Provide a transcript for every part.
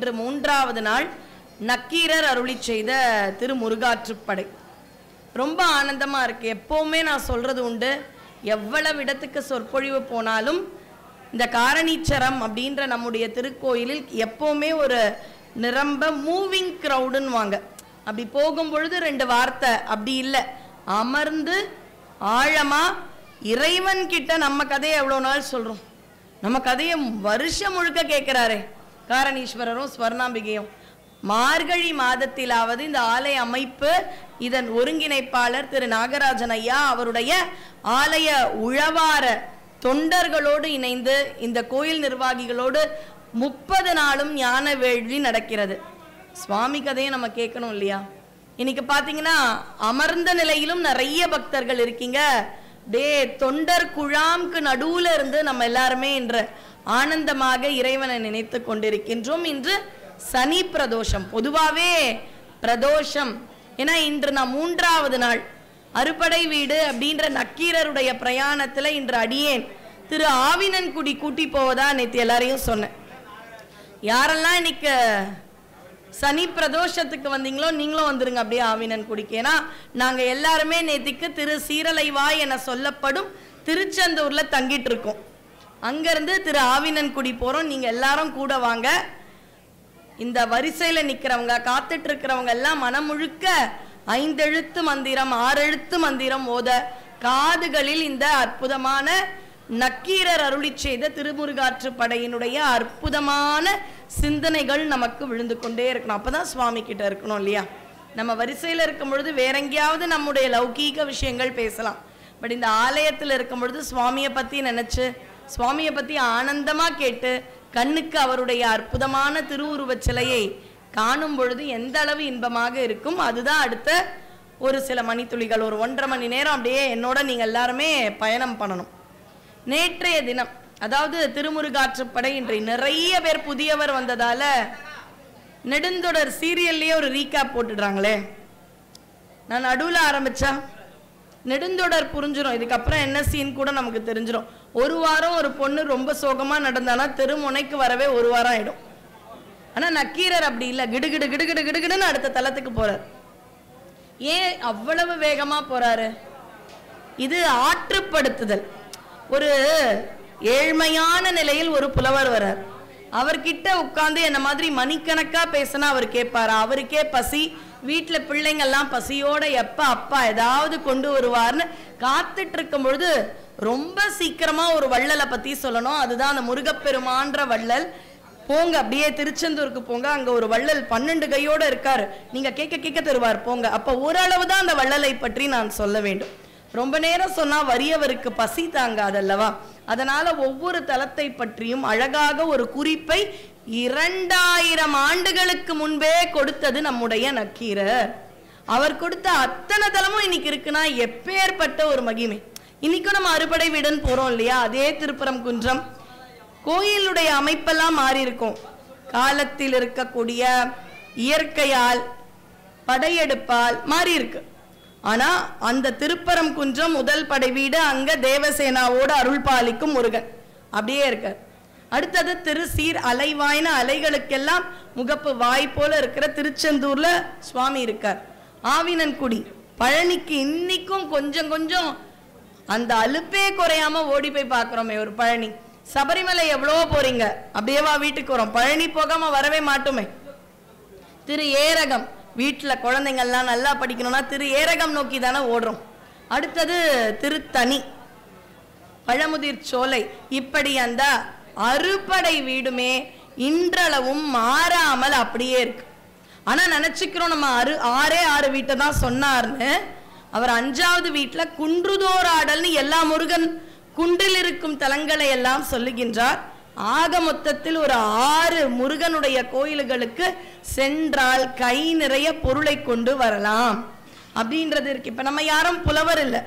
இன்று 3வது நாள் நக்கீரர் அருளி செய்த திருமுருகாற்றுப்படை. ரொம்ப ஆனந்தமாக இருக்குது. எப்போவுமே நான் சொல்கிறது உண்டு, எவ்வளவு இடத்துக்கு சொற்பொழிவு போனாலும் இந்த காரணீச்சரம் அப்படின்ற நம்முடைய திருக்கோயிலில் எப்போவுமே ஒரு நிரம்ப மூவிங் க்ரௌடுன்னு வாங்க. அப்படி போகும்பொழுது 2 வார்த்தை அப்படி இல்லை, அமர்ந்து ஆழமாக இறைவன் கிட்ட நம்ம கதையை எவ்வளோ நாள் சொல்கிறோம், நம்ம கதையை வருஷம் முழுக்க கேட்குறாரே காரணீஸ்வரரும் ஸ்வர்ணாம்பிகையும். மார்கழி மாதத்திலாவது இந்த ஆலய அமைப்பு, இதன் ஒருங்கிணைப்பாளர் திரு நாகராஜன் ஐயா அவருடைய ஆலய உழவார தொண்டர்களோடு இணைந்து இந்த கோயில் நிர்வாகிகளோடு 30 நாளும் ஞான வேள்வி நடக்கிறது. சுவாமி கதையை நம்ம கேட்கணும் இல்லையா? இன்னைக்கு பார்த்தீங்கன்னா அமர்ந்த நிலையிலும் நிறைய பக்தர்கள் இருக்கீங்க. தொண்டர் குழாம்க்கு நடுவுல இருந்து நம்ம எல்லாருமே இன்று ஆனந்தமாக இறைவனை நினைத்து கொண்டிருக்கின்றோம். இன்று சனி பிரதோஷம், பொதுவாகவே பிரதோஷம். ஏன்னா இன்று நான் 3வது நாள் அறுபடை வீடு அப்படின்ற நக்கீரருடைய பிரயாணத்தில் இன்று அடியேன் திரு ஆவினன்குடி கூட்டி போவதா நேற்று எல்லாரையும் சொன்னேன். யாரெல்லாம் இன்னைக்கு சனி பிரதோஷத்துக்கு வந்தீங்களோ நீங்களும் வந்துருங்க அப்படியே ஆவினன்குடிக்கு. ஏன்னா நாங்கள் எல்லாருமே நேற்றுக்கு திரு சீரலைவாய் என சொல்லப்படும் திருச்செந்தூரில் தங்கிட்டு இருக்கோம். அங்கேருந்து திரு ஆவினன்குடி போகிறோம். நீங்கள் எல்லாரும் கூட வாங்க. இந்த வரிசையில் நிற்கிறவங்க காத்துட்டு இருக்கிறவங்க எல்லாம் மனம் முழுக்க 5 எழுத்து மந்திரம் 6 எழுத்து மந்திரம் ஓத காதுகளில் இந்த அற்புதமான நக்கீரர் அருளி செய்த திருமுருகாற்றுப்படையினுடைய அற்புதமான சிந்தனைகள் நமக்கு விழுந்து கொண்டே இருக்கணும். அப்பதான் சுவாமி கிட்ட இருக்கணும் இல்லையா? நம்ம வரிசையில் இருக்கும் பொழுது வேற எங்கேயாவது நம்முடைய லௌகீக விஷயங்கள் பேசலாம். பட் இந்த ஆலயத்தில் இருக்கும் பொழுது சுவாமியை பற்றி நினச்சி சுவாமியை பற்றி ஆனந்தமாக கேட்டு கண்ணுக்கு அவருடைய அற்புதமான திருவுருவச் சிலையை காணும் பொழுது எந்த அளவு இன்பமாக இருக்கும். அதுதான் அடுத்த ஒரு சில மணித்துளிகள், ஒரு 1.5 மணி நேரம் அப்படியே என்னோட நீங்கள் எல்லாருமே பயணம் பண்ணணும். நேற்றைய தினம், அதாவது திருமுருகாற்றுப்படை, இன்று நிறைய பேர் புதியவர் வந்ததால நெடுந்தொடர் சீரியல்லையே ஒரு ரீகேப் போட்டுடுறாங்களே. நான் நடுவில் ஆரம்பிச்சா நெடுந்தொடர் புரிஞ்சிடும், இதுக்கப்புறம் என்ன சீன் கூட நமக்கு தெரிஞ்சிடும். ஒரு வாரம் ஒரு பொண்ணு ரொம்ப சோகமாக நடந்தானா தெருமுனைக்கு வரவே 1 வாரம் ஆயிடும். ஆனால் நக்கீரர் அப்படி இல்லை, கிடுகிடு கிடுகிடு கிடுகிடுன்னு அடுத்த தளத்துக்கு போறார். ஏன் அவ்வளவு வேகமாக போறாரு? இது ஆற்றுப்படுத்துதல். ஒரு ஏழ்மையான நிலையில் ஒரு புலவர் வரார். அவர்கிட்ட உட்கார்ந்து என்ன மாதிரி மணிக்கணக்கா பேசினா அவர் கேட்பாரா? அவருக்கே பசி, வீட்டில் பிள்ளைங்கள்லாம் பசியோட எப்ப அப்பா ஏதாவது கொண்டு வருவார்னு காத்துட்டு இருக்கும் பொழுது ரொம்ப சீக்கிரமா ஒரு வள்ளலை பத்தி சொல்லணும். அதுதான் அந்த முருகப்பெருமான்ற வள்ளல். போங்க அப்படியே திருச்செந்தூருக்கு போங்க, அங்க ஒரு வள்ளல் 12 கையோட இருக்காரு, நீங்க கேட்க கேட்க தருவார் போங்க. அப்ப ஓரளவு தான் அந்த வள்ளலை பற்றி நான் சொல்ல வேண்டும். ரொம்ப நேரம் சொன்னா வறியவருக்கு பசி தாங்காதல்லவா? அதனால ஒவ்வொரு தலத்தை பற்றியும் அழகாக ஒரு குறிப்பை 2000 ஆண்டுகளுக்கு முன்பே கொடுத்தது நம்முடைய நக்கீரர். அவர் கொடுத்த அத்தனை தலமும் இன்னைக்கு இருக்குன்னா எப்பேற்பட்ட ஒரு மகிமை. இன்னைக்கும் நம்ம அறுபடை வீடுன்னு போறோம் இல்லையா? அதே திருப்பரங்குன்றம் கோயிலுடைய அமைப்பெல்லாம் மாறி இருக்கும். காலத்தில் இருக்கக்கூடிய இயற்கையால் படையெடுப்பால் மாறி இருக்கு. ஆனா அந்த திருப்பரங்குன்றம் முதல் படை வீடு, அங்க தேவசேனாவோடு அருள் பாலிக்கும் முருகன் அப்படியே இருக்கார். அடுத்தது திரு சீர் அலைவாய்ன அலைகளுக்கெல்லாம் முகப்பு வாய் போல இருக்கிற திருச்செந்தூர்ல சுவாமி இருக்கார். ஆவினன்குடி பழனிக்கு இன்னைக்கும் கொஞ்சம் கொஞ்சம் அந்த அலுப்பே குறையாம ஓடி போய் பார்க்கிறோமே ஒரு பழனி. சபரிமலை எவ்வளோ போறீங்க, அப்படியேவா வீட்டுக்கு வரோம், பழனி போகாம வரவே மாட்டோமே. திரு ஏரகம், வீட்டில் குழந்தைங்கள்லாம் நல்லா படிக்கணும்னா திரு ஏரகம் நோக்கி தானே ஓடுறோம். அடுத்தது திருத்தணி, பழமுதிர் சோலை, இப்படி அந்த அறுபடை வீடுமே இன்றளவும் மாறாமல் அப்படியே இருக்கு. ஆனா நினைச்சுக்கிறோம் நம்ம 6 வீட்டை தான் சொன்னார்னு. அவர் 5வது வீட்டில் குன்றுதோராடல்னு எல்லா முருகன் குன்றில் இருக்கும் தலங்களை எல்லாம் சொல்லுகின்றார். ஆக மொத்தத்தில் ஒரு 6 முருகனுடைய கோயில்களுக்கு சென்றால் கை நிறைய பொருளை கொண்டு வரலாம் அப்படின்றது இருக்கு. இப்ப நம்ம யாரும் புலவர் இல்லை,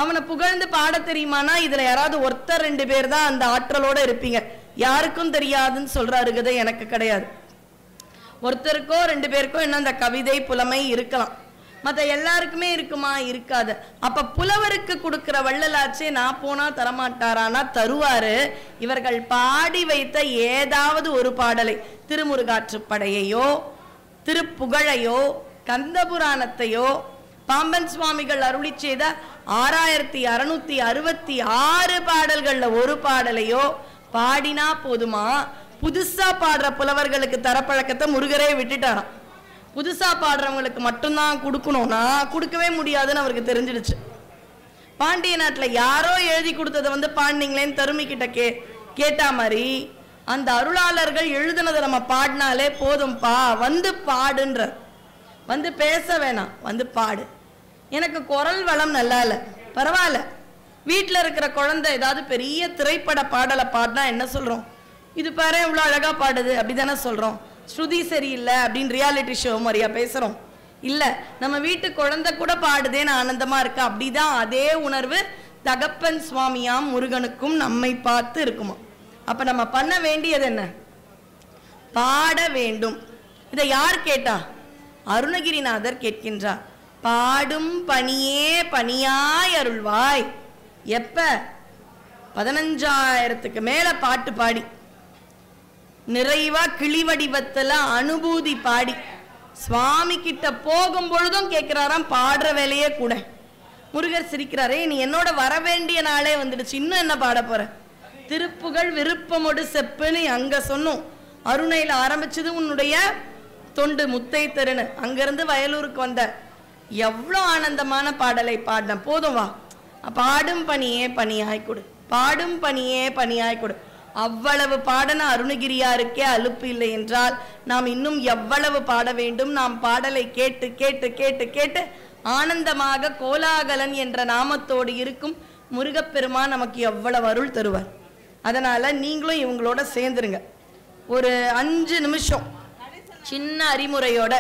அவனை புகழ்ந்து பாட தெரியுமானா இதுல யாராவது ஒருத்தர் 2 பேர் தான் அந்த ஆற்றலோட இருப்பீங்க. யாருக்கும் தெரியாதுன்னு சொல்றாரு கதை, எனக்கு கிடையாது. ஒருத்தருக்கோ 2 பேருக்கோ இன்னும் அந்த கவிதை புலமை இருக்கலாம். மற்ற எல்லாருக்குமே இருக்குமா? இருக்காது. அப்ப புலவருக்கு கொடுக்கிற வள்ளலாச்சே நான் போனா தரமாட்டாரானா தருவாரு. இவர்கள் பாடி வைத்த ஏதாவது ஒரு பாடலை, திருமுருகாற்றுப்படையையோ திருப்புகழையோ கந்தபுராணத்தையோ பாம்பன் சுவாமிகள் அருளி செய்த 6666 பாடல்கள்ல ஒரு பாடலையோ பாடினா போதுமா? புதுசா பாடுற புலவர்களுக்கு தரப்பழக்கத்தை முருகரே விட்டுட்டாராம். புதுசா பாடுறவங்களுக்கு மட்டும்தான் கொடுக்கணும்னா கொடுக்கவே முடியாதுன்னு அவருக்கு தெரிஞ்சிடுச்சு. பாண்டிய நாட்டில் யாரோ எழுதி கொடுத்ததை பாண்டிங்களேன்னு தருமிக்கிட்ட கேட்டா மாதிரி அந்த அருளாளர்கள் எழுதுனதை நம்ம பாடினாலே போதும்பா, பாடுன்ற, பேச வேணாம், பாடு. எனக்கு குரல் வளம் நல்லா இல்லை, பரவாயில்ல. வீட்டில் இருக்கிற குழந்தை ஏதாவது பெரிய திரைப்பட பாடலை பாடினா என்ன சொல்றோம்? இது பாரு இவ்வளோ அழகா பாடுது அப்படிதானே சொல்றோம். ஸ்ருதி சரியில்லை அப்படின்னு ரியாலிட்டி ஷோ மாதிரியா பேசுறோம்? இல்ல, நம்ம வீட்டு குழந்தை கூட பாடுதேன்னு ஆனந்தமா இருக்கா. அப்படிதான் அதே உணர்வு தகப்பன் சுவாமியாம் முருகனுக்கும் நம்மை பார்த்து இருக்குமா. அப்ப நம்ம பண்ண வேண்டியது என்ன? பாட வேண்டும். இதை யார் கேட்டா? அருணகிரிநாதர் கேட்கின்றார். பாடும் பணியே பணியாய் அருள்வாய். எப்ப? 15,000க்கு மேல பாட்டு பாடி, நிறைவா கிளி வடிவத்துல அனுபூதி பாடி, சுவாமி கிட்ட போகும் பொழுதும் கேட்கிறாராம், பாடுற வேலையே கூட. முருகர் சிரிக்கிறாரே, நீ என்னோட வர வேண்டிய நாளே வந்துடுச்சு, இன்னும் என்ன பாட போற? திருப்புகழ் விருப்பமோடு செப்புன்னு அங்க சொன்னோம். அருணையில ஆரம்பிச்சது உன்னுடைய தொண்டு முத்தை தருணு. அங்கிருந்து வயலூருக்கு வந்த எவ்வளோ ஆனந்தமான பாடலை பாடின. போதும் வா, பாடும் பணியே பணியாய் கொடு, பாடும் பணியே பணியாய் கொடு. அவ்வளவு பாடன அருணகிரியாருக்கே அலுப்பு இல்லை என்றால் நாம் இன்னும் எவ்வளவு பாட வேண்டும்? நாம் பாடலை கேட்டு கேட்டு கேட்டு கேட்டு ஆனந்தமாக கோலாகலன் என்ற நாமத்தோடு இருக்கும் முருகப்பெருமான் நமக்கு எவ்வளவு அருள் தருவார். அதனால நீங்களும் இவங்களோட சேர்ந்துருங்க. ஒரு 5 நிமிஷம் சின்ன அறிமுறையோட,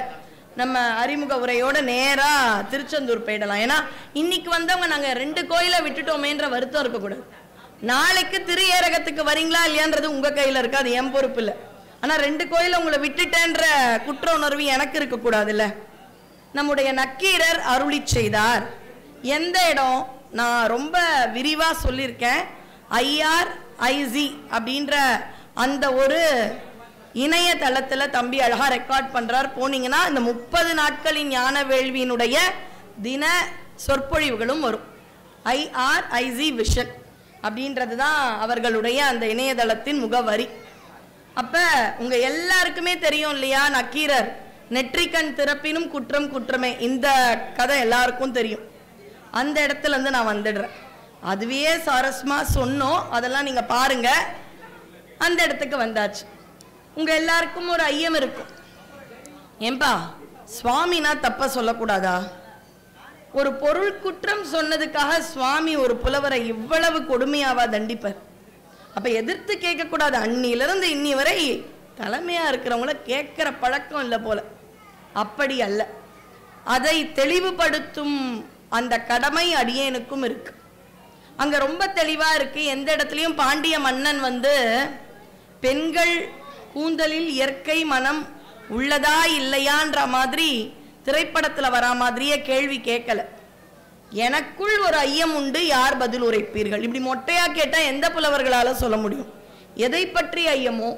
நம்ம அறிமுக உரையோட நேரா திருச்செந்தூர் போயிடலாம். ஏன்னா இன்னைக்கு வந்தவங்க நாங்க 2 கோயிலை விட்டுட்டோமேன்ற வருத்தம் இருக்கக்கூடாது. நாளைக்கு திரு-ஏரகத்துக்கு வரீங்களா இல்லையான்றது உங்க கையில இருக்கு, அது என் பொறுப்பு இல்லை. ஆனா 2 கோயில உங்களை விட்டுட்டேன்ற குற்ற உணர்வு எனக்கு இருக்கக்கூடாது இல்ல. நம்முடைய நக்கீரர் அருளி செய்தார். எந்த இடம் நான் ரொம்ப விரிவா சொல்லியிருக்கேன். IRIZ அப்படின்ற அந்த ஒரு இணையதளத்துல தம்பி அழகா ரெக்கார்ட் பண்றார். போனீங்கன்னா இந்த 30 நாட்களின் ஞான வேள்வியினுடைய தின சொற்பொழிவுகளும் வரும். IRIZ விஷன் அப்படின்றது தான் அவர்களுடைய அந்த இணையதளத்தின் முகவரி. அப்ப உங்க எல்லாருக்குமே தெரியும் இல்லையா, நக்கீரர் நெற்றிக்கண் திறப்பினும் குற்றம் குற்றமே, இந்த கதை எல்லாருக்கும் தெரியும். அந்த இடத்துல இருந்து நான் வந்துடுறேன். அதுவே சாரஸ்மா சொன்னோம், அதெல்லாம் நீங்க பாருங்க. அந்த இடத்துக்கு வந்தாச்சு. உங்க எல்லாருக்கும் ஒரு ஐயம் இருக்கும், ஏன்பா சுவாமினா தப்ப சொல்லக்கூடாதா? ஒரு பொருள் குற்றம் சொன்னதுக்காக சுவாமி ஒரு புலவரை இவ்வளவு கொடுமையாவா தண்டிப்பார்? அப்ப எதிர்த்து கேட்க கூடாது. அன்னிலிருந்து இன்னி வரை தலைமையா இருக்கிறவங்கள கேட்கிற பழக்கம் இல்லை போல. அப்படி அல்ல, அதை தெளிவுபடுத்தும் அந்த கடமை அடியேனுக்கும் இருக்கு. அங்க ரொம்ப தெளிவா இருக்கு. எந்த இடத்துலயும் பாண்டிய மன்னன் பெண்கள் கூந்தலில் இயற்கை மனம் உள்ளதா இல்லையான்ற மாதிரி திரைப்படத்துல வரா மாதிரியே கேள்வி கேட்கல. எனக்குள் ஒரு ஐயம் உண்டு, யார் பதில் உரைப்பீர்கள்? இப்படி மொட்டையா கேட்டா எந்த புலவர்களால சொல்ல முடியும்? எதை பற்றி ஐயமோ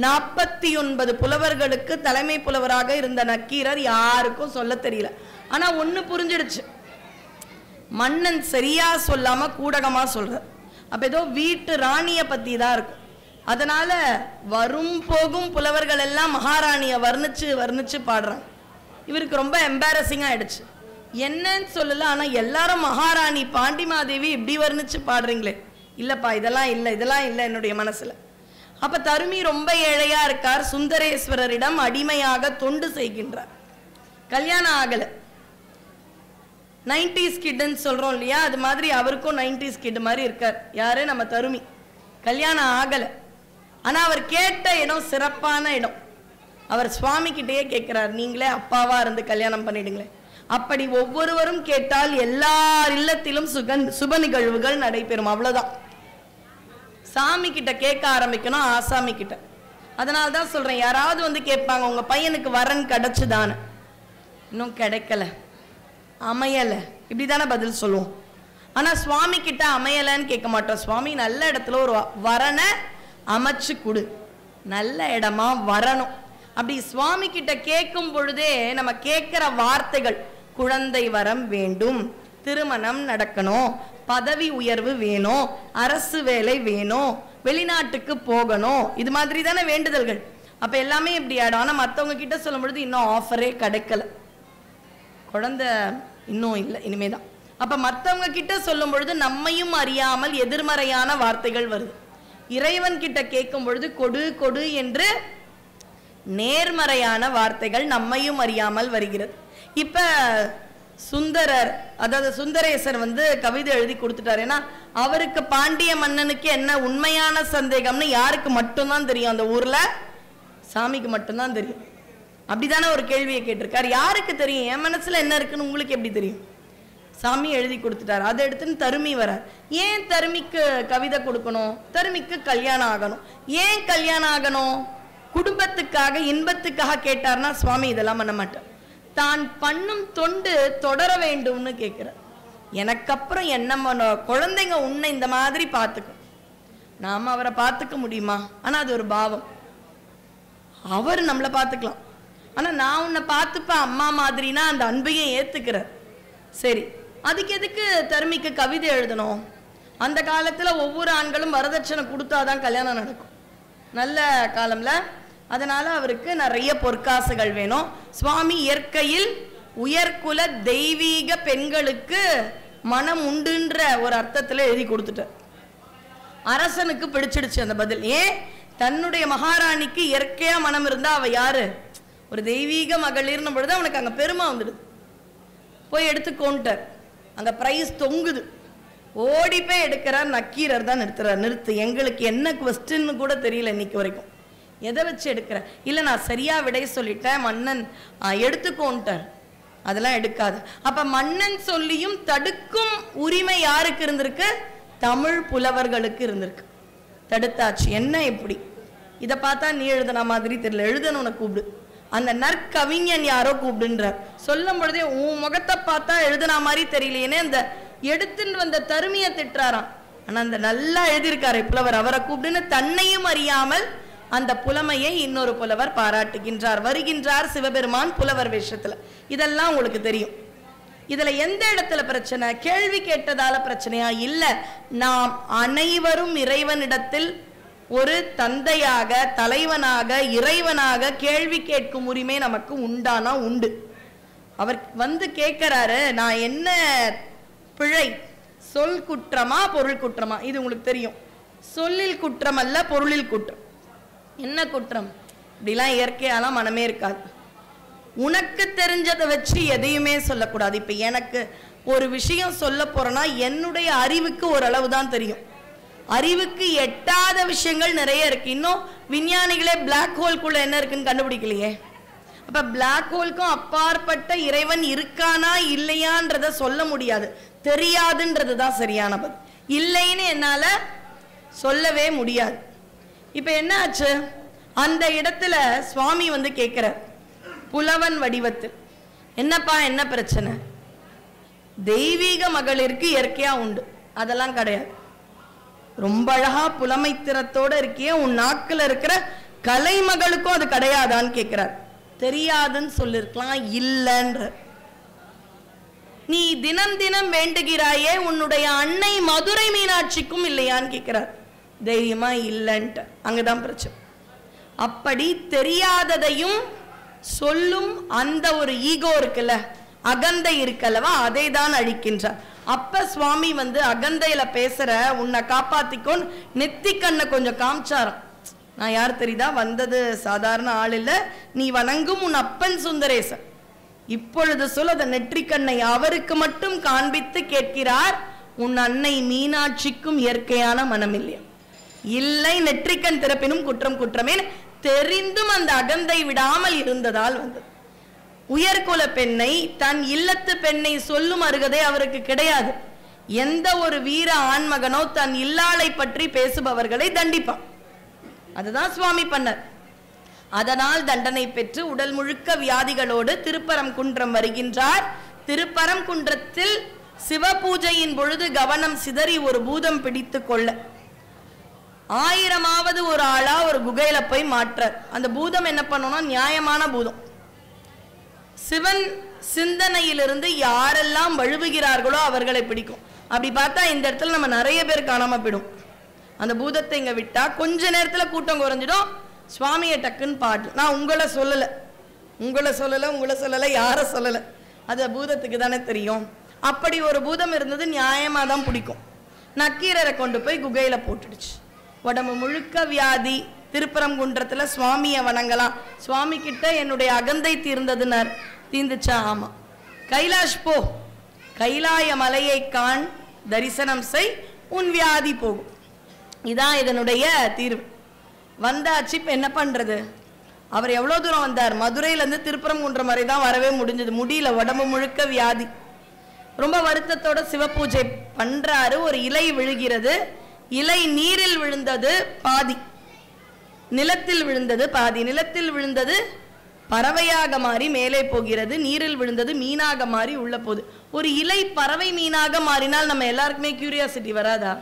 49 புலவர்களுக்கு தலைமை புலவராக இருந்த நக்கீரர் யாருக்கும் சொல்ல தெரியல. ஆனா ஒண்ணு புரிஞ்சிடுச்சு, மன்னன் சரியா சொல்லாம கூடகமா சொல்ற. அப்ப ஏதோ வீட்டு ராணிய பத்தி தான் இருக்கும். அதனால வரும் போகும் புலவர்கள் எல்லாம் மகாராணிய வர்ணிச்சு வர்ணிச்சு பாடுறாங்க. இவருக்கு ரொம்ப எம்பாரசிங்கா ஆயிடுச்சு. என்னன்னு சொல்லல, ஆனா எல்லாரும் மகாராணி பாண்டிமாதேவி இப்படி வர்ணிச்சு பாடுறீங்களே. இல்லப்பா, இதெல்லாம் இல்லை, இதெல்லாம் இல்லை என்னுடைய மனசுல. அப்ப தருமி ரொம்ப ஏழையா இருக்கார். சுந்தரேஸ்வரரிடம் அடிமையாக தொண்டு செய்கின்றார். கல்யாணம் ஆகல. 90s கிட்ன்னு சொல்றோம் இல்லையா, அது மாதிரி அவருக்கும் 90s கிட் மாதிரி இருக்கார். யாரு? நம்ம தருமி. கல்யாணம் ஆகல. ஆனா அவர் கேட்ட இடம் சிறப்பான இடம். அவர் சுவாமி கிட்டேயே கேட்கிறார், நீங்களே அப்பாவா இருந்து கல்யாணம் பண்ணிடுங்களேன். அப்படி ஒவ்வொருவரும் கேட்டால் எல்லார் இல்லத்திலும் சுப நிகழ்வுகள் நடைபெறும். அவ்வளவுதான். சாமி கிட்ட கேட்க ஆரம்பிக்கணும், ஆசாமி கிட்ட. அதனால்தான் சொல்றேன், யாராவது கேட்பாங்க, உங்க பையனுக்கு வரன் கிடைச்சுதானு. இன்னும் கிடைக்கல. அமையலை, இப்படி தானே பதில் சொல்லுவோம். ஆனால் சுவாமி கிட்ட அமையலைன்னு கேட்க மாட்டோம். சுவாமி நல்ல இடத்துல ஒரு வரனை அமைச்சு கொடு, நல்ல இடமா வரணும். அப்படி சுவாமி கிட்ட கேட்கும் பொழுதே நம்ம கேட்கிற வார்த்தைகள், குழந்தை வரம் வேண்டும், திருமணம் நடக்கணும், பதவி உயர்வு வேணும், அரசு வேலை வேணும், வெளிநாட்டுக்கு போகணும், இது மாதிரி தானே வேண்டுதல்கள். அப்ப எல்லாமே இப்படி ஆயிடும். ஆனா மற்றவங்க கிட்ட சொல்லும் பொழுது இன்னும் ஆஃபரே கிடைக்கல, குழந்தை இன்னும் இல்லை, இனிமேதான். அப்ப மற்றவங்க கிட்ட சொல்லும் பொழுது நம்மையும் அறியாமல் எதிர்மறையான வார்த்தைகள் வருது. இறைவன் கிட்ட கேட்கும் பொழுது கொடு கொடு என்று நேர்மறையான வார்த்தைகள் நம்மையும் அறியாமல் வருகிறது. இப்ப சுந்தரர், அதாவது சுந்தரேசர் கவிதை எழுதி கொடுத்துட்டாரு. ஏன்னா அவருக்கு பாண்டிய மன்னனுக்கு என்ன உண்மையான சந்தேகம்னு யாருக்கு மட்டும்தான் தெரியும், அந்த ஊர்ல சாமிக்கு மட்டும்தான் தெரியும். அப்படித்தானே ஒரு கேள்வியை கேட்டிருக்காரு. யாருக்கு தெரியும் என் மனசுல என்ன இருக்குன்னு உங்களுக்கு எப்படி தெரியும்? சாமி எழுதி கொடுத்துட்டாரு. அதை எடுத்துன்னு தருமி வரார். ஏன் தருமிக்கு கவிதை கொடுக்கணும்? தருமிக்கு கல்யாணம் ஆகணும். ஏன் கல்யாணம் ஆகணும்? குடும்பத்துக்காக, இன்பத்துக்காக கேட்டார்னா சுவாமி இதெல்லாம் பண்ண மாட்டார். தான் பண்ணும் தொண்டு தொடர வேண்டும்னு கேட்கிறார். எனக்கு அப்புறம் என்ன குழந்தைங்க உன்னை இந்த மாதிரி பார்த்துக்கும், நாம அவரை பார்த்துக்க முடியுமா? ஆனா அது ஒரு பாவம். அவர் நம்மளை பார்த்துக்கலாம், ஆனா நான் உன்னை பார்த்துப்பேன் அம்மா மாதிரினா அந்த அன்பையும் ஏத்துக்கிறார். சரி, அதுக்கு எதுக்கு தருமிக்கு கவிதை எழுதணும்? அந்த காலத்துல ஒவ்வொரு ஆண்களும் வரதட்சணை கொடுத்தாதான் கல்யாணம் நடக்கும், நல்ல காலம்ல. அதனால அவருக்கு நிறைய பொற்காசுகள் வேணும். சுவாமி இயற்கையில் உயர்குல தெய்வீக பெண்களுக்கு மனம் உண்டுன்ற ஒரு அர்த்தத்துல எழுதி கொடுத்துட்டார். அரசனுக்கு பிடிச்சிடுச்சு அந்த பதில். ஏன்? தன்னுடைய மகாராணிக்கு இயற்கையா மனம் இருந்தா அவ யாரு? ஒரு தெய்வீக மகளிர்னும் பொழுது அவனுக்கு அங்க பெருமை வந்துடுது. போய் எடுத்துக்கோன்ட்டார். அங்க பிரைஸ் தொங்குது. ஓடி போய் எடுக்கிறார். நக்கீரர் தான் நிறுத்துறார். நிறுத்து, எங்களுக்கு என்ன குவெஸ்டின்னு கூட தெரியல இன்னைக்கு வரைக்கும், எதை வச்சு எடுக்கிற? இல்லை நான் சரியா விடை சொல்லிட்டேன், மன்னன் எடுத்துக்கோன்ட்டார். அதெல்லாம் எடுக்காது. அப்ப மன்னன் சொல்லியும் தடுக்கும் உரிமை யாருக்கு இருந்திருக்கு? தமிழ் புலவர்களுக்கு இருந்திருக்கு. தடுத்தாச்சு. என்ன இப்படி? இதை பார்த்தா நீ எழுதுன மாதிரி தெரியல, எழுதணும்னு கூப்பிடு. அந்த நற்கவிஞன் யாரோ கூப்பிடுன்றார். சொல்லும் பொழுதே உன் முகத்தை பார்த்தா எழுதுனா மாதிரி தெரியலையேன்னு அந்த எடுத்துன்னு வந்த தருமியை திட்டுறாராம். ஆனா அந்த நல்லா எழுதியிருக்காரு புலவர், அவரை கூப்பிடுன்னு தன்னையும் அறியாமல் அந்த புலமையை இன்னொரு புலவர் பாராட்டுகின்றார். வருகின்றார் சிவபெருமான் புலவர் வேஷத்துல. இதெல்லாம் உங்களுக்கு தெரியும். இதுல எந்த இடத்துல பிரச்சனை? கேள்வி கேட்டதால பிரச்சனையா? இல்ல, நாம் அனைவரும் இறைவனிடத்தில் ஒரு தந்தையாக, தலைவனாக, இறைவனாக கேள்வி கேட்கும் உரிமை நமக்கு உண்டானா உண்டு. அவர் கேட்கிறாரு, நான் என்ன பிழை, சொல் குற்றமா பொருள் குற்றமா? இது உங்களுக்கு தெரியும். சொல்லில் குற்றம் அல்ல, பொருளில் குற்றம். என்ன குற்றம்? இப்படிலாம் இயற்கையாலாம் மனமே இருக்காது. உனக்கு தெரிஞ்சதை வச்சு எதையுமே சொல்லக்கூடாது. இப்ப எனக்கு ஒரு விஷயம் சொல்ல போறேன்னா என்னுடைய அறிவுக்கு ஓரளவு தான் தெரியும். அறிவுக்கு எட்டாத விஷயங்கள் நிறைய இருக்கு. இன்னும் விஞ்ஞானிகளே பிளாக் ஹோல்குள்ள என்ன இருக்குன்னு கண்டுபிடிக்கலையே. அப்ப பிளாக் ஹோல்க்கும் அப்பாற்பட்ட இறைவன் இருக்கானா இல்லையான்றத சொல்ல முடியாது, தெரியாதுன்றது தான் சரியான பதில். இல்லைன்னு என்னால சொல்லவே முடியாது. இப்ப என்ன ஆச்சு? அந்த இடத்துல சுவாமி கேட்கிறார் புலவன் வடிவத்தில், என்னப்பா என்ன பிரச்சனை? தெய்வீக மகளிருக்கு இயற்கையா உண்டு, அதெல்லாம் கிடையாது. ரொம்ப அழகா புலமை திறத்தோட இருக்கியே, உன் நாக்குல இருக்கிற கலைமகளுக்கும் அது கிடையாதான்னு கேட்கிறார். தெரியாதுன்னு சொல்லிருக்கலாம், இல்லைன்ற. நீ தினம் தினம் வேண்டுகிறாயே, உன்னுடைய அன்னை மதுரை மீனாட்சிக்கும் இல்லையான்னு கேட்கிறார். தைரியமா இல்லைன்ட்டு. அங்கதான் பிரச்சனை. அப்படி தெரியாததையும் சொல்லும் அந்த ஒரு ஈகோ இருக்குல்ல, அகந்தை இருக்கல்லவா, அதை தான் அழிக்கின்றார். அப்ப சுவாமி அகந்தையில பேசுற உன்னை காப்பாத்திக்கோன்னு நெத்திக்கண்ணை கொஞ்சம் காமிச்சாராம். நான் யார் தெரியுதா? வந்தது சாதாரண ஆள் இல்ல, நீ வணங்கும் உன் அப்பன் சுந்தரேசன். இப்பொழுது சொல் அந்த நெற்றிக்கண்ணை அவருக்கு மட்டும் காண்பித்து கேட்கிறார், உன் அன்னை மீனாட்சிக்கும் இயற்கையான மனம் இல்லையா? இல்லை, நெற்றிக்கண் திறப்பினும் குற்றம் குற்றமே தெரிந்தும் அந்த அகந்தை விடாமல் இருந்ததால் வந்தது. உயர்குல பெண்ணை, தன் இல்லத்து பெண்ணை சொல்லும் அருகதை அவருக்கு கிடையாது. எந்த ஒரு வீர ஆண்மகனோ தன் இல்லாளை பற்றி பேசுபவர்களை தண்டிப்பான். அதுதான் சுவாமி பண்ணார். அதனால் தண்டனை பெற்று உடல் முழுக்க வியாதிகளோடு திருப்பரம் குன்றம் வருகின்றார். திருப்பரங்குன்றத்தில் சிவபூஜையின் பொழுது கவனம் சிதறி ஒரு பூதம் பிடித்து கொள்ள 1000ஆவது ஒரு ஆளா ஒரு குகையில போய் மாற்றார். அந்த பூதம் என்ன பண்ணணும்னா நியாயமான பூதம். சிவன் சிந்தனையிலிருந்து யாரெல்லாம் வழுவுகிறார்களோ அவர்களை பிடிக்கும். அப்படி பார்த்தா இந்த இடத்துல நம்ம நிறைய பேர் காணாம போயிடும். அந்த பூதத்தை இங்க விட்டா கொஞ்ச நேரத்துல கூட்டம் குறைஞ்சிடும். சுவாமியை டக்குன்னு பாட்டு. நான் உங்களை சொல்லல யார சொல்லல, அது பூதத்துக்கு தானே தெரியும். அப்படி ஒரு பூதம் இருந்தது, நியாயமா தான் பிடிக்கும். நக்கீரரை கொண்டு போய் குகையில போட்டுடுச்சு. உடம்பு முழுக்க வியாதி. திருப்பரங்குன்றத்துல சுவாமியை வணங்கலாம், சுவாமி கிட்ட என்னுடைய அகந்தை தீர்ந்ததுன்னார். தீர்ந்துச்சா? ஆமா. கைலாஷ் போ, கைலாய மலையை காண், தரிசனம் செய், உன் வியாதி போகும். இதான் இதனுடைய தீர்வு. வந்தாச்சு. இப்ப என்ன பண்றது? அவர் எவ்வளவு தூரம் வந்தார்? மதுரையில இருந்து திருப்பரங்குன்றம் வரை தான் வரவே முடிஞ்சது. முடியல, உடம்பு முழுக்க வியாதி. ரொம்ப வருத்தத்தோட சிவபூஜை பண்றாரு. ஒரு இலை விழுகிறது. இலை நீரில் விழுந்தது பாதி, நிலத்தில் விழுந்தது பாதி. நிலத்தில் விழுந்தது பறவையாக மாறி மேலே போகிறது, நீரில் விழுந்தது மீனாக மாறி உள்ள போகுது. ஒரு இலை பறவை மீனாக மாறினால் நம்ம எல்லாருக்குமே கியூரியாசிட்டி வராதா?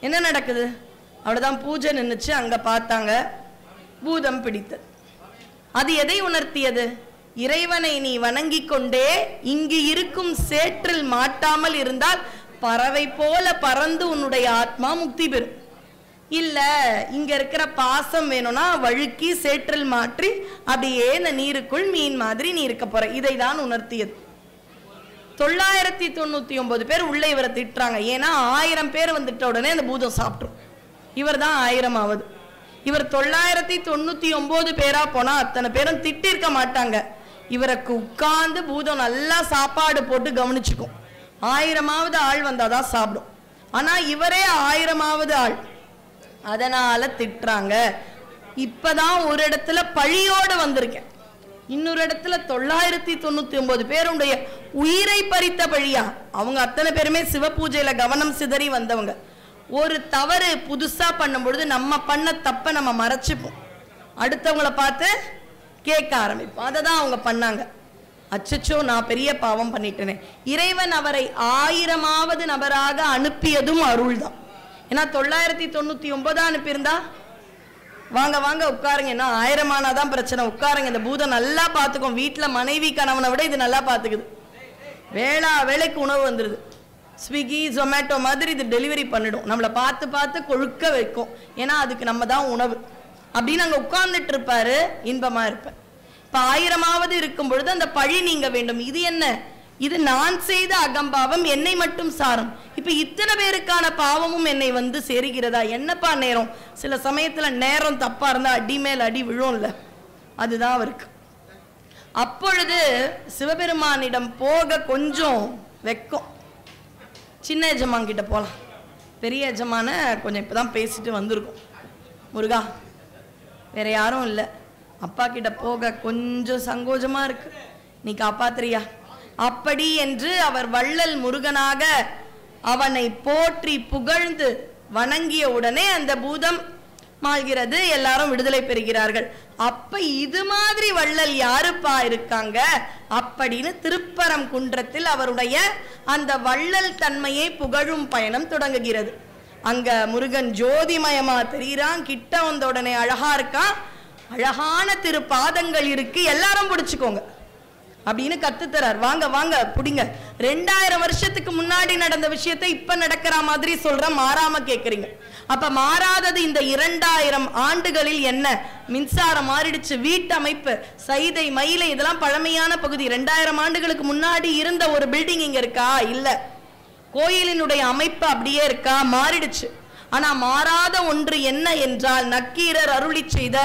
என்ன நடக்குது? அவ்வளவுதான், பூஜை நின்றுச்சு. அங்க பார்த்தாங்க, பூதம் பிடித்தது. அது எதை உணர்த்தியது? இறைவனை நீ வணங்கி கொண்டே இங்கு இருக்கும் சேற்றில் மாட்டாமல் இருந்தால் பறவை போல பறந்து உன்னுடைய ஆத்மா முக்தி பெறும். இல்ல, இங்க இருக்கிற பாசம் வேணும்னா வழுக்கி சேற்றில் மாற்றி அப்படியே இந்த நீருக்குள் மீன் மாதிரி நீ இருக்க போற. இதை தான் உணர்த்தியது. 999 பேர் உள்ள இவரை திட்டுறாங்க. ஏன்னா 1000 பேர் வந்துட்ட உடனே அந்த பூதம் சாப்பிட்ரும். இவர் தான் 1000ஆவது. இவர் 999 பேரா போனா அத்தனை பேரும் திட்டிருக்க மாட்டாங்க. இவருக்கு உட்கார்ந்து பூதம் நல்லா சாப்பாடு போட்டு கவனிச்சுக்கும். 1000ஆவது ஆள் வந்தாதான் சாப்பிடும். ஆனா இவரே 1000ஆவது ஆள், அதனால திட்டுறாங்க. இப்பதான் ஒரு இடத்துல பழியோடு வந்திருக்கேன், இன்னொரு இடத்துல 999 பேருடைய உயிரை பறித்த பழியா. அவங்க அத்தனை பேருமே சிவபூஜையில கவனம் சிதறி வந்தவங்க. ஒரு தவறு புதுசா பண்ணும் பொழுது நம்ம பண்ண தப்ப நம்ம மறைச்சுப்போம், அடுத்தவங்களை பார்த்து கேட்க ஆரம்பிப்போம். அதை தான் அவங்க பண்ணாங்க. அச்சச்சோ, நான் பெரிய பாவம் பண்ணிட்டேனே. இறைவன் அவரை 1000ஆவது நபராக அனுப்பியதும் அருள் தான். ஏன்னா 999 அனுப்பியிருந்தா வாங்க வாங்க உட்காருங்க, என்ன 1000ஆனாதான் பிரச்சனை, உட்காருங்க, இந்த பூதம் நல்லா பார்த்துக்கும். வீட்டில் மனைவி கணவனை விட இது நல்லா பார்த்துக்குது. வேளைக்கு உணவு வந்துடுது. ஸ்விக்கி ஜொமேட்டோ மாதிரி இது டெலிவரி பண்ணிடும். நம்மளை பார்த்து பார்த்து கொழுக்க வைக்கும். ஏன்னா அதுக்கு நம்ம தான் உணவு அப்படின்னு அங்கே உட்கார்ந்துட்டு இருப்பாரு. இன்பமா இருப்பேன். இப்போ 1000ஆவது இருக்கும் பொழுது அந்த பழி நீங்க வேண்டும். இது என்ன? இது நான் செய்த அகம்பாவம், என்னை மட்டும் சாரும். இப்ப இத்தனை பேருக்கான பாவமும் என்னை வந்து சேருகிறதா? என்னப்பா நேரம்? சில சமயத்துல நேரம் தப்பா இருந்தா அடி மேல் அடி விழும்ல, அதுதான் அவருக்கு. அப்பொழுது சிவபெருமானிடம் போக கொஞ்சம் வெக்கம். சின்ன எஜமான் கிட்ட போலாம், பெரிய எஜமான கொஞ்சம் இப்பதான் பேசிட்டு வந்திருக்கோம். முருகா, வேற யாரும் இல்லை, அப்பா கிட்ட போக கொஞ்சம் சங்கோஜமா இருக்கு, நீ காப்பாத்துறியா? அப்படி என்று அவர் வள்ளல் முருகனாக அவனை போற்றி புகழ்ந்து வணங்கிய உடனே அந்த பூதம் மாள்கிறது. எல்லாரும் விடுதலை பெறுகிறார்கள். அப்ப இது மாதிரி வள்ளல் யாருப்பா இருக்காங்க அப்படின்னு திருப்பரங்குன்றத்தில் அவருடைய அந்த வள்ளல் தன்மையை புகழும் பயணம் தொடங்குகிறது. அங்க முருகன் ஜோதிமயமா தெரிகிறான். கிட்ட வந்த உடனே அழகா இருக்கான். அழகான திருப்பாதங்கள் இருக்கு, எல்லாரும் பிடிச்சுக்கோங்க அப்படின்னு கத்துத்தரார். வாங்க வாங்க புடிங்க. 2000 வருஷத்துக்கு முன்னாடி நடந்த விஷயத்தை இப்ப நடக்கிற மாதிரி சொல்ற, மாறாம கேக்குறீங்க. அப்ப மாறாதது இந்த 2000 ஆண்டுகளில் என்ன? மின்சாரம் மாறிடுச்சு, வீட்டமைப்பு, சைதை, மயிலை, இதெல்லாம் பழமையான பகுதி. 2000 ஆண்டுகளுக்கு முன்னாடி இருந்த ஒரு பில்டிங் இங்க இருக்கா? இல்ல. கோயிலினுடைய அமைப்பு அப்படியே இருக்கா? மாறிடுச்சு. ஆனா மாறாத ஒன்று என்ன என்றால் நக்கீரர் அருளி செய்த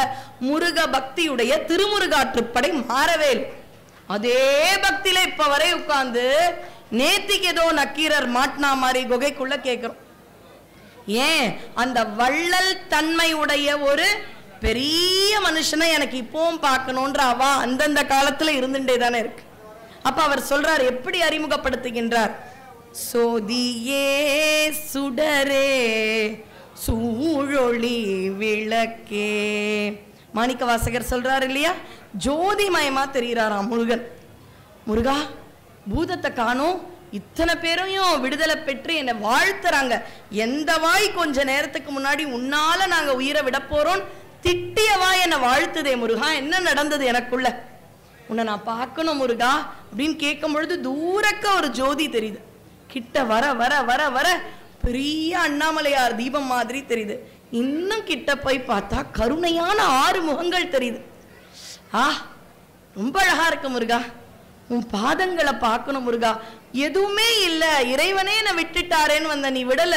முருக பக்தியுடைய திருமுருகாற்றுப்படை மாறவே இல்லை. அதே பக்தியில இப்ப வரை உட்கார்ந்து நேத்திக்கு ஏதோ நக்கீரர் மாட்டினா மாதிரி குகைக்குள்ள கேட்கிறோம். ஏன்? அந்த வள்ளல் தன்மையுடைய ஒரு பெரிய மனுஷனை எனக்கு இப்பவும் பார்க்கணும்ன்ற அவா அந்தந்த காலத்துல இருந்துட்டே தானே இருக்கு. அப்ப அவர் சொல்றார், எப்படி அறிமுகப்படுத்துகின்றார்? சோதியே சுடரே சூழொளி விளக்கே. மாணிக்க வாசகர் சொல்றாரு இல்லையா, ஜோதிமயமா தெரிகிறாராம் முருகன். முருகா, பூதத்தை காணோம், இத்தனை பேரையும் விடுதலை பெற்று என்னை வாழ்த்துறாங்க. எந்த வாய் கொஞ்ச நேரத்துக்கு முன்னாடி உன்னால நாங்க உயிரை விட போறோம் திட்டிய வாய் என்னை வாழ்த்துதே முருகா, என்ன நடந்தது எனக்குள்ள, உன்னை நான் பார்க்கணும் முருகா அப்படின்னு கேட்கும் பொழுது தூரக்க ஒரு ஜோதி தெரியுது. கிட்ட வர வர வர வர பெரிய அண்ணாமலையார் தீபம் மாதிரி தெரியுது. இன்னும் கிட்ட போய் பார்த்தா கருணையான 6 முகங்கள் தெரியுது. ரொம்ப அழகா இருக்கு முருகா, உன் பாதங்களை பார்க்கணும் முருகா. எதுவுமே இல்ல, இறைவனே என்னை விட்டுட்டாரேன்னு வந்த, நீ விடல.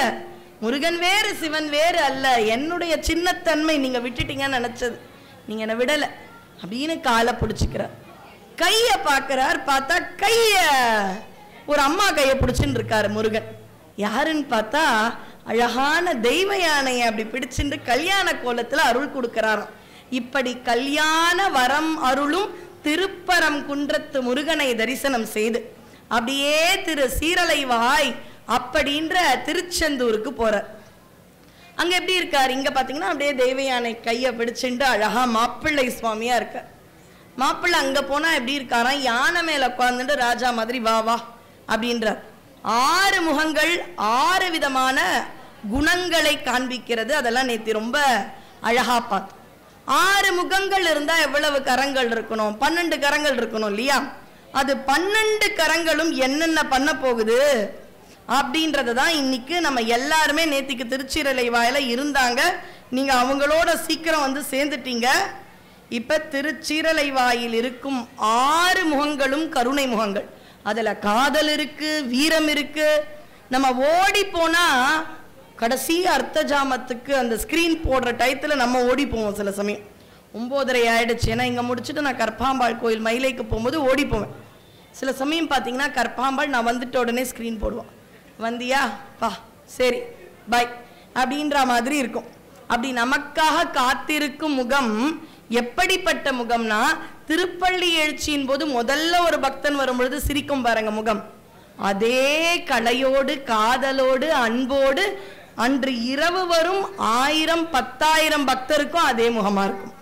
முருகன் வேறு சிவன் வேறு அல்ல, என்னுடைய சின்னத்தன்மை நீங்க விட்டுட்டீங்கன்னு நினைச்சது, நீங்க என்னை விடல அப்படின்னு காலை பிடிச்சிக்கிறார். கைய பார்க்கிறார், பார்த்தா கைய ஒரு அம்மா கையை பிடிச்சுன்னு இருக்காரு முருகன். யாருன்னு பார்த்தா அழகான தெய்வ யானையை அப்படி பிடிச்சுட்டு கல்யாண கோலத்துல அருள் கொடுக்கிறாராம். இப்படி கல்யாண வரம் அருளும் திருப்பரம் குன்றத்து முருகனை தரிசனம் செய்து அப்படியே திரு சீரலைவாய் அப்படின்ற திருச்செந்தூருக்கு போறார். அங்க எப்படி இருக்காரு, இங்க பாத்தீங்கன்னா அப்படியே தெய்வ யானை கையை பிடிச்சுட்டு அழகா மாப்பிள்ளை சுவாமியா இருக்கார். மாப்பிள்ளை அங்க போனா எப்படி இருக்காராம், யானை மேல உட்கார்ந்துட்டு ராஜா மாதிரி வா வா அப்படின்றார். 6 முகங்கள் 6 விதமான குணங்களை காண்பிக்கிறது. அதெல்லாம் நேத்தி ரொம்ப அழகா பார்த்தோம். 6 முகங்கள் இருந்தா எவ்வளவு கரங்கள் இருக்கணும், 12 கரங்கள் இருக்கணும் இல்லையா? அது 12 கரங்களும் என்னென்ன பண்ண போகுது அப்படின்றதான் இன்னைக்கு நம்ம எல்லாருமே நேத்திக்கு திருச்சீரலைவாயில இருந்தாங்க. நீங்க அவங்களோட சீக்கிரம் வந்து சேர்ந்துட்டீங்க. இப்ப திருச்சீரலைவாயில் இருக்கும் 6 முகங்களும் கருணை முகங்கள். அதுல காதல் இருக்கு, வீரம் இருக்கு. நம்ம ஓடி போனா கடைசி அர்த்த ஜாமத்துக்கு அந்த ஸ்கிரீன் போடுற டயத்துல நம்ம ஓடி போவோம். சில சமயம் 9:30 ஆயிடுச்சு, ஏன்னா இங்க முடிச்சுட்டு நான் கற்பாம்பாள் கோயில் மயிலைக்கு போகும்போது ஓடி போவேன். சில சமயம் பார்த்தீங்கன்னா கற்பாம்பாள் நான் வந்துட்ட உடனே ஸ்கிரீன் போடுவான். வந்தியா பா சரி பாய் அப்படின்ற மாதிரி இருக்கும். அப்படி நமக்காக காத்திருக்கும் முகம் எப்படிப்பட்ட முகம்னா, திருப்பள்ளி எழுச்சியின் போது முதல்ல ஒரு பக்தன் வரும்பொழுது சிரிக்கும் பாருங்க முகம், அதே கலையோடு காதலோடு அன்போடு அன்று இரவு வரும் 1000-10,000 பக்தருக்கும் அதே முகமா இருக்கும்.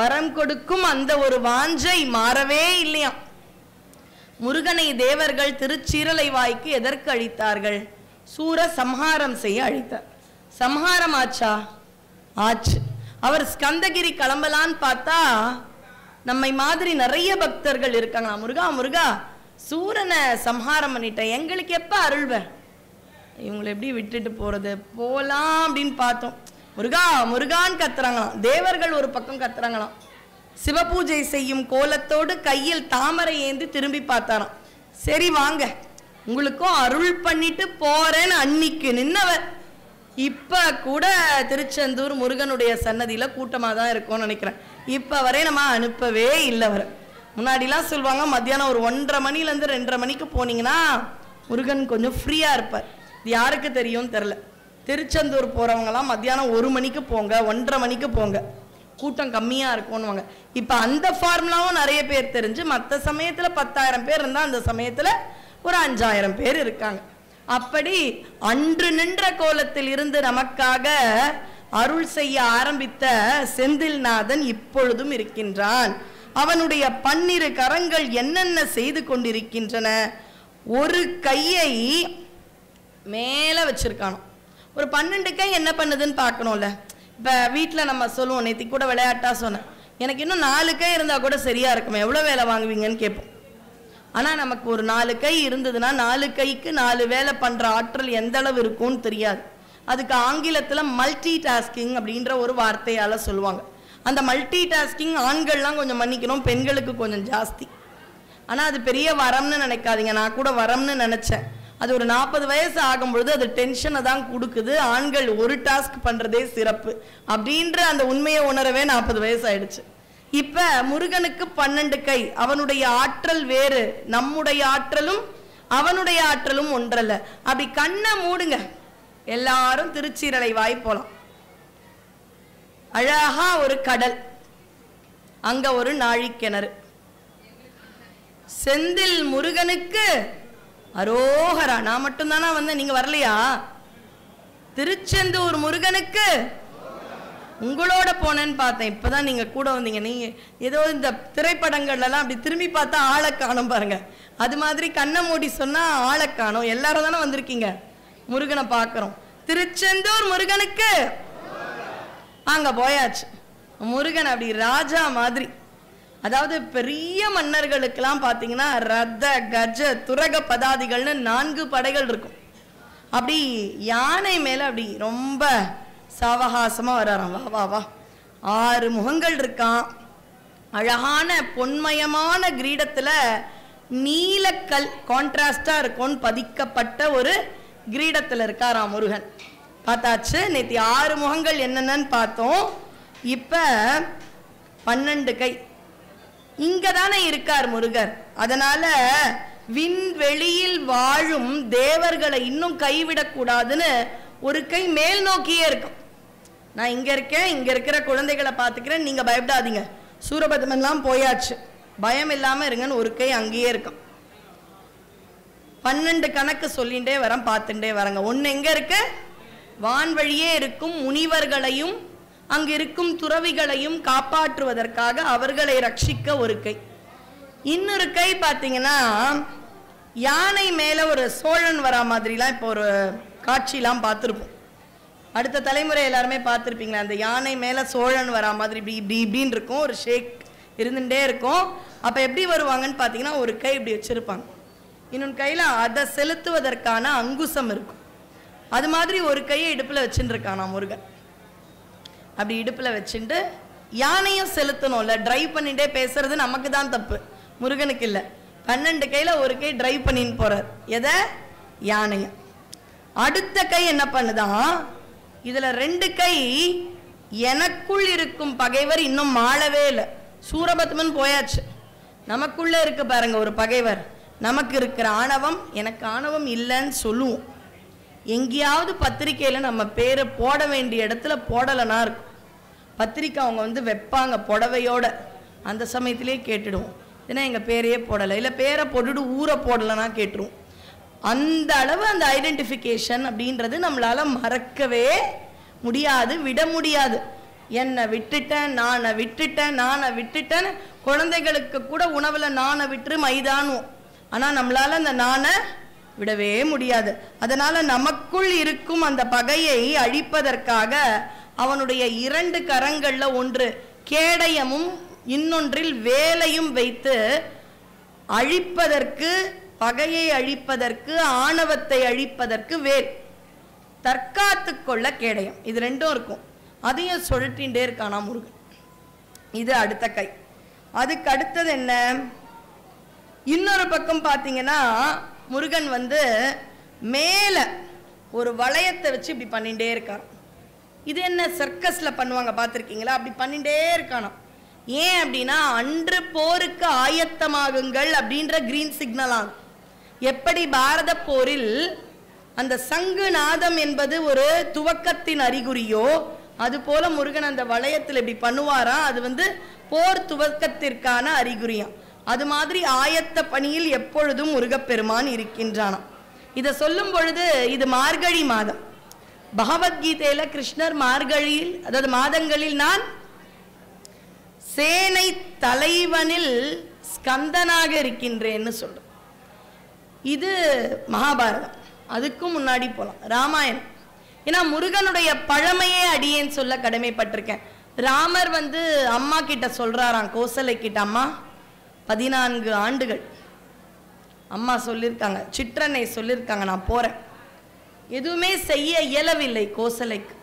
வரம் கொடுக்கும் அந்த ஒரு வாஞ்சை மாறவே இல்லையா. முருகனை தேவர்கள் திருச்சீரலைவாய்க்கு எதற்கு அழித்தார்கள்? சூர சம்ஹாரம் செய்ய அழித்தார். சம்ஹாரம் ஆச்சா? ஆச்சு. அவர் ஸ்கந்தகிரி கிளம்பலான்னு பார்த்தா நம்மை மாதிரி நிறைய பக்தர்கள் இருக்காங்களா. முருகா முருகா சூரனை சம்ஹாரம் பண்ணிட்டேன், எங்களுக்கு எப்ப அருள்வ? இவங்களை எப்படி விட்டுட்டு போறது, போலாம் அப்படின்னு பார்த்தோம். முருகா முருகான்னு கத்துறாங்களாம். தேவர்கள் ஒரு பக்கம் கத்துறாங்களாம். சிவபூஜை செய்யும் கோலத்தோடு கையில் தாமரை ஏந்தி திரும்பி பார்த்தாராம். சரி வாங்க உங்களுக்கும் அருள் பண்ணிட்டு போறேன்னு அன்னைக்கு நின்னவர் இப்ப கூட திருச்செந்தூர் முருகனுடைய சன்னதியில கூட்டமா தான் இருக்கும்னு நினைக்கிறேன். இப்ப வரை நம்ம அனுப்பவே இல்லை. வர முன்னாடிலாம் சொல்லுவாங்க மத்தியானம் ஒரு 1:30 மணிலேருந்து 2:30 மணிக்கு போனீங்கன்னா முருகன் கொஞ்சம் ஃப்ரீயா இருப்பார். இது யாருக்கு தெரியும் தெரியல. திருச்செந்தூர் போறவங்கலாம் மத்தியானம் 1 மணிக்கு போங்க, 1:30 மணிக்கு போங்க, கூட்டம் கம்மியா இருக்கும்னுவாங்க. இப்ப அந்த ஃபார்முலாவும் நிறைய பேர் தெரிஞ்சு மற்ற சமயத்துல 10,000 பேர் இருந்தா அந்த சமயத்துல ஒரு 5,000 பேர் இருக்காங்க. அப்படி அன்று நின்ற கோலத்தில் இருந்து நமக்காக அருள் செய்ய ஆரம்பித்த செந்தில்நாதன் இப்பொழுதும் இருக்கின்றான். அவனுடைய 12 கரங்கள் என்னென்ன செய்து கொண்டிருக்கின்றன. ஒரு கையை மேல வச்சிருக்கானோ. ஒரு 12 கை என்ன பண்ணுதுன்னு பார்க்கணும்ல. இப்போ வீட்டில் நம்ம சொல்லுவோம், நேற்று கூட விளையாட்டா சொன்னேன், எனக்கு இன்னும் 4 கை இருந்தால் கூட சரியா இருக்குமே, எவ்வளோ வேலை வாங்குவீங்கன்னு கேட்போம். ஆனால் நமக்கு ஒரு 4 கை இருந்ததுன்னா 4 கைக்கு 4 வேலை பண்ணுற ஆற்றல் எந்த அளவு இருக்கும்னு தெரியாது. அதுக்கு ஆங்கிலத்தில் மல்டி டாஸ்கிங் அப்படின்ற ஒரு வார்த்தையால் சொல்லுவாங்க. அந்த மல்டி டாஸ்கிங் ஆண்கள்லாம் கொஞ்சம் மன்னிக்கணும், பெண்களுக்கு கொஞ்சம் ஜாஸ்தி. ஆனால் அது பெரிய வரம்னு நினைக்காதீங்க. நான் கூட வரம்னு நினச்சேன். அது ஒரு 40 வயசு ஆகும்பொழுது அது டென்ஷனை தான் கொடுக்குது. ஆண்கள் ஒரு டாஸ்க் பண்ணுறதே சிறப்பு அப்படின்ற அந்த உண்மையை உணரவே 40 வயசு ஆயிடுச்சு. இப்போ முருகனுக்கு 12 கை. அவனுடைய ஆற்றல் வேறு, நம்முடைய ஆற்றலும் அவனுடைய ஆற்றலும் ஒன்றல்ல. அப்படி கண்ணை மூடுங்க, எல்லாரும் திருச்சீரலைவாய் போலாம். அழகா ஒரு கடல், அங்க ஒரு நாழிக்கிணறு. செந்தில் முருகனுக்கு அரோகரா. நான் மட்டும்தானா வந்தேன், நீங்க வரலையா? திருச்செந்தூர் முருகனுக்கு உங்களோட போனேன்னு பார்த்தேன். இப்போதான் நீங்கள் கூட வந்தீங்க. நீங்கள் ஏதோ இந்த திரைப்படங்கள்லாம் அப்படி திரும்பி பார்த்தா ஆளை காணும் பாருங்க. அது மாதிரி கண்ணை மூடி சொன்னால் ஆளை காணும். எல்லாரும் தானே வந்திருக்கீங்க முருகனை பார்க்குறோம். திருச்செந்தூர் முருகனுக்கு அங்கே போயாச்சு. முருகன் அப்படி ராஜா மாதிரி, அதாவது பெரிய மன்னர்களுக்கெல்லாம் பார்த்தீங்கன்னா ரத கஜ துரக பதாதிகள்னு 4 படைகள் இருக்கும். அப்படி யானை மேலே அப்படி ரொம்ப சாவகாசமாக வராராம். வா வா வா 6 முகங்கள் இருக்கான். அழகான பொன்மயமான கிரீடத்தில் நீலக்கல் கான்ட்ராஸ்டாக இருக்கும்னு பதிக்கப்பட்ட ஒரு கிரீடத்தில் இருக்காராம் முருகன். பார்த்தாச்சு. நேற்று 6 முகங்கள் என்னென்னு பார்த்தோம். இப்போ 12 கை இங்கே தானே இருக்கார் முருகர். அதனால விண்வெளியில் வாழும் தேவர்களை இன்னும் கைவிடக்கூடாதுன்னு ஒரு கை மேல் நோக்கியே இருக்கும். நான் இங்கே இருக்கேன், இங்கே இருக்கிற குழந்தைகளை பார்த்துக்கிறேன், நீங்கள் பயப்படாதீங்க, சூரபத்மன்லாம் போயாச்சு, பயம் இல்லாமல் இருங்கன்னு ஒரு கை அங்கேயே இருக்கும். 12 கணக்கு சொல்லிகிட்டே வரேன், பார்த்துட்டே வரங்க. ஒன்று எங்கே இருக்கு? வான்வழியே இருக்கும் முனிவர்களையும் அங்கு இருக்கும் துறவிகளையும் காப்பாற்றுவதற்காக அவர்களை ரட்சிக்க ஒரு கை. இன்னொரு கை பார்த்தீங்கன்னா யானை மேலே ஒரு சோழன் வரா மாதிரிலாம் இப்போ ஒரு காட்சியெலாம் பார்த்துருப்போம். அடுத்த தலைமுறை எல்லாருமே பார்த்துருப்பீங்களா? அந்த யானை மேலே சோழன் வரா மாதிரி இப்படி இப்படி இப்படின்னு இருக்கும், ஒரு ஷேக் இருந்துகிட்டே இருக்கும். அப்போ எப்படி வருவாங்கன்னு பார்த்தீங்கன்னா ஒரு கை இப்படி வச்சுருப்பாங்க, இன்னொன்று கையில் அதை செலுத்துவதற்கான அங்குசம் இருக்கும். அது மாதிரி ஒரு கையை இடுப்பில் வச்சுட்டு இருக்கானா முருகன். அப்படி இடுப்பில் வச்சுட்டு யானையும் செலுத்தணும்ல, ட்ரைவ் பண்ணிகிட்டே பேசுறது நமக்கு தான் தப்பு, முருகனுக்கு இல்லை. 12 கையில் ஒரு கை ட்ரைவ் பண்ணின்னு போகிறார். எதை? யானையை. அடுத்த கை என்ன பண்ணுதான்? இதில் 2 கை எனக்குள் இருக்கும் பகைவர் இன்னும் மாளவே இல்லை. சூரபத்மன் போயாச்சு, நமக்குள்ளே இருக்கு பாருங்க ஒரு பகைவர். நமக்கு இருக்கிற ஆணவம், எனக்கு ஆணவம் இல்லைன்னு சொல்லுவோம். எங்கேயாவது பத்திரிக்கையில் நம்ம பேரை போட வேண்டிய இடத்துல போடலைன்னா இருக்கும். பத்திரிக்கை அவங்க வைப்பாங்க புடவையோட, அந்த சமயத்திலே கேட்டுடுவோம், ஏன்னா எங்கள் பேரையே போடலை, இல்லை பேரை போட்டுட்டு ஊரை போடலைன்னா கேட்டுருவோம். அந்த அளவு அந்த ஐடென்டிஃபிகேஷன் அப்படின்றது நம்மளால் மறக்கவே முடியாது, விட முடியாது. என்னை விட்டுட்டேன், நானை விட்டுட்டேன், நானை விட்டுட்டேன்னு குழந்தைகளுக்கு கூட உணவில் நானை விட்டு மைதானுவோம். ஆனால் நம்மளால் அந்த நானை விடவே முடியாது. அதனால் நமக்குள் இருக்கும் அந்த பகையை அழிப்பதற்காக அவனுடைய 2 கரங்களில் ஒன்று கேடயமும் இன்னொன்றில் வேலையும் வைத்து அழிப்பதற்கு, பகையை அழிப்பதற்கு, ஆணவத்தை அழிப்பதற்கு வேல், தற்காத்து கொள்ள கேடயம், இது 2ம் இருக்கும். அதையும் சொல்லிட்டே இருக்கானா முருகன். இது அடுத்த கை. அதுக்கு அடுத்தது என்ன? இன்னொரு பக்கம் பார்த்தீங்கன்னா முருகன் மேலே ஒரு வளையத்தை வச்சு இப்படி பண்ணிகிட்டே இருக்கான். இது என்ன சர்க்கஸில் பண்ணுவாங்க பார்த்துருக்கீங்களா? அப்படி பண்ணிகிட்டே இருக்கானா. ஏன் அப்படின்னா அன்று போருக்கு ஆயத்தமாகுங்கள் அப்படின்ற கிரீன் சிக்னல் ஆகும். எப்படி பாரத போரில் அந்த சங்கு நாதம் என்பது ஒரு துவக்கத்தின் அறிகுறியோ, அதுபோல முருகன் அந்த வளையத்தில் இப்படி பண்ணுவாரா, அது போர் துவக்கத்திற்கான அறிகுறியாம். அது மாதிரி ஆயத்த பணியில் எப்பொழுதும் முருகப்பெருமான் இருக்கின்றானாம். இதை சொல்லும் பொழுது இது மார்கழி மாதம். பகவத்கீதையில கிருஷ்ணர் மார்கழியில், அதாவது மாதங்களில் நான் சேனை தலைவனில் ஸ்கந்தனாக இருக்கின்றேன்னு சொல்றேன். இது மகாபாரதம். அதுக்கும் முன்னாடி போலாம் ராமாயணம். ஏன்னா முருகனுடைய பழமையே அடியேன்னு சொல்ல கடமைப்பட்டிருக்கேன். ராமர் அம்மா கிட்ட சொல்றாராம், கோசலை கிட்ட, அம்மா 14 ஆண்டுகள் அம்மா சொல்லியிருக்காங்க, சிற்றன்னை சொல்லியிருக்காங்க, நான் போறேன். எதுவுமே செய்ய இயலவில்லை கோசலைக்கு.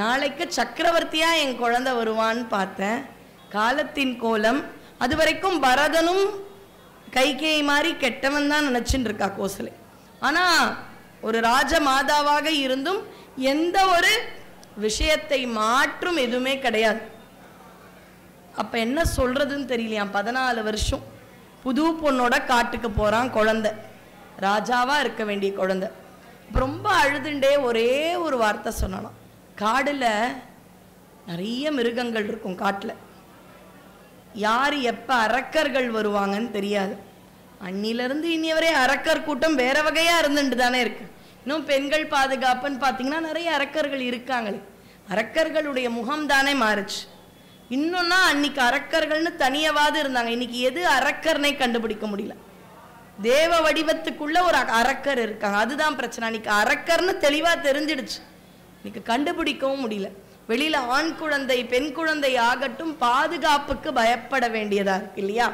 நாளைக்கு சக்கரவர்த்தியா என் குழந்தை வருவான்னு பார்த்தேன். காலத்தின் கோலம். அது வரைக்கும் பரதனும் கைகேயி மாதிரி கெட்டவன் தான் நினைச்சுட்டு இருக்கா கோசலை. ஆனா ஒரு ராஜ மாதாவாக இருந்தும் எந்த ஒரு விஷயத்தை மாற்றும் எதுவுமே கிடையாது. அப்ப என்ன சொல்றதுன்னு தெரியலையாம். 14 வருஷம் புது பொண்ணோட காட்டுக்கு போறான் குழந்தை, ராஜாவா இருக்க வேண்டிய குழந்தை. ரொம்ப அழுதுண்டே ஒரே ஒரு வார்த்தை சொன்னாலும், காடுல நிறைய மிருகங்கள் இருக்கும், காட்டுல யார் எப்ப அரக்கர்கள் வருவாங்கன்னு தெரியாது. அன்னிலிருந்து இனி வரை அரக்கர் கூட்டம் வேற வகையா இருந்துட்டு தானே இருக்கு. இன்னும் பெண்கள் பாதுகாப்புன்னு பார்த்தீங்கன்னா நிறைய அரக்கர்கள் இருக்காங்களே. அரக்கர்களுடைய முகம்தானே மாறுச்சு. இன்னொன்னா அன்னைக்கு அரக்கர்கள்னு தனியவாது இருந்தாங்க. இன்னைக்கு எது அரக்கர்னே கண்டுபிடிக்க முடியல. தேவ வடிவத்துக்குள்ள ஒரு அரக்கர் இருக்காங்க, அதுதான் பிரச்சனை. அன்னைக்கு அரக்கர்னு தெளிவா தெரிஞ்சிடுச்சு, இன்னைக்கு கண்டுபிடிக்கவும் முடியல. வெளியில ஆண் குழந்தை பெண் குழந்தை ஆகட்டும் பாதுகாப்புக்கு பயப்பட வேண்டியதா இருக்கு இல்லையா?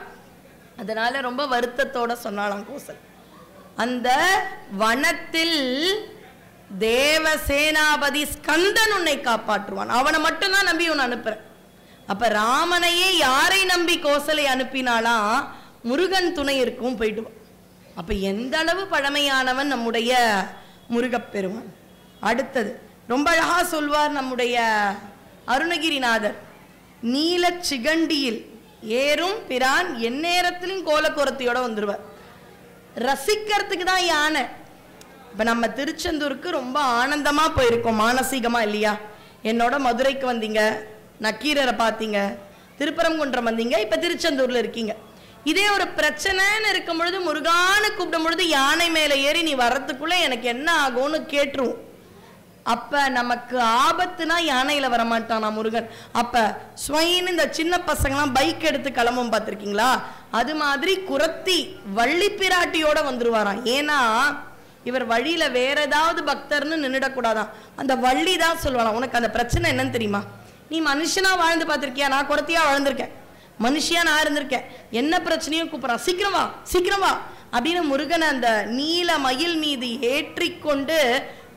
அதனால ரொம்ப வருத்தத்தோட சொன்னாலாம் கோசல், அந்த வனத்தில் தேவசேனாபதி ஸ்கந்தன் உன்னை காப்பாற்றுவான், அவனை மட்டும்தான் நம்பி உன்னை அனுப்புறேன். அப்ப ராமனையே யாரை நம்பி கோசலை அனுப்பினாலாம்? முருகன் துணை இருக்கும் போயிடுவான். அப்ப எந்த அளவு பழமையானவன் நம்முடைய முருகப்பெருமான். அடுத்தது ரொம்ப அழகா சொல்வார் நம்முடைய அருணகிரிநாதர், நீல சிகண்டியில் ஏறும் பிரான் எந்நேரத்திலும் கோலக்குரத்தையோட வந்துருவார். ரசிக்கிறதுக்கு தான் யானை. இப்ப நம்ம திருச்செந்தூருக்கு ரொம்ப ஆனந்தமா போயிருக்கோம் மானசீகமா இல்லையா? என்னோட மதுரைக்கு வந்தீங்க, நக்கீரரை பார்த்தீங்க, திருப்பரங்குன்றம் வந்தீங்க, இப்ப திருச்செந்தூர்ல இருக்கீங்க. இதே ஒரு பிரச்சனைன்னு இருக்கும் பொழுது முருகான்னு கூப்பிடும் பொழுது யானை மேல ஏறி நீ வர்றதுக்குள்ள எனக்கு என்ன ஆகும்னு கேட்டுருவோம். அப்ப நமக்கு ஆபத்துனா யானையில வரமாட்டானா முருகன். அப்ப ஸ்வைன்னு இந்த சின்ன பசங்கலாம் பைக் எடுத்து கிளம்பும் பார்த்திருக்கீங்களா? அது மாதிரி குரத்தி வள்ளி பிராட்டியோட வந்துருவாராம். ஏன்னா இவர் வழியில வேற ஏதாவது பக்தர்னு நின்றுடக்கூடாதான். அந்த வள்ளி தான் சொல்லுவாராம், உனக்கு அந்த பிரச்சனை என்னன்னு தெரியுமா? நீ மனுஷனா வாழ்ந்து பார்த்திருக்கியா? நான் குரத்தியா வாழ்ந்திருக்கேன், மனுஷியா நான் இருந்திருக்கேன், என்ன பிரச்சனையும் கூப்பிடுறான், சீக்கிரம் வா சீக்கிரம் வா அப்படின்னு முருகன் அந்த நீல மயில் மீது ஏற்றிக்கொண்டு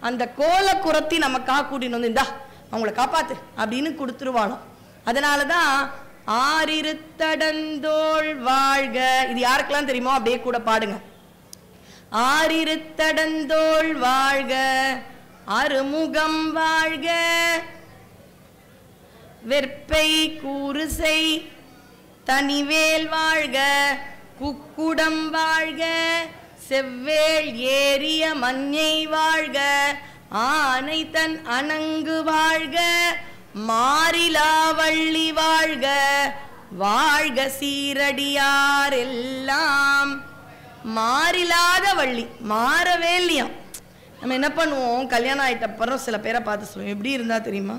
அந்த கோல குரத்தி நமக்காக கூட்டின்னு வந்து இந்தா அவங்கள காப்பாத்து அப்படின்னு கொடுத்துருவானோ. அதனாலதான் ஆரிருத்தடந்தோள் வாழ்க, இது யாருக்கெல்லாம் தெரியுமோ அப்படியே கூட பாடுங்க. ஆரிருத்தடந்தோள் வாழ்க, அருமுகம் வாழ்க, வெற்பை கூறுசை தனிவேல் வாழ்க, குக்குடம் வாழ்க, செவ்வேள் ஏறிய மஞ்சை வாழ்க, ஆனை தன் அணங்கு வாழ்க, மாரிலாவள்ளி வாழ்க, வாழ்க சீரடியார் எல்லாம். மாறிலாத வள்ளி, மாறவே இல்லையாம். நம்ம என்ன பண்ணுவோம், கல்யாணம் ஆயிட்ட அப்புறம் சில பேரை பார்த்து சொல்லுவோம், எப்படி இருந்தா தெரியுமா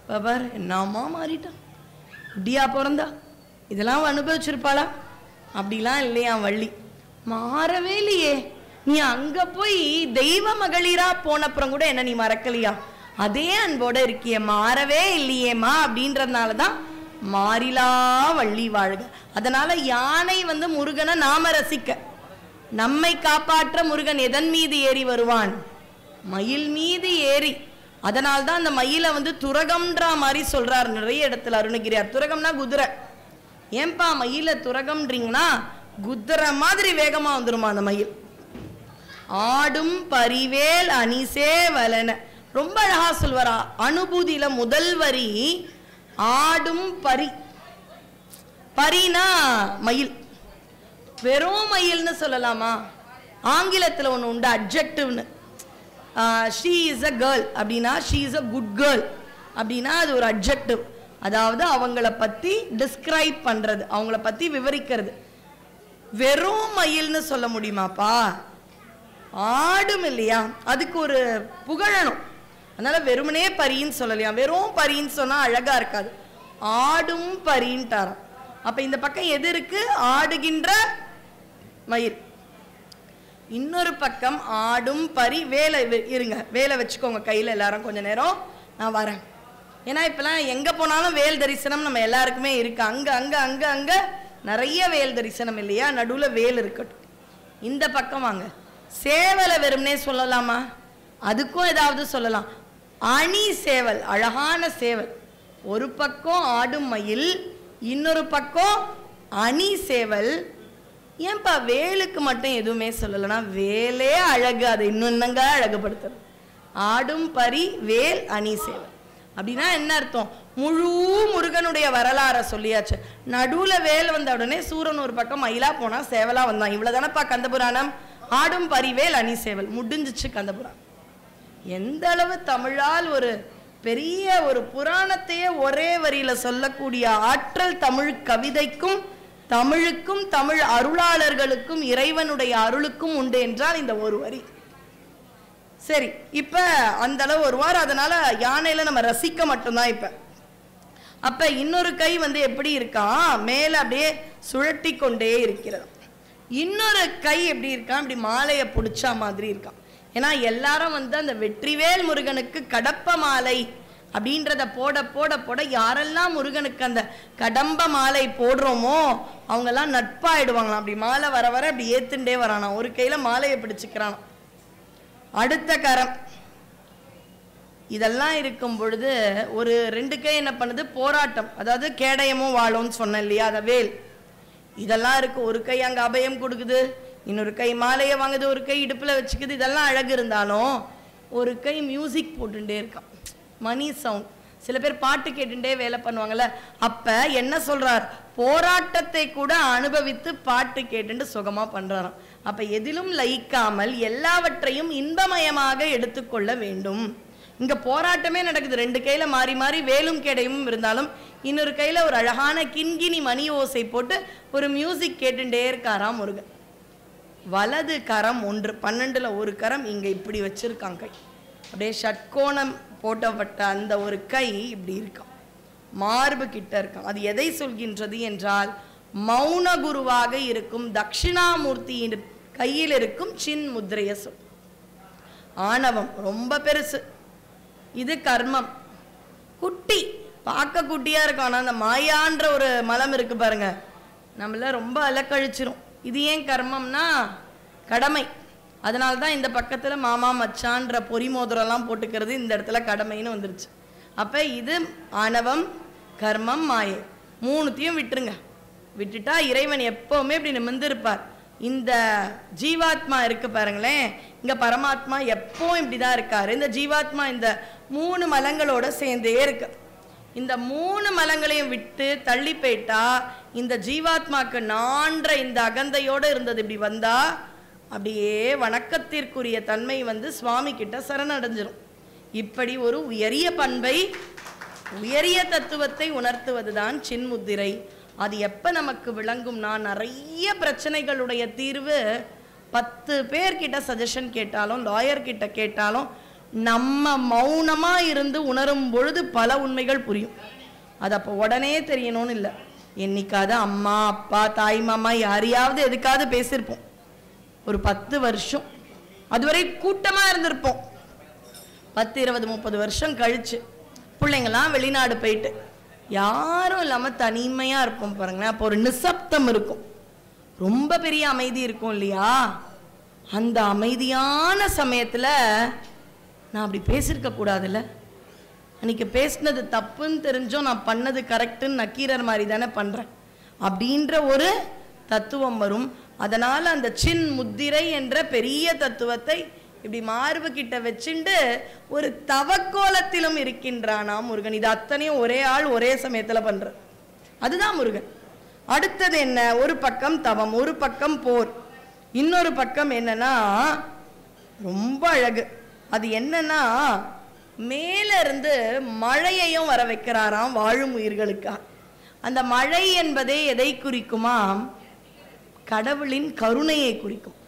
பாபார், என்னம்மா மாறிட்டான், இப்படியா பிறந்தா, இதெல்லாம் அனுபவிச்சிருப்பாளா? அப்படிலாம் இல்லையா வள்ளி, மாறவே இல்லையே. நீ அங்க போய் தெய்வ மகளிரா போனப்புறம் கூட என்ன நீ மறக்கலையா? அதே அன்போட இருக்கிய, மாறவே இல்லையேம்மா. அப்படின்றதுனாலதான் மாறிலா வள்ளி வாழ்க. அதனால யானை முருகனை நாம ரசிக்க, நம்மை காப்பாற்ற முருகன் எதன் மீது ஏறி வருவான்? மயில் மீது ஏறி. அதனால்தான் அந்த மயிலை துரகம்ன்ற மாதிரி சொல்றாரு நிறைய இடத்துல அருணகிரியார். துரகம்னா குதிரை. ஏன்பா மயில துரகம்ன்றீங்கன்னா, குதிரை மாதிரி வேகமா வந்துருமா அந்த மயில். ஆடும் பரிவேல் அணிசே வலன, ரொம்ப அழகா சொல்வாரா அனுபூதியில. முதல் வரி ஆடும் பரி, பரினா மயில். வெறும் மயில்னு சொல்லலாமா? ஆங்கிலத்தில் ஒன்று உண்டு அட்ஜெக்டிவ்னு. ஷீ இஸ் அ கேர்ள் அப்படின்னா she is a good girl அப்படின்னா அது ஒரு அட்ஜெக்டிவ். அதாவது அவங்கள பத்தி டிஸ்கிரைப் பண்றது, அவங்கள பத்தி விவரிக்கிறது. வெறும் மயில்னு சொல்ல முடியுமாப்பா? ஆடும் இல்லையா, அதுக்கு ஒரு புகழணும். அதனால வெறுமனே பரின்னு சொல்லலையா. வெறும் பரின்னு சொன்னா அழகா இருக்காது, ஆடும் பரின்ட்டாராம். அப்ப இந்த பக்கம் எது இருக்கு? ஆடுகின்ற மயில். இன்னொரு பக்கம் ஆடும் பரி. வேலை இருங்க, வேலை வச்சுக்கோங்க கையில எல்லாரும் கொஞ்ச நேரம், நான் வரேன். ஏன்னா இப்பெல்லாம் எங்க போனாலும் வேல் தரிசனம் நம்ம எல்லாருக்குமே இருக்கு. அங்க அங்க அங்க அங்க நிறைய வேல் தரிசனம் இல்லையா? நடுவுல வேல் இருக்கட்டும். இந்த பக்கம் வாங்க. சேவலை வெறும்னே சொல்லலாமா? அதுக்கும் ஏதாவது சொல்லலாம். அணி சேவல், அழகான சேவல். ஒரு பக்கம் ஆடும் மயில், இன்னொரு பக்கம் அணி சேவல். ஏன்பா வேலுக்கு மட்டும் எதுவுமே சொல்லலைன்னா? வேலே அழகு, அதை இன்னொன்னங்க அழகுபடுத்துறது. ஆடும் பரி வேல் அணி சேவல் அப்படின்னா என்ன அர்த்தம்? முழு முருகனுடைய வரலாறை சொல்லியாச்சு. நடுவுல வேல் வந்த உடனே சூரன் ஒரு பக்கம் மயிலா போனா சேவலா வந்தான். இவ்வளவுதானப்பா கந்தபுராணம். ஆடும் பரிவேல் அணி சேவல் முடிஞ்சிச்சு கந்தபுராணம். எந்த அளவு தமிழால் ஒரு பெரிய ஒரு புராணத்தையே ஒரே வரியில சொல்லக்கூடிய ஆற்றல் தமிழ் கவிதைக்கும் தமிழுக்கும் தமிழ் அருளாளர்களுக்கும் இறைவனுடைய அருளுக்கும் உண்டு என்றால் இந்த ஒரு வரி. சரி, இப்ப அந்த அளவு வருவார். அதனால யானையில நம்ம ரசிக்க மட்டும்தான். இப்ப அப்ப இன்னொரு கை வந்து எப்படி இருக்கான், மேல அப்படியே சுழட்டி கொண்டே இருக்கிறது. இன்னொரு கை எப்படி இருக்கான், இப்படி மாலையை பிடிச்சா மாதிரி இருக்கான். ஏன்னா எல்லாரும் வந்து அந்த வெற்றிவேல் முருகனுக்கு கடப்ப மாலை அப்படின்றத போட போட போட யாரெல்லாம் முருகனுக்கு அந்த கடம்ப மாலை போடுறோமோ அவங்கெல்லாம் நட்பாயிடுவாங்களாம். அப்படி மாலை வர வர அப்படி ஏத்துண்டே வரானா, ஒரு கையில மாலையை பிடிச்சுக்கிறான். அடுத்த கரம் இதெல்லாம் இருக்கும் பொழுது ஒரு 2 கை என்ன பண்ணுது, போராட்டம். அதாவது கேடயமும் வாழும்னு சொன்னேன் இல்லையா, அத வேல். இதெல்லாம் இருக்கு. ஒரு கை அங்க அபயம் கொடுக்குது, இன்னொரு கை மாலையை வாங்குது, ஒரு கை இடுப்புல வச்சுக்குது. இதெல்லாம் அழகு இருந்தாலும் ஒரு கை மியூசிக் போட்டுட்டே இருக்கான், மணி சவுண்ட். சில பேர் பாட்டு கேட்டுட்டே வேலை பண்ணுவாங்கல்ல. அப்ப என்ன சொல்றார், போராட்டத்தை கூட அனுபவித்து பாட்டு கேட்டு சுகமா பண்றாராம். அப்ப எதிலும் லயிக்காமல் எல்லாவற்றையும் இன்பமயமாக எடுத்துக்கொள்ள வேண்டும். இங்க போராட்டமே நடக்குது. 2 கையில மாறி மாறி வேலும் கேடையும் இருந்தாலும் இன்னொரு கையில ஒரு அழகான கிண்கிணி மணி ஓசை போட்டு ஒரு மியூசிக் கேட்டுட்டே இருக்காராம் முருகன். வலது கரம் 1, 12ல் ஒரு கரம் இங்க இப்படி வச்சிருக்காங்க. கை அப்படியே ஷட்கோணம் போட்டப்பட்ட அந்த ஒரு கை இப்படி இருக்கான், மார்பு கிட்ட இருக்கான். அது எதை சொல்கின்றது என்றால், மௌன குருவாக இருக்கும் தட்சிணாமூர்த்தியின் கையில் இருக்கும் சின் முத்திரைய சொல். ஆணவம் ரொம்ப பெருசு, இது கர்மம் குட்டி, பார்க்க குட்டியா இருக்கும். ஆனா அந்த மாயான்ற ஒரு மலம் இருக்கு பாருங்க, நம்மள ரொம்ப அலக்கழிச்சிரும். இது ஏன் கர்மம்னா கடமை. அதனால்தான் இந்த பக்கத்துல மாமா மச்சான்ற பொறி மோதிரம்லாம் போட்டுக்கிறது இந்த இடத்துல கடமைன்னு வந்துருச்சு. அப்ப இது ஆணவம், கர்மம், மாயை, 3த்தையும் விட்டுருங்க. விட்டுட்டா இறைவன் எப்பவுமே இப்படி நிமிர்ந்திருப்பார். இந்த ஜீவாத்மா இருக்கு பாருங்களேன், இங்க பரமாத்மா எப்பவும் இப்படிதான் இருக்காரு. இந்த ஜீவாத்மா இந்த 3 மலங்களோட சேர்ந்தே இருக்கு. இந்த 3 மலங்களையும் விட்டு தள்ளி போயிட்டா இந்த ஜீவாத்மாக்கு நான்ற இந்த அகந்தையோட இருந்தது இப்படி வந்தா அப்படியே வணக்கத்திற்குரிய தன்மை வந்து சுவாமி கிட்ட சரணடைஞ்சிரும். இப்படி ஒரு உயரிய பண்பை, உயரிய தத்துவத்தை உணர்த்துவதுதான் சின்முத்திரை. அது எப்ப நமக்கு விளங்கும்னா, நிறைய பிரச்சனைகளுடைய தீர்வு 10 பேர்கிட்ட சஜஷன் கேட்டாலும், லாயர் கிட்ட கேட்டாலும், நம்ம மௌனமா இருந்து உணரும் பொழுது பல உண்மைகள் புரியும். அது அப்போ உடனே தெரியணும்னு இல்லை. என்னைக்காவது அம்மா அப்பா தாய் மாமா யாரையாவது எதுக்காவது பேசியிருப்போம். ஒரு 10 வருஷம் அதுவரை கூட்டமா இருந்திருப்போம். 10, 20, 30 வருஷம் கழிச்சு பிள்ளைங்களாம் வெளிநாடு போயிட்டு யாரும் இல்லாம தனிமையா இருப்போம் பாருங்களேன். அப்போ ஒரு நிசப்தம் இருக்கும், ரொம்ப பெரிய அமைதி இருக்கும் இல்லையா. அந்த அமைதியான சமயத்துல நான் அப்படி பேசியிருக்க கூடாதுல்ல, அன்னைக்கு பேசினது தப்புன்னு தெரிஞ்சோம், நான் பண்ணது கரெக்டுன்னு நக்கீரர் மாதிரி தானே பண்றேன் அப்படின்ற ஒரு தத்துவம் வரும். அதனால அந்த சின் முத்திரை என்ற பெரிய தத்துவத்தை இப்படி மார்பு கிட்ட வச்சுண்டு ஒரு தவக்கோலத்திலும் இருக்கின்றானாம் முருகன். இது அத்தனையும் ஒரே ஆள் ஒரே சமயத்துல பண்ற, அதுதான் முருகன். அடுத்தது என்ன, ஒரு பக்கம் தவம், ஒரு பக்கம் போர், இன்னொரு பக்கம் என்னன்னா ரொம்ப அழகு. அது என்னன்னா, மேல இருந்து மழையையும் வர வைக்கிறாராம் வாழும் உயிர்களுக்காக. அந்த மழை என்பதே எதை குறிக்குமா, கடவுளின் கருணையை குறிக்கும்.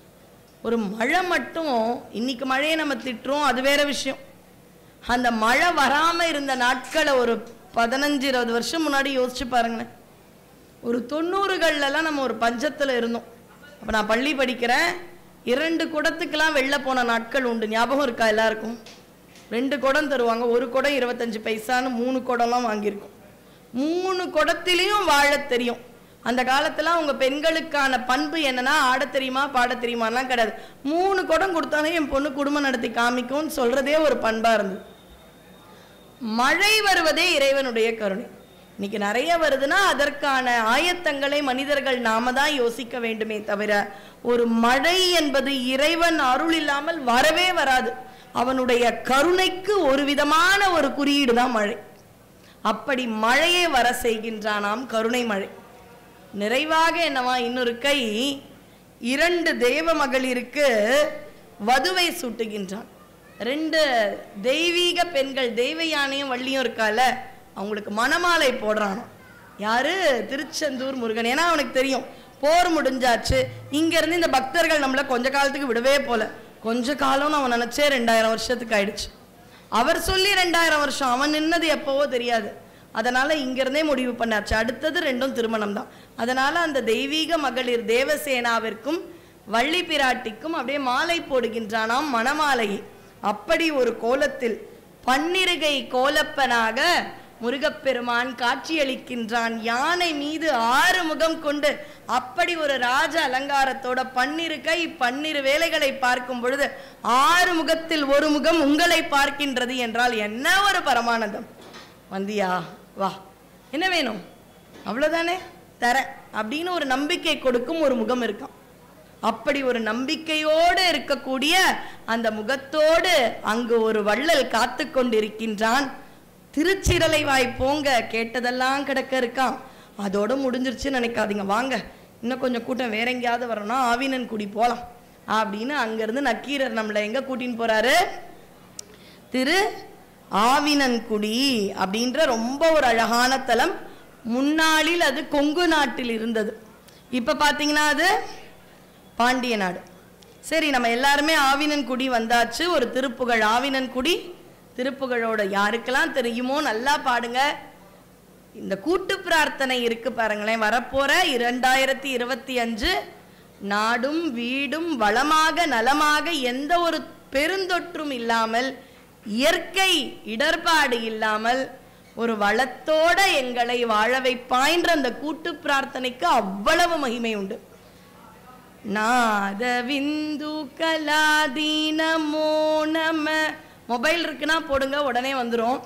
ஒரு மழை மட்டும், இன்னைக்கு மழையை நம்ம திட்டுறோம், அது வேற விஷயம். அந்த மழை வராம இருந்த நாட்களை ஒரு 15-20 வருஷம் முன்னாடி யோசிச்சு பாருங்களேன். ஒரு 90கள்லாம் நம்ம ஒரு பஞ்சத்துல இருந்தோம். அப்ப நான் பள்ளி படிக்கிறேன், 2 குடத்துக்கெல்லாம் வெளில போன நாட்கள் உண்டு. ஞாபகம் இருக்கா எல்லாருக்கும்? 2 குடம் தருவாங்க, ஒரு குடம் 25 பைசான்னு 3 குடம்லாம் வாங்கியிருக்கோம். 3 குடத்திலையும் வாழ தெரியும். அந்த காலத்துல உங்க பெண்களுக்கான பண்பு என்னன்னா, ஆட தெரியுமா பாட தெரியுமாலாம் கிடையாது. 3 குடம் கொடுத்தாலே என் பொண்ணு குடும்பம் நடத்தி காமிக்கும்னு சொல்றதே ஒரு பண்பா இருந்தது. மழை வருவதே இறைவனுடைய கருணை. இன்னைக்கு நிறைய வருதுன்னா அதற்கான ஆயத்தங்களை மனிதர்கள் நாம தான் யோசிக்க வேண்டுமே தவிர, ஒரு மழை என்பது இறைவன் அருள் இல்லாமல் வரவே வராது. அவனுடைய கருணைக்கு ஒரு விதமான ஒரு குறியீடு தான் மழை. அப்படி மழையை வர செய்கின்றானாம் கருணை மழை. நிறைவாக என்னவா, இன்னொரு கை 2 தேவ மகளிருக்கு வதுவை சூட்டுகின்றான். 2 தெய்வீக பெண்கள், தெய்வ யானையும் வள்ளியும் இருக்கால, அவங்களுக்கு மணமாலை போடுறானோ. யாரு? திருச்செந்தூர் முருகன். ஏன்னா அவனுக்கு தெரியும் போர் முடிஞ்சாச்சு, இங்க இருந்து இந்த பக்தர்கள் நம்மள கொஞ்ச காலத்துக்கு விடவே போல, கொஞ்ச காலம்னு அவன் நினைச்சே 2000 வருஷத்துக்கு ஆயிடுச்சு. அவர் சொல்லி 2000 வருஷம், அவன் நின்னது எப்பவோ தெரியாது. அதனால இங்கிருந்தே முடிவு பண்ணாச்சு, அடுத்தது 2ம் திருமணம் தான். அதனால அந்த தெய்வீக மகளிர் தேவசேனாவிற்கும் வள்ளி பிராட்டிக்கும் அப்படியே மாலை போடுகின்றானாம், மணமாலையை. அப்படி ஒரு கோலத்தில் பன்னிருகை கோலப்பனாக முருகப்பெருமான் காட்சியளிக்கின்றான். யானை மீது 6 முகம் கொண்டு அப்படி ஒரு ராஜ அலங்காரத்தோட 12 கை 12 வேலைகளை பார்க்கும் பொழுது 6 முகத்தில் ஒரு முகம் உங்களை பார்க்கின்றது என்றால் என்ன ஒரு பரமானந்தம். வந்தியா, வா, என்ன வேணும், அவ்வளவுதானே தர அப்படின்னு ஒரு நம்பிக்கை கொடுக்கும் ஒரு முகம் இருக்கான். அப்படி ஒரு நம்பிக்கையோடு இருக்கக்கூடிய அந்த முகத்தோடு அங்கு ஒரு வள்ளல் காத்து கொண்டிருக்கின்றான். திருச்சிரலை வாய் போங்க, கேட்டதெல்லாம் கிடக்க இருக்கான். அதோட முடிஞ்சிருச்சுன்னு நினைக்காதீங்க, வாங்க இன்னும் கொஞ்சம் கூட்டம் வேற எங்கேயாவது வரணும், ஆவினன்குடி போகலாம் அப்படின்னு அங்கிருந்து நக்கீரர் நம்மளை எங்க கூட்டின்னு போறாரு, திரு ஆவினன்குடி அப்படின்ற ரொம்ப ஒரு அழகான தலம். முன்னாளில் அது கொங்கு நாட்டில் இருந்தது, இப்ப பாத்தீங்கன்னா அது பாண்டிய நாடு. சரி, நம்ம எல்லாருமே ஆவினன்குடி வந்தாச்சு. ஒரு திருப்புகழ், ஆவினன்குடி திருப்புகழோட யாருக்கெல்லாம் தெரியுமோ நல்லா பாடுங்க. இந்த கூட்டு பிரார்த்தனை இருக்கு பாருங்களேன், வரப்போற 2025 நாடும் வீடும் வளமாக நலமாக எந்த ஒரு பெருந்தொற்றும் இல்லாமல், இயற்கை இடர்பாடு இல்லாமல் ஒரு வளத்தோட எங்களை வாழ வைப்பாய்ன்ற அந்த கூட்டு பிரார்த்தனைக்கு அவ்வளவு மகிமை உண்டு. நாதவிந்து கலாதி நமோ நம. மொபைல் இருக்குன்னா போடுங்க, உடனே வந்துடும்.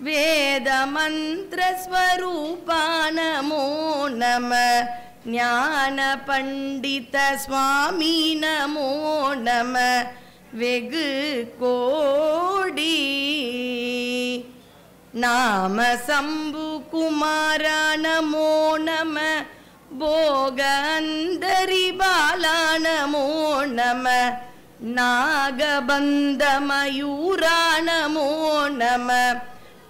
வேத மந்திர ஸ்வரூபா நமோ நம. ஞான பண்டித சுவாமி நமோ நம. வெகு கோடி நாம சம்பு குமார நமோ நம. போகந்தரி பாலா நமோ நம. நாகபந்த மயூரா நமோ நம.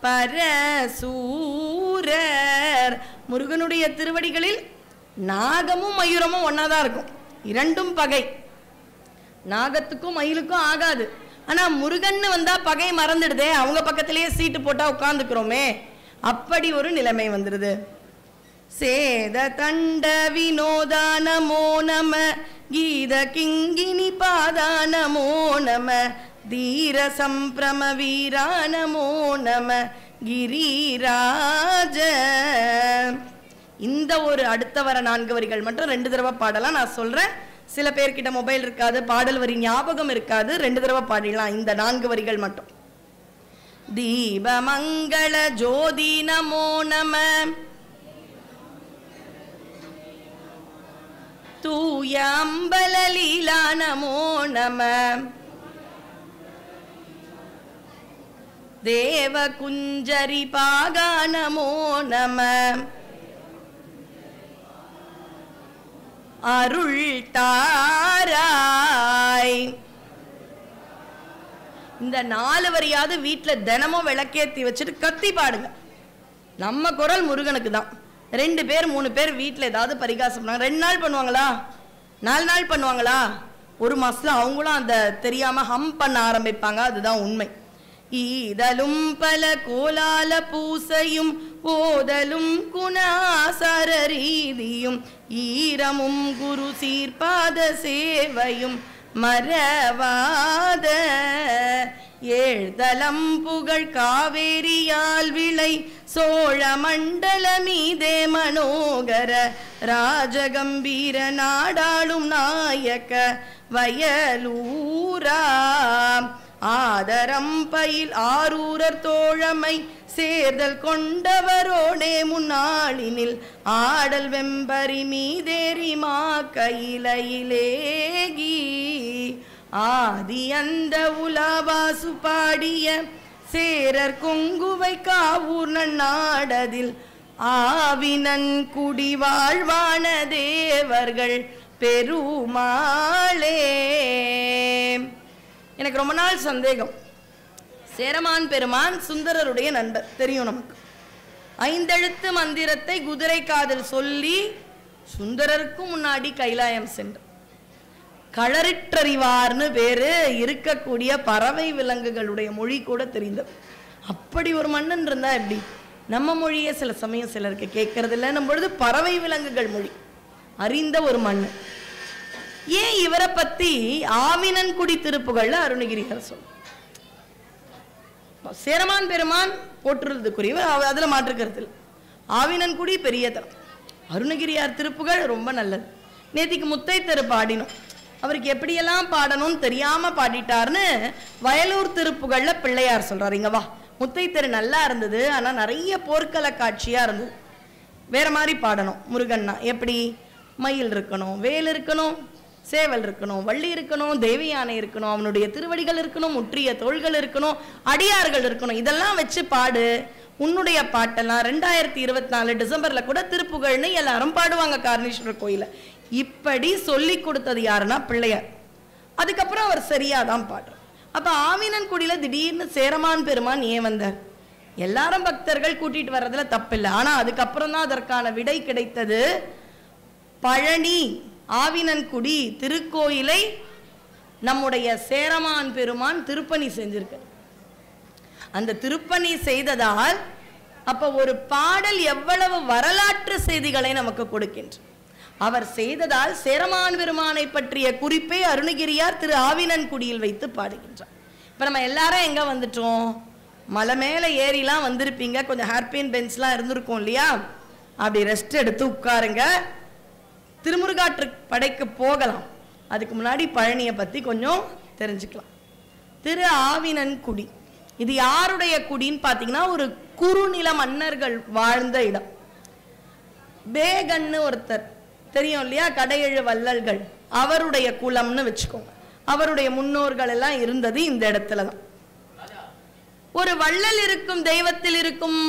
பரசூரர். முருகனுடைய திருவடிகளில் நாகமும் மயூரமும் ஒன்னாதான் இருக்கும், 2ம் பகை. நாகத்துக்கும் மயிலுக்கும் ஆகாது. ஆனா முருகன்னு வந்தா பகை மறந்துடுதே, அவங்க பக்கத்திலேயே சீட்டு போட்டா உட்கார்ந்துக்கிறோமே, அப்படி ஒரு நிலைமை வந்துடுது. சேத தண்ட வினோதா நமோ நம. கீத கிங்கினி பாதா நமோ நம. தீர சம்பிரம வீரா நமோ நம. கிரிராஜ. இந்த ஒரு அடுத்த வர 4 வரிகள் மட்டும் 2 தடவை பாடலாம். நான் சொல்றேன், சில பேர்கிட்ட மொபைல் இருக்காது, பாடல் வரி ஞாபகம் இருக்காது, 2 தடவை பாடிடலாம் இந்த 4 வரிகள் மட்டும். தீபமங்கள ஜோதி நமோ நம. தூய அம்பல லீலா நமோ நம. தேவ குஞ்சரி பாகா நமோ நம. அருள் தாராய். இந்த 4 வரியாவது வீட்டுல தினமும் விளக்கேத்தி வச்சுட்டு கத்தி பாடுங்க. நம்ம குரல் முருகனுக்கு தான். 2 பேர் 3 பேர் வீட்டில் ஏதாவது பரிகாசம் பண்ணாங்க, 2 நாள் பண்ணுவாங்களா, 4 நாள் பண்ணுவாங்களா, 1 மாசத்துல அவங்களும் அந்த தெரியாம ஹம் பண்ண ஆரம்பிப்பாங்க. அதுதான் உண்மை. ஈதலும் பல கோலால பூசையும் ஓதலும் குணாசார ரீதியும் ஈரமும் குரு சீர்பாத சேவையும் மறவாத ஏழ்தலம் புகழ் காவேரியால் விளை சோழ மண்டல மீதே மனோகர ராஜகம்பீர நாடாளும் நாயக்க வயலூரா. ஆதரம் பயில் ஆரூரர் தோழமை சேர்தல் கொண்டவரோடே முன்னாளினில் ஆடல் வெம்பரி மீதேறி மா கையிலேகி. ஆதி அந்த உலாவாசு பாடிய சேரர் கொங்குவை காவூர் நன்னாடதில் ஆவினன் குடி வாழ்வான தேவர்கள் பெருமாளே. எனக்கு ரொம்ப நாள் சந்தேகம், சேரமான் பெருமான் சுந்தரருடைய நண்பர் தெரியும் நமக்கு. 5 எழுத்து மந்திரத்தை குதிரை காதில் சொல்லி சுந்தரருக்கும் முன்னாடி கைலாயம் சென்று களரிற்றறிவார்னு பேரு, இருக்கக்கூடிய பறவை விலங்குகளுடைய மொழி கூட தெரிந்தது. அப்படி ஒரு மன்னன் இருந்தா எப்படி? நம்ம மொழியே சில சமயம் சிலருக்கு கேட்கறது இல்லைன்னும் பொழுது பறவை விலங்குகள் மொழி அறிந்த ஒரு மன்னன். ஏன் இவரை பத்தி ஆவினன்குடி திருப்புகள்ல அருணகிரியார் சொல்ல, சேரமான் பெருமான் போற்றுறதுக்குரியவர், அதுல மாற்றுக்கிறது இல்லை. ஆவினன்குடி பெரிய தரம். அருணகிரியார் திருப்புகள் ரொம்ப நல்லது. நேத்திக்கு முத்தைத்தரு பாடினோம். அவருக்கு எப்படியெல்லாம் பாடணும்னு தெரியாம பாடிட்டார்னு வயலூர் திருப்புகள்ல பிள்ளையார் சொல்றாரு. இங்க வா, முத்தைத்தரு நல்லா இருந்தது, ஆனா நிறைய போர்க்கள காட்சியா இருந்தது, வேற மாதிரி பாடணும். முருகன்னா எப்படி? மயில் இருக்கணும், வேல் இருக்கணும், சேவல் இருக்கணும், வள்ளி இருக்கணும், தேவி யானை இருக்கணும், அவனுடைய திருவடிகள் இருக்கணும், முற்றிய தோள்கள் இருக்கணும், அடியார்கள் இருக்கணும். இதெல்லாம் வச்சு பாடு. உன்னுடைய பாட்டெல்லாம் 2024 டிசம்பர்ல கூட திருப்புகழ்னு எல்லாரும் பாடுவாங்க காரணீஸ்வரர் கோயில. இப்படி சொல்லி கொடுத்தது யாருன்னா பிள்ளையார். அதுக்கப்புறம் அவர் சரியாதான் பாடுறார். அப்ப ஆவினன்குடியில திடீர்னு சேரமான் பெருமான் ஏன் வந்தார்? எல்லாரும் பக்தர்கள் கூட்டிட்டு வர்றதுல தப்பில்லை. ஆனா அதுக்கப்புறம் தான் அதற்கான விடை கிடைத்தது. பழனி ஆவினன்குடி திருக்கோயிலை நம்முடைய சேரமான் பெருமான் திருப்பணி செஞ்சிருக்க. அந்த திருப்பணி செய்ததால் அப்ப ஒரு பாடல் எவ்வளவு வரலாற்று செய்திகளை நமக்கு கொடுக்கின்ற. அவர் செய்ததால் சேரமான் பெருமானை பற்றிய குறிப்பை அருணகிரியார் திரு ஆவினன்குடியில் வைத்து பாடுகின்றார். இப்ப நம்ம எல்லாரும் எங்க வந்துட்டோம்? மலை மேல ஏறிலாம் வந்திருப்பீங்க, கொஞ்சம் ஹேர்பின் பென்ஸ்லாம் இருந்திருக்கும் இல்லையா? அப்படி ரெஸ்ட் எடுத்து உட்காருங்க, திருமுருகாற்று படைக்கு போகலாம். அதுக்கு முன்னாடி பழனியை பத்தி கொஞ்சம் தெரிஞ்சுக்கலாம். திரு ஆவினன்குடி இது யாருடைய குடின்னு பாத்தீங்கன்னா ஒரு குறுநில மன்னர்கள் வாழ்ந்த இடம். பேகன்னு ஒருத்தர் தெரியும் இல்லையா, கடையெழு வள்ளல்கள், அவருடைய குலம்னு வச்சுக்கோங்க. அவருடைய முன்னோர்கள் எல்லாம் இருந்தது இந்த இடத்துலதான். ஒரு வள்ளல் இருக்கும் தெய்வத்தில் இருக்கும்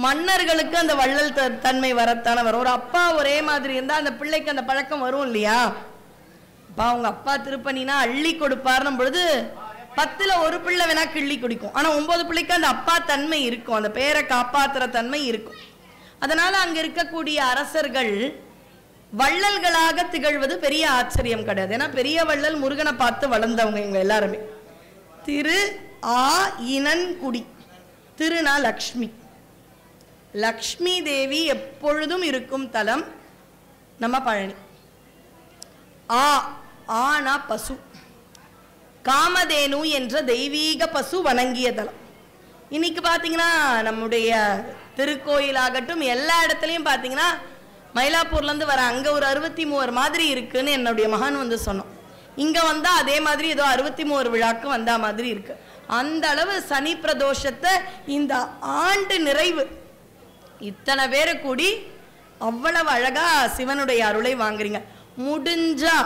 மன்னர்களுக்கு அந்த வள்ளல் தன்மை வரத்தான வரும். ஒரு அப்பா ஒரே மாதிரி இருந்தா அந்த பிள்ளைக்கு அந்த பழக்கம் வரும் இல்லையா? அப்பா அவங்க அப்பா திருப்பணினா அள்ளி கொடுப்பார்னும் பொழுது 10ல் ஒரு பிள்ளை வேணா கிள்ளி குடிக்கும், ஆனா 9 பிள்ளைக்கு அந்த அப்பா தன்மை இருக்கும், அந்த பேரை காப்பாற்றுற தன்மை இருக்கும். அதனால அங்க இருக்கக்கூடிய அரசர்கள் வள்ளல்களாக திகழ்வது பெரிய ஆச்சரியம் கிடையாது. ஏன்னா பெரிய வள்ளல் முருகனை பார்த்து வளர்ந்தவங்க இவங்க எல்லாருமே. திரு ஆயினன்குடி, திருநா லக்ஷ்மி, லக்ஷ்மி தேவி எப்பொழுதும் இருக்கும் தலம் நம்ம பழனி. ஆனா பசு, காமதேனு என்ற தெய்வீக பசு வணங்கிய தலம். இன்னைக்கு பாத்தீங்கன்னா நம்முடைய திருக்கோயிலாகட்டும் எல்லா இடத்துலையும் பாத்தீங்கன்னா மயிலாப்பூர்ல இருந்து வர அங்க ஒரு 63 மாதிரி இருக்குன்னு என்னுடைய மகன் வந்து சொன்னோம். இங்க வந்தா அதே மாதிரி ஏதோ 63 விழாக்கு வந்தா மாதிரி இருக்கு. அந்த அளவு சனி பிரதோஷத்தை இந்த ஆண்டு நிறைவு இத்தனை பேரை கூடி அவ்வளவு அழகா சிவனுடைய அருளை வாங்குறீங்க. முடிஞ்சா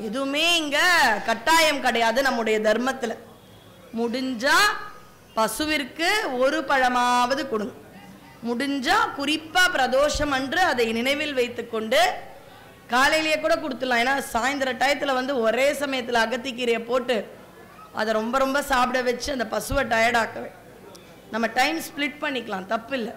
எதுவுமே இங்க கட்டாயம் கிடையாது. நம்முடைய தர்மத்துல முடிஞ்சா பசுவிற்கு ஒரு பழமாவது கொடுங்க. முடிஞ்சா குறிப்பா பிரதோஷம் அன்று அதை நினைவில் வைத்து கொண்டு காலையிலேயே கூட கொடுத்துடலாம். ஏன்னா சாயந்தர டயத்துல வந்து ஒரே சமயத்துல அகத்திக்கீரையை போட்டு அதை ரொம்ப ரொம்ப சாப்பிட வச்சு அந்த பசுவை டயர்டாக்கவே நம்ம டைம் ஸ்பிளிட் பண்ணிக்கலாம், தப்பு இல்லை.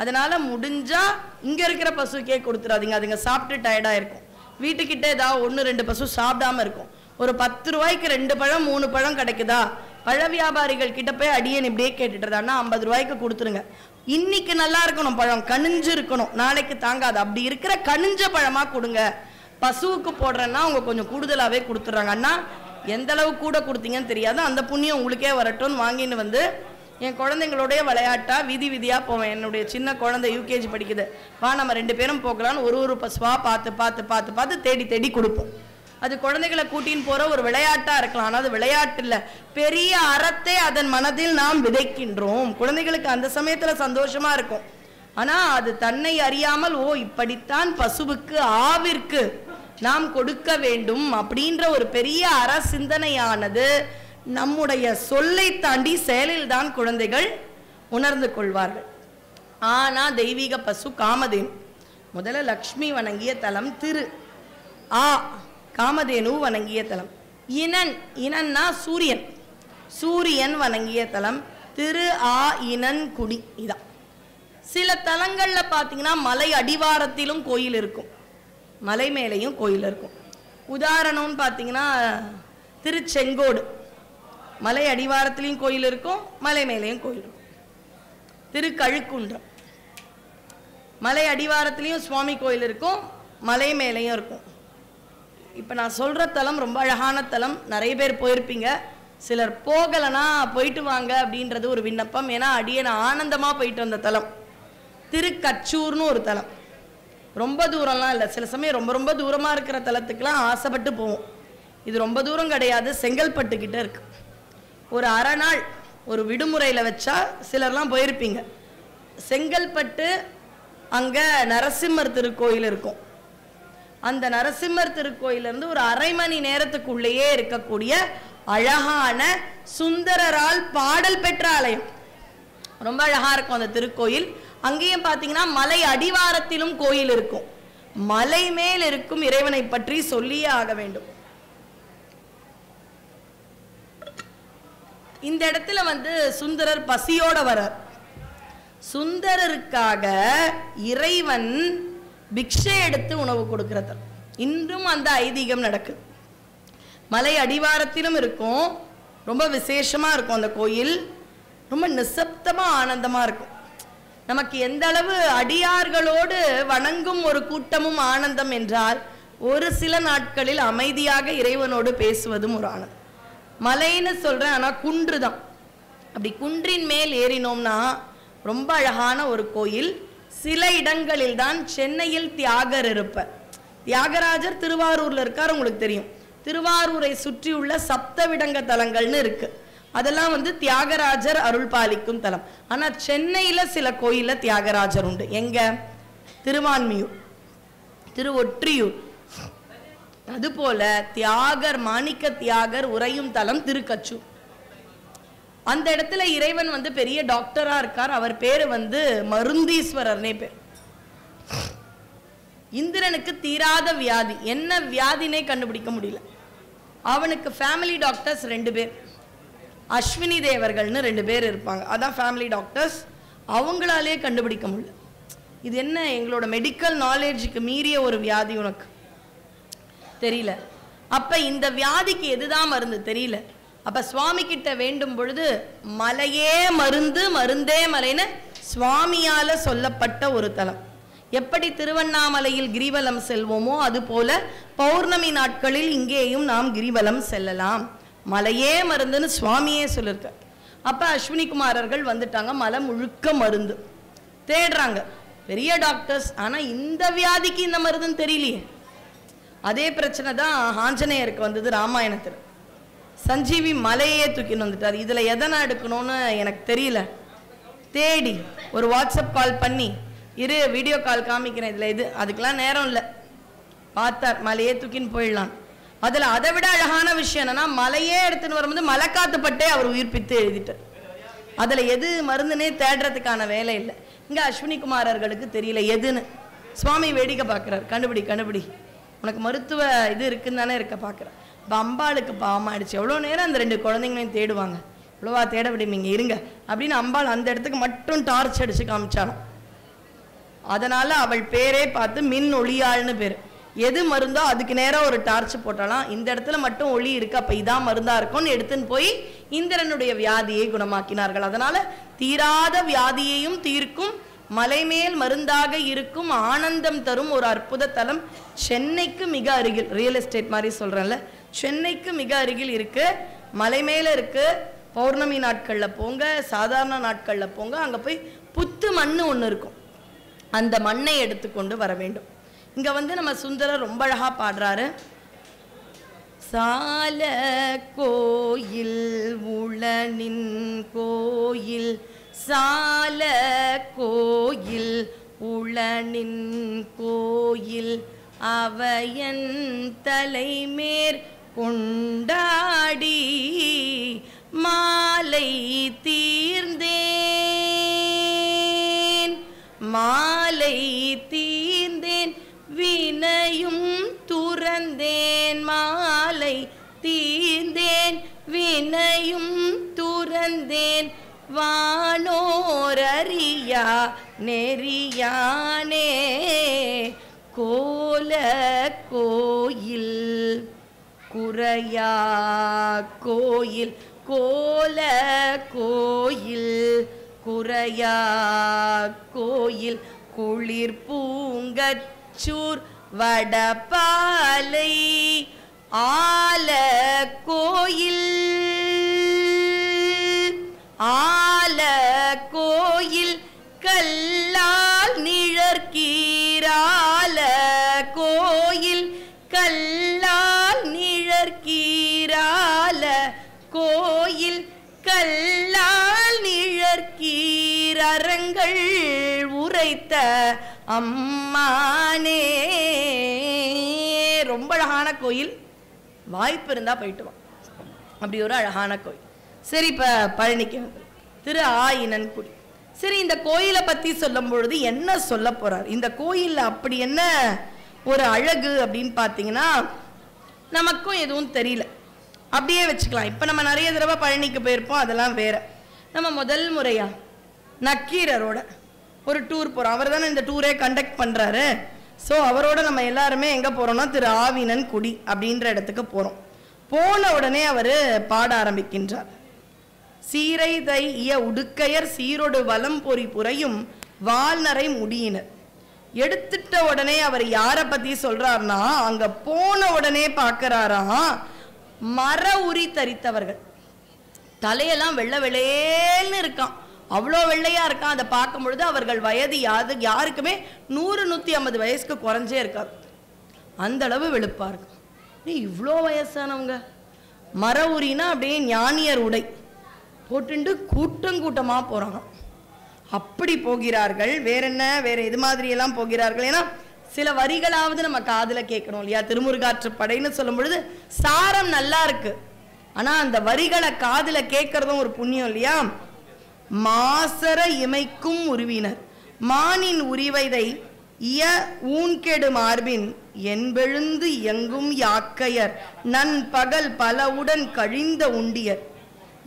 அதனால முடிஞ்சா இங்க இருக்கிற பசுக்கே கொடுத்துடாதீங்க, அதுங்க சாப்பிட்டு டயர்டா இருக்கும். வீட்டுக்கிட்ட ஏதாவது 1-2 பசு சாப்பிடாம இருக்கும். ஒரு 10 ரூபாய்க்கு 2 பழம் 3 பழம் கிடைக்குதா, பழ வியாபாரிகள் கிட்ட போய் அடியேன் இப்படியே கேட்டுட்டு அண்ணா 50 ரூபாய்க்கு கொடுத்துருங்க. இன்னைக்கு நல்லா இருக்கணும், பழம் கனிஞ்சு இருக்கணும், நாளைக்கு தாங்காது. அப்படி இருக்கிற கனிஞ்ச பழமா கொடுங்க. பசுவுக்கு போடுறேன்னா அவங்க கொஞ்சம் கூடுதலாவே கொடுத்துட்றாங்க. அண்ணா எந்த அளவு கூட கொடுத்தீங்கன்னு தெரியாது, அந்த புண்ணியம் உங்களுக்கே வரட்டும்னு வாங்கின்னு வந்து என் குழந்தைங்களோடைய விளையாட்டா வீதி வீதியா போவேன். என்னுடைய சின்ன குழந்தை யூகேஜி படிக்குது, வா நம்ம 2 பேரும் போகலான்னு ஒரு பசுவா பார்த்து பார்த்து பார்த்து பார்த்து தேடி தேடி கொடுப்போம். அது குழந்தைகளை கூட்டின்னு போற ஒரு விளையாட்டா இருக்கலாம், ஆனால் அது விளையாட்டு இல்லை, பெரிய அறத்தை அதன் மனதில் நாம் விதைக்கின்றோம். குழந்தைகளுக்கு அந்த சமயத்துல சந்தோஷமா இருக்கும். ஆனா அது தன்னை அறியாமல் இப்படித்தான் பசுவுக்கு ஆவிற்கு நாம் கொடுக்க வேண்டும் அப்படின்ற ஒரு பெரிய அற சிந்தனையானது நம்முடைய சொல்லை தாண்டி செயலில் தான் குழந்தைகள் உணர்ந்து கொள்வார்கள். ஆனா தெய்வீக பசு காமதேனு. முதல்ல லக்ஷ்மி வணங்கிய தலம் திரு, காமதேனு வணங்கிய தலம். இனன்னா சூரியன், சூரியன் வணங்கிய தலம் திரு ஆயினன்குடி. இதான் சில தலங்கள்ல பாத்தீங்கன்னா மலை அடிவாரத்திலும் கோயில் இருக்கும், மலை மேலையும் கோயில் இருக்கும். உதாரணம்னு பார்த்தீங்கன்னா திருச்செங்கோடு, மலை அடிவாரத்துலேயும் கோயில் இருக்கும், மலை மேலேயும் கோயில் இருக்கும். திருக்கழுக்குன்றம், மலை அடிவாரத்துலேயும் சுவாமி கோயில் இருக்கும், மலை மேலேயும் இருக்கும். இப்போ நான் சொல்கிற தலம் ரொம்ப அழகான தலம், நிறைய பேர் போயிருப்பீங்க. சிலர் போகலைன்னா போயிட்டு வாங்க அப்படின்றது ஒரு விண்ணப்பம். ஏன்னா நான் ஆனந்தமாக போயிட்டு வந்த தலம் திருக்கச்சூர்னு ஒரு தலம். ரொம்ப தூரம்லாம் இல்லை, சில சமயம் ரொம்ப ரொம்ப தூரமாக இருக்கிற தலத்துக்கெலாம் ஆசைப்பட்டு போவோம். இது ரொம்ப தூரம் கிடையாது, செங்கல்பட்டுக்கிட்ட இருக்கு. ஒரு அரை நாள் ஒரு விடுமுறையில் வச்சா சிலர்லாம் போயிருப்பீங்க. செங்கல்பட்டு அங்கே நரசிம்மர் திருக்கோயில் இருக்கும். அந்த நரசிம்மர் திருக்கோயிலிருந்து ஒரு அரை மணி நேரத்துக்குள்ளேயே இருக்கக்கூடிய அழகான சுந்தரரால் பாடல் பெற்ற ஆலயம். ரொம்ப அழகா இருக்கும் அந்த திருக்கோயில். அங்கேயும் பார்த்தீங்கன்னா மலை அடிவாரத்திலும் கோயில் இருக்கும். மலை மேல் இருக்கும் இறைவனை பற்றி சொல்லியே ஆக வேண்டும். இந்த இடத்துல சுந்தரர் பசியோட வரார். சுந்தரருக்காக இறைவன் பிக்ஷை எடுத்து உணவு கொடுக்கிறது இன்றும் அந்த ஐதீகம் நடக்குது. மலை அடிவாரத்திலும் இருக்கும், ரொம்ப விசேஷமா இருக்கும் அந்த கோயில். ரொம்ப நிசப்தமா ஆனந்தமா இருக்கும். நமக்கு எந்த அளவு அடியார்களோடு வணங்கும் ஒரு கூட்டமும் ஆனந்தம் என்றால், ஒரு சில நாட்களில் அமைதியாக இறைவனோடு பேசுவதும் ஒரு ஆனந்தம். மலைன்னு சொல்றேன், ஆனா குன்று தான். அப்படி குன்றின் மேல் ஏறினோம்னா ரொம்ப அழகான ஒரு கோயில். சில இடங்களில் தான் சென்னையில் தியாகர் இருப்பார். தியாகராஜர் திருவாரூர்ல இருக்கார், உங்களுக்கு தெரியும். திருவாரூரை சுற்றியுள்ள சப்தவிடங்க தலங்கள்னு இருக்கு, அதெல்லாம் தியாகராஜர் அருள் பாலிக்கும் தலம். ஆனா சென்னையில சில கோயில்ல தியாகராஜர் உண்டு. எங்க? திருவான்மியூர், திருவொற்றியூர். அதுபோல தியாகர், மாணிக்க தியாகர் உறையும் தலம் திருக்கச்சூர். அந்த இடத்துல இறைவன் பெரிய டாக்டரா இருக்கார். அவர் பேரு மருந்தீஸ்வரர்னே பேர். இந்திரனுக்கு தீராத வியாதி, என்ன வியாதினே கண்டுபிடிக்க முடியல. அவனுக்கு ஃபேமிலி டாக்டர்ஸ் 2 பேர், அஸ்வினி தேவர்கள்னு 2 பேர் இருப்பாங்க. அதான் ஃபேமிலி டாக்டர்ஸ். அவங்களாலே கண்டுபிடிக்க முடியல. இது என்ன எங்களோட மெடிக்கல் நாலேஜுக்கு மீறிய ஒரு வியாதி, உனக்கு தெரியல. அப்ப இந்த வியாதிக்கு எதுதான் மருந்து தெரியல. அப்ப சுவாமி கிட்ட வேண்டும் பொழுது மலையே மருந்து, மருந்தே மலைன்னு சுவாமியால சொல்லப்பட்ட ஒரு தலம். எப்படி திருவண்ணாமலையில் கிரிவலம் செல்வோமோ அதுபோல பௌர்ணமி நாட்களில் இங்கேயும் நாம் கிரிவலம் செல்லலாம். மலையே மருந்துன்னு சுவாமியே சொல்லிருக்க. அப்ப அஸ்வினி குமாரர்கள் வந்துட்டாங்க. மலை முழுக்க மருந்து தேடுறாங்க, பெரிய டாக்டர்ஸ். ஆனா இந்த வியாதிக்கு இந்த மருந்துன்னு தெரியலையே. அதே பிரச்சனை தான் ஆஞ்சநேயருக்கு வந்தது ராமாயணத்தில். சஞ்சீவி மலையே தூக்கின்னு வந்துட்டார். இதுல எதனா எடுக்கணும்னு எனக்கு தெரியல. தேடி ஒரு வாட்ஸ்அப் கால் பண்ணி, இரு வீடியோ கால் காமிக்கிறேன், இதுல இது, அதுக்கெல்லாம் நேரம் இல்லை. பார்த்தார், மலையே தூக்கின்னு போயிடலாம். அதுல அதை விட அழகான விஷயம் என்னன்னா, மலையே எடுத்துன்னு வரும்போது மலைக்காத்துப்பட்டே அவர் உயிர்ப்பித்து எழுதிட்டார். அதுல எது மருந்துனே தேடுறதுக்கான வேலை இல்லை. இங்க அஸ்வினி குமாரர்களுக்கு தெரியல எதுன்னு. சுவாமி வேடிக்கை பார்க்கிறார், கண்டுபிடி கண்டுபிடி, உனக்கு மருத்துவ இது இருக்குன்னு தானே இருக்க பார்க்குற. இப்போ அம்பாளுக்கு பாவமாயிடுச்சு. எவ்வளோ நேரம் அந்த 2 குழந்தைங்களையும் தேடுவாங்க, இவ்வளோவா தேட விடுவீங்க, இருங்க அப்படின்னு அம்பாள் அந்த இடத்துக்கு மட்டும் டார்ச் அடிச்சு காமிச்சாலும். அதனால அவள் பேரே பார்த்து மின் ஒளியாள்னு பேர். எது மருந்தோ அதுக்கு நேரம் ஒரு டார்ச் போட்டாலாம், இந்த இடத்துல மட்டும் ஒளி இருக்கு, அப்ப இதான் மருந்தா இருக்கும்னு எடுத்துன்னு போய் இந்திரனுடைய வியாதியை குணமாக்கினார்கள். அதனால தீராத வியாதியையும் தீர்க்கும், மலைமேல் மருந்தாக இருக்கும், ஆனந்தம் தரும் ஒரு அற்புத தலம். சென்னைக்கு மிக அருகில், ரியல் எஸ்டேட் மாதிரி சொல்றேன்ல, சென்னைக்கு மிக அருகில் இருக்கு, மலை மேல இருக்கு. பௌர்ணமி நாட்கள்ல போங்க, சாதாரண நாட்கள்ல போங்க. அங்க போய் புத்து மண்ணு ஒன்று இருக்கும், அந்த மண்ணை எடுத்துக்கொண்டு வர வேண்டும். இங்க நம்ம சுந்தரர் ரொம்ப அழகா பாடுறாரு. சால கோயில் உளனின் கோயில், சால கோயில் உளனின் கோயில், அவையன் தலைமேற் கொண்டாடி மாலை தீர்ந்தேன், மாலை தீர்ந்தேன், வினையும் துறந்தேன், மாலை தீர்ந்தேன், வினையும் துறந்தேன், வானோரறியா நெறியானே கோல கோயில் குறையா கோயில் கோல கோயில் குறையா கோயில் குளிர் பூங்கச்சூர் வடபாலை ஆல கோயில் ஆல கோயில் கல்லால் நிழற்கீரால கோயில் கல்லால் நிழற்கீரால கோயில் கல்லால் நிழற்கீரங்கள் உரைத்த அம்மானே. ரொம்ப அழகான கோயில், வாய்ப்பு இருந்தா போயிட்டு வா. அப்படி ஒரு அழகான கோயில். சரி, இப்ப பழனிக்கு திரு ஆயினன்குடி. சரி, இந்த கோயிலை பத்தி சொல்லும் பொழுது என்ன சொல்ல போறார்? இந்த கோயில்ல அப்படி என்ன ஒரு அழகு அப்படின்னு பாத்தீங்கன்னா நமக்கும் எதுவும் தெரியல, அப்படியே வச்சுக்கலாம். இப்ப நம்ம நிறைய தடவை பழனிக்கு போயிருப்போம், அதெல்லாம் வேற. நம்ம முதல் முறையா நக்கீரரோட ஒரு டூர் போறோம். அவர் தானே இந்த டூரே கண்டக்ட் பண்றாரு. ஸோ அவரோட நம்ம எல்லாருமே எங்க போறோம்னா திரு ஆவினன்குடி அப்படின்ற இடத்துக்கு போறோம். போன உடனே அவர் பாட ஆரம்பிக்கின்றார். சீரை தைய உடுக்கையர் சீரோடு வலம் பொறி புரையும் வால்நரை முடியினர். எடுத்துட்ட உடனே அவர் யாரை பத்தி சொல்றாருன்னா, அங்க போன உடனே பார்க்கிறாராம் மர உரி தரித்தவர்கள். தலையெல்லாம் வெள்ளை வெள்ளையேன்னு இருக்கான், அவ்வளோ வெள்ளையா இருக்கான். அதை பார்க்கும் பொழுது அவர்கள் வயது யாருக்குமே 100-150 வயசுக்கு குறைஞ்சே இருக்காது, அந்த அளவு வெளுப்பா இருக்கு. இவ்வளோ வயசானவங்க மர உரினா அப்படியே ஞானியர் உடை போட்டுண்டு கூட்டம் கூட்டமா போறாங்க. அப்படி போகிறார்கள். வேற என்ன, வேற எது மாதிரி எல்லாம் போகிறார்கள்? ஏன்னா சில வரிகளாவது நம்ம காதுல கேட்கணும் இல்லையா? திருமுருகாற்றுப்படைன்னு சொல்லும் பொழுது சாரம் நல்லா இருக்கு, ஆனா அந்த வரிகளை காதுல கேட்கறதும் ஒரு புண்ணியம் இல்லையா? மாசர இமைக்கும் உருவினர் மானின் உரிவைதை இய ஊன்கெடு மார்பின் என்பெழுந்து எங்கும் யாக்கையர் நன் பகல் பலவுடன் கழிந்த உண்டியர்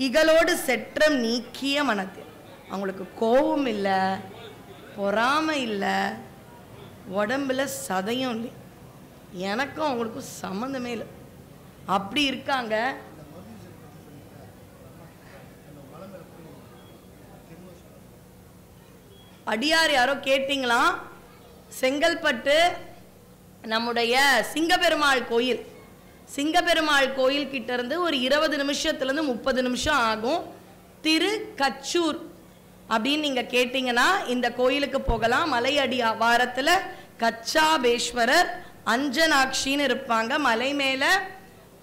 இகளோடு செற்றம் நீக்கிய மனத்தில். அவங்களுக்கு கோபம் இல்லை, பொறாமை இல்லை, உடம்புல சதையும் இல்லை, எனக்கும் அவங்களுக்கும் சம்மந்தமே இல்லை, அப்படி இருக்காங்க. அடியார் யாரோ கேட்டீங்களா? செங்கல்பட்டு நம்முடைய சிங்கப்பெருமாள் கோயில், சிங்கப்பெருமாள் கோயில் கிட்ட இருந்து ஒரு 20 நிமிஷத்துலேருந்து 30 நிமிஷம் ஆகும். திரு கச்சூர் அப்படின்னு நீங்க கேட்டீங்கன்னா இந்த கோயிலுக்கு போகலாம். மலை அடி வாரத்தில் கச்சாபேஸ்வரர் அஞ்சனாட்சின்னு இருப்பாங்க. மலை மேல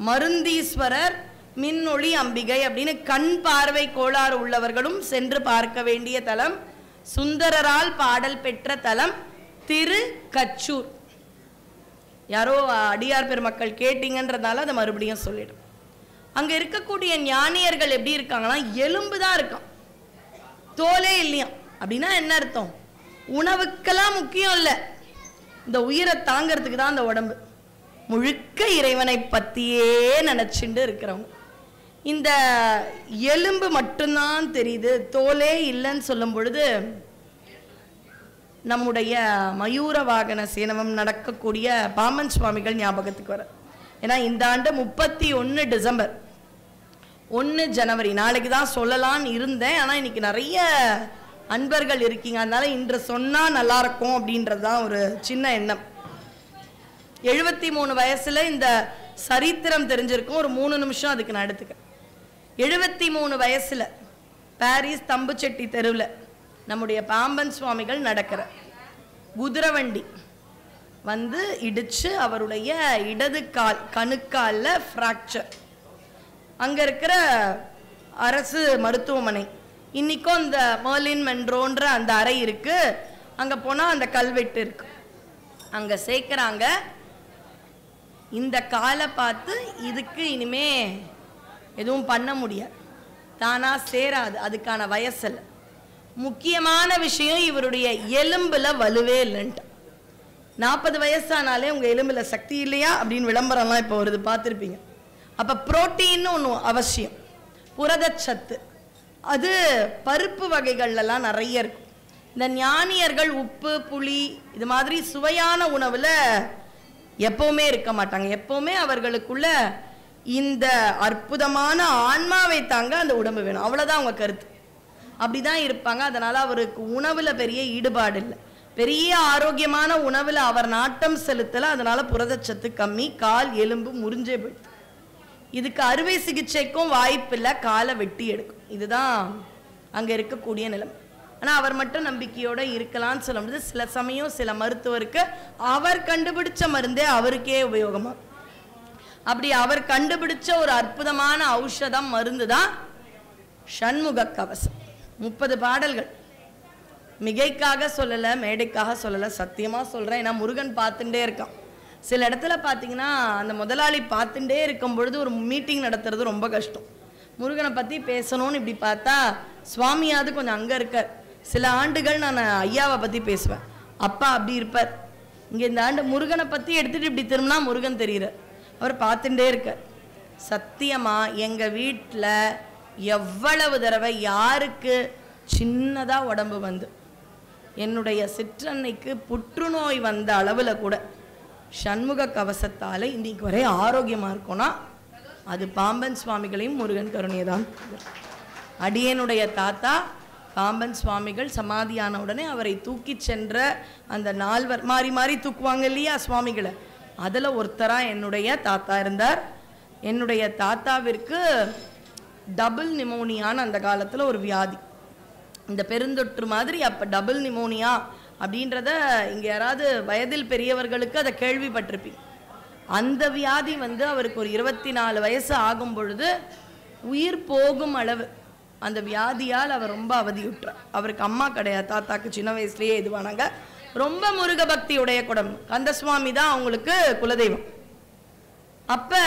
மருந்தீஸ்வரர், மின்னொளி அம்பிகை அப்படின்னு கண் பார்வை கோளாறு உள்ளவர்களும் சென்று பார்க்க வேண்டிய தலம். சுந்தரரால் பாடல் பெற்ற தலம் திரு கச்சூர். யாரோ அடியார் பெருமக்கள் கேட்டீங்கன்றதால அதை மறுபடியும் சொல்லிடும். அங்க இருக்கக்கூடிய ஞானியர்கள் எப்படி இருக்காங்கன்னா, எலும்பு தான் இருக்கான், தோலே இல்லையா. அப்படின்னா என்ன அர்த்தம்? உணவுக்கெல்லாம் முக்கியம் இல்லை, இந்த உயிரை தாங்கிறதுக்கு தான் அந்த உடம்பு. முழுக்க இறைவனை பத்தியே நினைச்சுட்டு இருக்கிறவங்க. இந்த எலும்பு மட்டும்தான் தெரியுது, தோலே இல்லைன்னு சொல்லும் பொழுது நம்முடைய மயூர வாகன சேனவம் நடக்கக்கூடிய பாமன் சுவாமிகள் ஞாபகத்துக்கு வர. ஏன்னா இந்த ஆண்டு 31 டிசம்பர் 1 ஜனவரி நாளைக்கு தான் சொல்லலான்னு இருந்தேன். ஆனால் இன்னைக்கு நிறைய அன்பர்கள் இருக்கீங்க, அதனால இன்று சொன்னால் நல்லா இருக்கும் அப்படின்றது தான் ஒரு சின்ன எண்ணம். 73 வயசுல இந்த சரித்திரம் தெரிஞ்சிருக்கும். ஒரு 3 நிமிஷம் அதுக்கு நான் எடுத்துக்கிறேன். 73 வயசுல பாரிஸ் தம்புச்செட்டி தெருவில் நம்முடைய பாம்பன் சுவாமிகள் நடக்கிற குதிரவண்டி வந்து இடிச்சு அவருடைய இடது கால் கணுக்காலில் ஃப்ராக்சர். அங்கே இருக்கிற அரசு மருத்துவமனை, இன்னைக்கும் இந்த மர்லின் மென்ரோன்ற அந்த அறை இருக்கு. அங்கே போனால் அந்த கல்வெட்டு இருக்கு, அங்கே சேர்க்குறாங்க. இந்த காலை பார்த்து இதுக்கு இனிமே எதுவும் பண்ண முடியாது, தானா சேராது, அதுக்கான வயசில். முக்கியமான விஷயம் இவருடைய எலும்புல வலுவே இல்லைன்ட்டு. 40 வயசானாலே உங்க எலும்புல சக்தி இல்லையா அப்படின்னு விளம்பரம்லாம் இப்போ வருது, பார்த்துருப்பீங்க. அப்போ புரோட்டீன்னு ஒன்று அவசியம், புரதச்சத்து. அது பருப்பு வகைகள்லாம் நிறைய இருக்கும். இந்த ஞானியர்கள் உப்பு புளி இது மாதிரி சுவையான உணவுல எப்பவுமே இருக்க மாட்டாங்க. எப்பவுமே அவர்களுக்குள்ள இந்த அற்புதமான ஆன்மாவை தாங்க அந்த உடம்பு வேணும், அவ்வளவுதான் அவங்க கருத்து. அப்படிதான் இருப்பாங்க. அதனால அவருக்கு உணவுல பெரிய ஈடுபாடு இல்லை, பெரிய ஆரோக்கியமான உணவுல அவர் நாட்டம் செலுத்தல. அதனால புரதச்சத்து கம்மி, கால் எலும்பு முறிஞ்சே போயிடுது. இதுக்கு அறுவை சிகிச்சைக்கும் வாய்ப்பு இல்லை, காலை வெட்டி எடுக்கும். இதுதான் அங்க இருக்கக்கூடிய நிலைமை. ஆனா அவர் மட்டும் நம்பிக்கையோட இருக்கலாம்னு சொல்ல முடியாது. சில சமயம் சில மருத்துவருக்கு அவர் கண்டுபிடிச்ச மருந்தே அவருக்கே உபயோகமா. அப்படி அவர் கண்டுபிடிச்ச ஒரு அற்புதமான ஔஷதம் மருந்து தான் ஷண்முக கவசம். 30 பாடல்கள். மிகைக்காக சொல்லலை, மேடைக்காக சொல்லலை, சத்தியமா சொல்றேன். ஏன்னா முருகன் பார்த்துட்டே இருக்கான். சில இடத்துல பார்த்தீங்கன்னா அந்த முதலாளி பார்த்துட்டே இருக்கும் பொழுது ஒரு மீட்டிங் நடத்துறது ரொம்ப கஷ்டம். முருகனை பற்றி பேசணும்னு இப்படி பார்த்தா சுவாமியாவது கொஞ்சம் அங்கே இருக்கார். சில ஆண்டுகள் நான் ஐயாவை பற்றி பேசுவேன், அப்பா அப்படி இருப்பார். இங்கே இந்த ஆண்டு முருகனை பற்றி எடுத்துகிட்டு இப்படி திரும்பினா முருகன் தெரிகிறார், அவர் பார்த்துட்டே இருக்கார். சத்தியமாக எங்கள் வீட்டில் எவ்வளவு தடவை யாருக்கு சின்னதாக உடம்பு வந்து, என்னுடைய சிற்றன்னைக்கு புற்றுநோய் வந்த அளவில் கூட ஷண்முக கவசத்தால் இன்னைக்கு வரை ஆரோக்கியமாக இருக்கும்னா அது பாம்பன் சுவாமிகளையும் முருகன் கருணையை தான். அடியனுடைய தாத்தா பாம்பன் சுவாமிகள் சமாதியான உடனே அவரை தூக்கி சென்ற அந்த 4 மாறி மாறி தூக்குவாங்க இல்லையா சுவாமிகளை, அதில் ஒருத்தராக என்னுடைய தாத்தா இருந்தார். என்னுடைய தாத்தாவிற்கு டபுள் நிமோனியான்னு அந்த காலத்தில் ஒரு வியாதி, இந்த பெருந்தொற்று மாதிரி. அப்போ டபுள் நிமோனியா அப்படின்றத இங்கே யாராவது வயதில் பெரியவர்களுக்கு அதை கேள்விப்பட்டிருப்பீங்க. அந்த வியாதி வந்து அவருக்கு ஒரு 24 வயசு ஆகும் பொழுது உயிர் போகும் அளவு அந்த வியாதியால் அவர் ரொம்ப அவதியுற்றார். அவருக்கு அம்மா கிடையாது, தாத்தாக்கு சின்ன வயசுலேயே இதுவானாங்க. ரொம்ப முருக பக்தியுடைய குடும்பம், கந்தசுவாமி தான் அவங்களுக்கு குலதெய்வம். அப்போ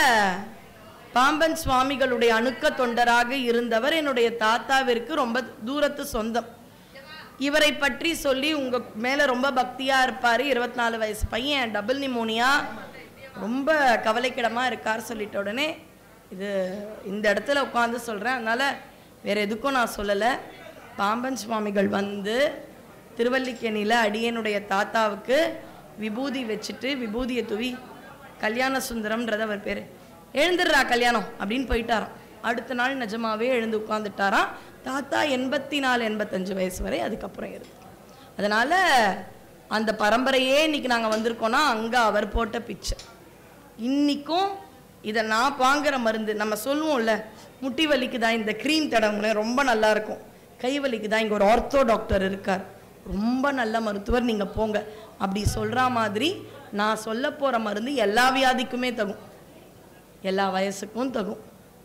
பாம்பன் சுவாமிகளுடைய அணுக்க தொண்டராக இருந்தவர் என்னுடைய தாத்தாவிற்கு ரொம்ப தூரத்து சொந்தம். இவரை பற்றி சொல்லி உங்கள் மேலே ரொம்ப பக்தியாக இருப்பார், 24 வயசு பையன், டபுள் நிமோனியா, ரொம்ப கவலைக்கிடமாக இருக்கார் சொல்லிட்ட உடனே இது இந்த இடத்துல உட்காந்து சொல்கிறேன், அதனால் வேறு எதுக்கும் நான் சொல்லலை. பாம்பன் சுவாமிகள் வந்து திருவல்லிக்கேணியில் அடியனுடைய தாத்தாவுக்கு விபூதி வச்சுட்டு விபூதியை தூவி கல்யாண சுந்தரம்ன்றது அவர் பேர், எழுந்துடுறா கல்யாணம் அப்படின்னு போயிட்டாராம். அடுத்த நாள் நிஜமாவே எழுந்து உட்காந்துட்டாராம். தாத்தா 84 85 வயசு வரை அதுக்கப்புறம் இருக்கு. அதனால் அந்த பரம்பரையே இன்னைக்கு நாங்கள் வந்திருக்கோன்னா அங்கே அவர் போட்ட பிச்சை. இன்றைக்கும் இதை நான் வாங்குற மருந்து நம்ம சொல்லுவோம்ல, முட்டி வலிக்கு தான் இந்த க்ரீம் தடவுங்களேன் ரொம்ப நல்லா இருக்கும், கை வலிக்கு தான் இங்கே ஒரு ஆர்த்தோ டாக்டர் இருக்கார், ரொம்ப நல்ல மருத்துவர், நீங்கள் போங்க அப்படி சொல்கிற மாதிரி நான் சொல்ல போகிற மருந்து எல்லா வியாதிக்குமே தகும், எல்லா வயசுக்கும் தகும்,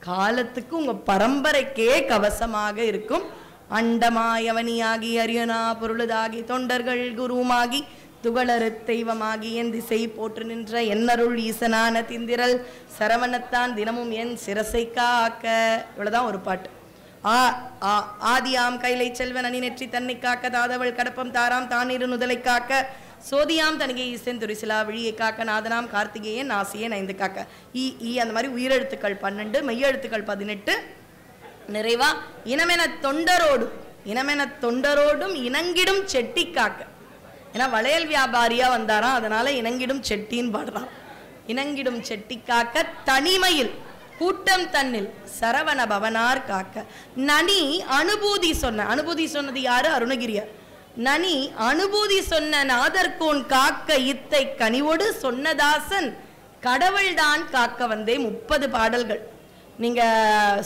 காலத்துக்கு உங்கள் பரம்பரைக்கே கவசமாக இருக்கும். அண்டமாயவனியாகி அரியனா பொருளுதாகி தொண்டர்கள் குருமாகி துகளறு தெய்வமாகி என் திசை போற்று நின்ற என்னருள் ஈசனான திந்திரல் சரவணத்தான் தினமும் என் சிரசை காக்க. இவ்வளவுதான் ஒரு பாட்டு. ஆதியாம் கைலை செல்வன் அணி நெற்றி தன்னை காக்க, தாதவள் கடப்பம் தாராம் தானிரு நுதலை காக்க, சோதியாம் தனிகை ஈசன் துரிசிலா விழியை காக்க, நாதனாம் கார்த்திகேயன் நாசியை 5 காக்க. ஈ அந்த மாதிரி உயிரெழுத்துக்கள் 12, மெய்யெழுத்துக்கள் 18. நிறைவா இனமென தொண்டரோடும் இணங்கிடும் செட்டி காக்க. ஏன்னா வளையல் வியாபாரியா வந்தாராம், அதனால இணங்கிடும் செட்டின்னு பாடுறான். இணங்கிடும் செட்டி காக்க, தனிமையில் கூட்டம் தன்னில் சரவண பவனார் காக்க. நனி அனுபூதி சொன்னது யாரு? அருணகிரியார். நனி அனுபூதி சொன்ன நாதர்கோன் காக்க, இத்தை கனிவோடு சொன்னதாசன் கடவுள்தான் காக்க வந்தே. 30 பாடல்கள். நீங்க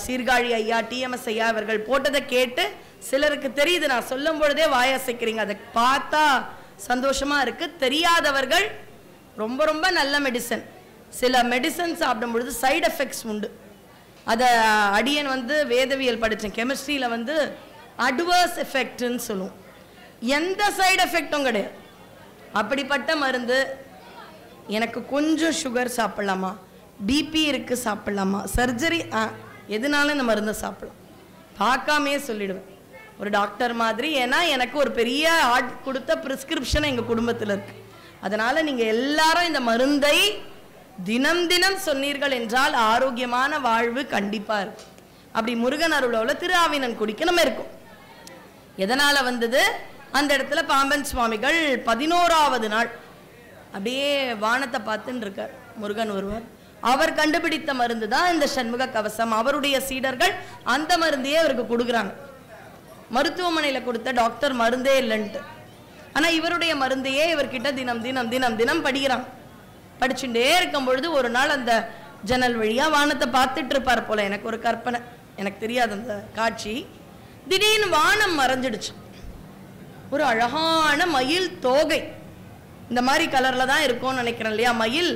சீர்காழி ஐயா, டிஎம்எஸ் ஐயா அவர்கள் போட்டதை கேட்டு சிலருக்கு தெரியுது, நான் சொல்லும் பொழுதே வாயசைக்கிறீங்க, அதை பார்த்தா சந்தோஷமா இருக்கு. தெரியாதவர்கள் ரொம்ப ரொம்ப நல்ல மெடிசன். சில மெடிசன் சாப்பிடும் பொழுது சைடு எஃபெக்ட்ஸ் உண்டு. அதை அடியன் வந்து வேதவியல் படித்தேன், கெமிஸ்ட்ரியில் வந்து அட்வர்ஸ் எஃபெக்ட்னு சொல்லுவோம். எந்த சைடு எஃபெக்டும் கிடையாது. அப்படிப்பட்ட மருந்து. எனக்கு கொஞ்சம் சுகர் சாப்பிடலாமா, பிபி இருக்கு சாப்பிடலாமா, சர்ஜரி எதுனாலும் இந்த மருந்தை சாப்பிடலாம், பார்க்காமே சொல்லிடுவேன் ஒரு டாக்டர் மாதிரி. ஏன்னா எனக்கு ஒரு பெரிய ஆட் கொடுத்த பிரிஸ்கிரிப்ஷன் எங்கள் குடும்பத்தில் இருக்கு. அதனால நீங்கள் எல்லாரும் இந்த மருந்தை தினம் தினம் சொன்னீர்கள் என்றால் ஆரோக்கியமான வாழ்வு கண்டிப்பாக இருக்கு. அப்படி முருகன் அருளோல திரு ஆவினன் குடிக்க நம்ம இருக்கும். எதனால் வந்தது? அந்த இடத்துல பாம்பன் சுவாமிகள் 11வது நாள் அப்படியே வானத்தை பார்த்துன்னு இருக்கார். முருகன் ஒருவர், அவர் கண்டுபிடித்த மருந்து தான் இந்த சண்முக கவசம். அவருடைய சீடர்கள் அந்த மருந்தையே அவருக்கு கொடுக்குறாங்க. மருத்துவமனையில் கொடுத்த டாக்டர் மருந்தே இல்லைன்ட்டு, ஆனால் இவருடைய மருந்தையே இவர்கிட்ட தினம் தினம் தினம் தினம் படிக்கிறாங்க. படிச்சுட்டே இருக்கும் பொழுது ஒரு நாள் அந்த ஜன்னல் வழியா வானத்தை பார்த்துட்டு இருப்பார் போல. எனக்கு ஒரு கற்பனை, எனக்கு தெரியாது அந்த காட்சி. திடீர்னு வானம் மறைஞ்சிடுச்சு. ஒரு அழகான மயில் தோகை, இந்த மாதிரி கலர்ல தான் இருக்கும்னு நினைக்கிறேன் இல்லையா மயில்,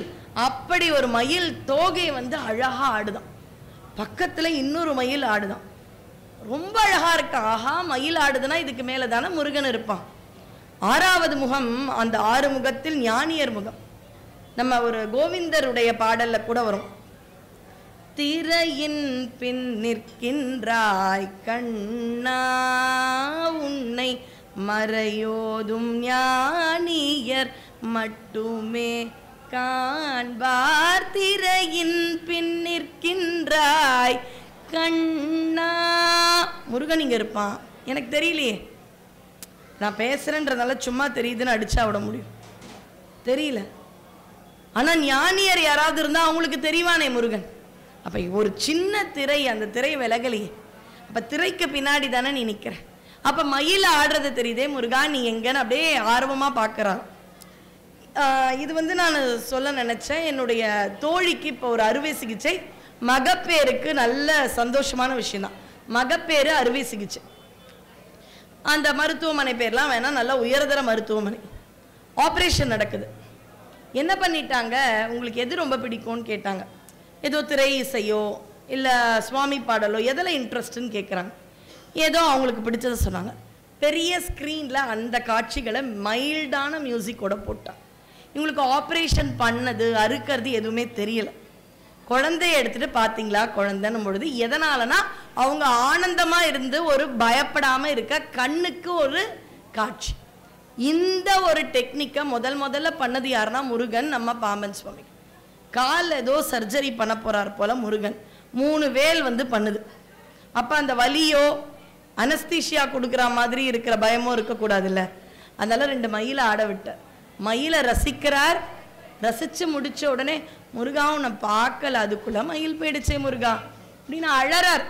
அப்படி ஒரு மயில் தோகை வந்து அழகா ஆடுதான். பக்கத்துல இன்னொரு மயில் ஆடுதான், ரொம்ப அழகா இருக்கா. ஆஹா, மயில் ஆடுதுன்னா இதுக்கு மேல தானே முருகன் இருப்பான். 6வது முகம், அந்த 6 முகத்தில் ஞானியர் முகம். நம்ம ஒரு கோவிந்தருடைய பாடல்ல கூட வரும், திரையின் பின் நிற்கின்றாய் கண்ணா உன்னை மறையோதும் ஞானியர் மட்டுமே காண்பார். திரையின் பின் நிற்கின்றாய் கண்ணா. முருகன் இங்க இருப்பான். எனக்கு தெரியலையே, நான் பேசுறேன்றதால சும்மா தெரியுதுன்னு அடிச்சா விட முடியும், தெரியல. ஆனா ஞானியர் யாராவது இருந்தா அவங்களுக்கு தெரிவானே முருகன். அப்ப ஒரு சின்ன திரை, அந்த திரை விலகலையே, அப்ப திரைக்கு பின்னாடி தானே நீ நிக்கிற. அப்ப மயில் ஆடுறது தெரியுதே, முருகா நீ எங்கன்னு அப்படியே ஆர்வமா பாக்குறான். இது வந்து நான் சொல்ல நினைச்சேன், என்னுடைய தோழிக்கு இப்போ ஒரு அறுவை சிகிச்சை, மகப்பேருக்கு நல்ல சந்தோஷமான விஷயம் தான். மகப்பேரு அறுவை சிகிச்சை, அந்த மருத்துவமனை பேர்லாம் வேணா, நல்ல உயர்தர மருத்துவமனை. ஆப்ரேஷன் நடக்குது. என்ன பண்ணிட்டாங்க, உங்களுக்கு எது ரொம்ப பிடிக்கும்னு கேட்டாங்க. ஏதோ திரை இசையோ இல்லை சுவாமி பாடலோ எதில் இன்ட்ரெஸ்ட்னு கேட்குறாங்க. ஏதோ அவங்களுக்கு பிடிச்சதை சொன்னாங்க. பெரிய ஸ்க்ரீனில் அந்த காட்சிகளை மைல்டான மியூசிக்கோட போட்டாங்க. இவங்களுக்கு ஆப்ரேஷன் பண்ணது அறுக்கிறது எதுவுமே தெரியல. குழந்தைய எடுத்துட்டு பார்த்தீங்களா குழந்தைன்னும் பொழுது எதனாலனா அவங்க ஆனந்தமாக இருந்து ஒரு பயப்படாமல் இருக்க கண்ணுக்கு ஒரு காட்சி. இந்த ஒரு டெக்னிக்கை முதல்ல பண்ணது யாருன்னா முருகன், நம்ம பாம்பன் சுவாமி. கால் ஏதோ சர்ஜரி பண்ண போறார் போல முருகன், 3 வேல் வந்து பண்ணுது. அப்ப அந்த வலியோ அனஸ்தீஷியா கொடுக்குற மாதிரி இருக்கிற பயமோ இருக்கக்கூடாது இல்ல, அதனால 2 மயிலை ஆட விட்டார். மயிலை ரசிக்கிறார். ரசிச்சு முடிச்ச உடனே முருகா உன்னை பார்க்கல, அதுக்குள்ள மயில் போயிடுச்சே முருகா அப்படின்னு அழறார்.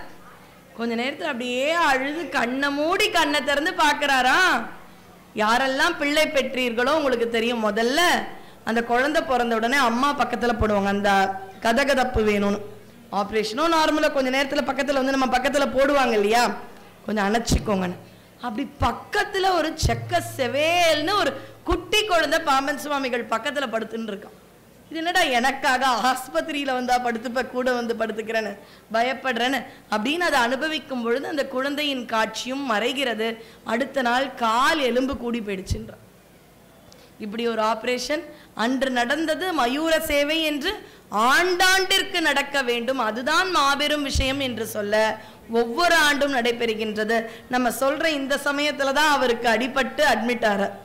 கொஞ்ச நேரத்தில் அப்படியே அழுது கண்ணை மூடி கண்ணை திறந்து பார்க்கறாரா. யாரெல்லாம் பிள்ளை பெற்றீர்களோ உங்களுக்கு தெரியும், முதல்ல அந்த குழந்தை பிறந்த உடனே அம்மா பக்கத்தில் போடுவாங்க, அந்த கதகதப்பு வேணும்னு. ஆப்ரேஷனோ நார்மலாக கொஞ்ச நேரத்தில் பக்கத்தில் வந்து நம்ம பக்கத்தில் போடுவாங்க இல்லையா, கொஞ்சம் அணைச்சிக்கோங்கன்னு. அப்படி பக்கத்தில் ஒரு செக்க செவேல்னு ஒரு குட்டி குழந்தை பாம்பன் சுவாமிகள் பக்கத்தில் படுத்துன்னு இருக்கான். இது என்னடா எனக்காக ஆஸ்பத்திரியில் வந்தா படுத்துப்ப, கூட வந்து படுத்துக்கிறேன்னு பயப்படுறேன்னு அப்படின்னு அதை அனுபவிக்கும் பொழுது அந்த குழந்தையின் காட்சியும் மறைகிறது. அடுத்த நாள் கால் எலும்பு கூடி போயிடுச்சுன்றான். இப்படி ஒரு ஆப்ரேஷன் அன்று நடந்தது. மயூர சேவை என்று ஆண்டாண்டிற்கு நடக்க வேண்டும், அதுதான் மாபெரும் விஷயம் என்று சொல்ல ஒவ்வொரு ஆண்டும் நடைபெறுகின்றது. நம்ம சொல்ற இந்த சமயத்துல தான் அவருக்கு அடிபட்டு அட்மிட் ஆறார்.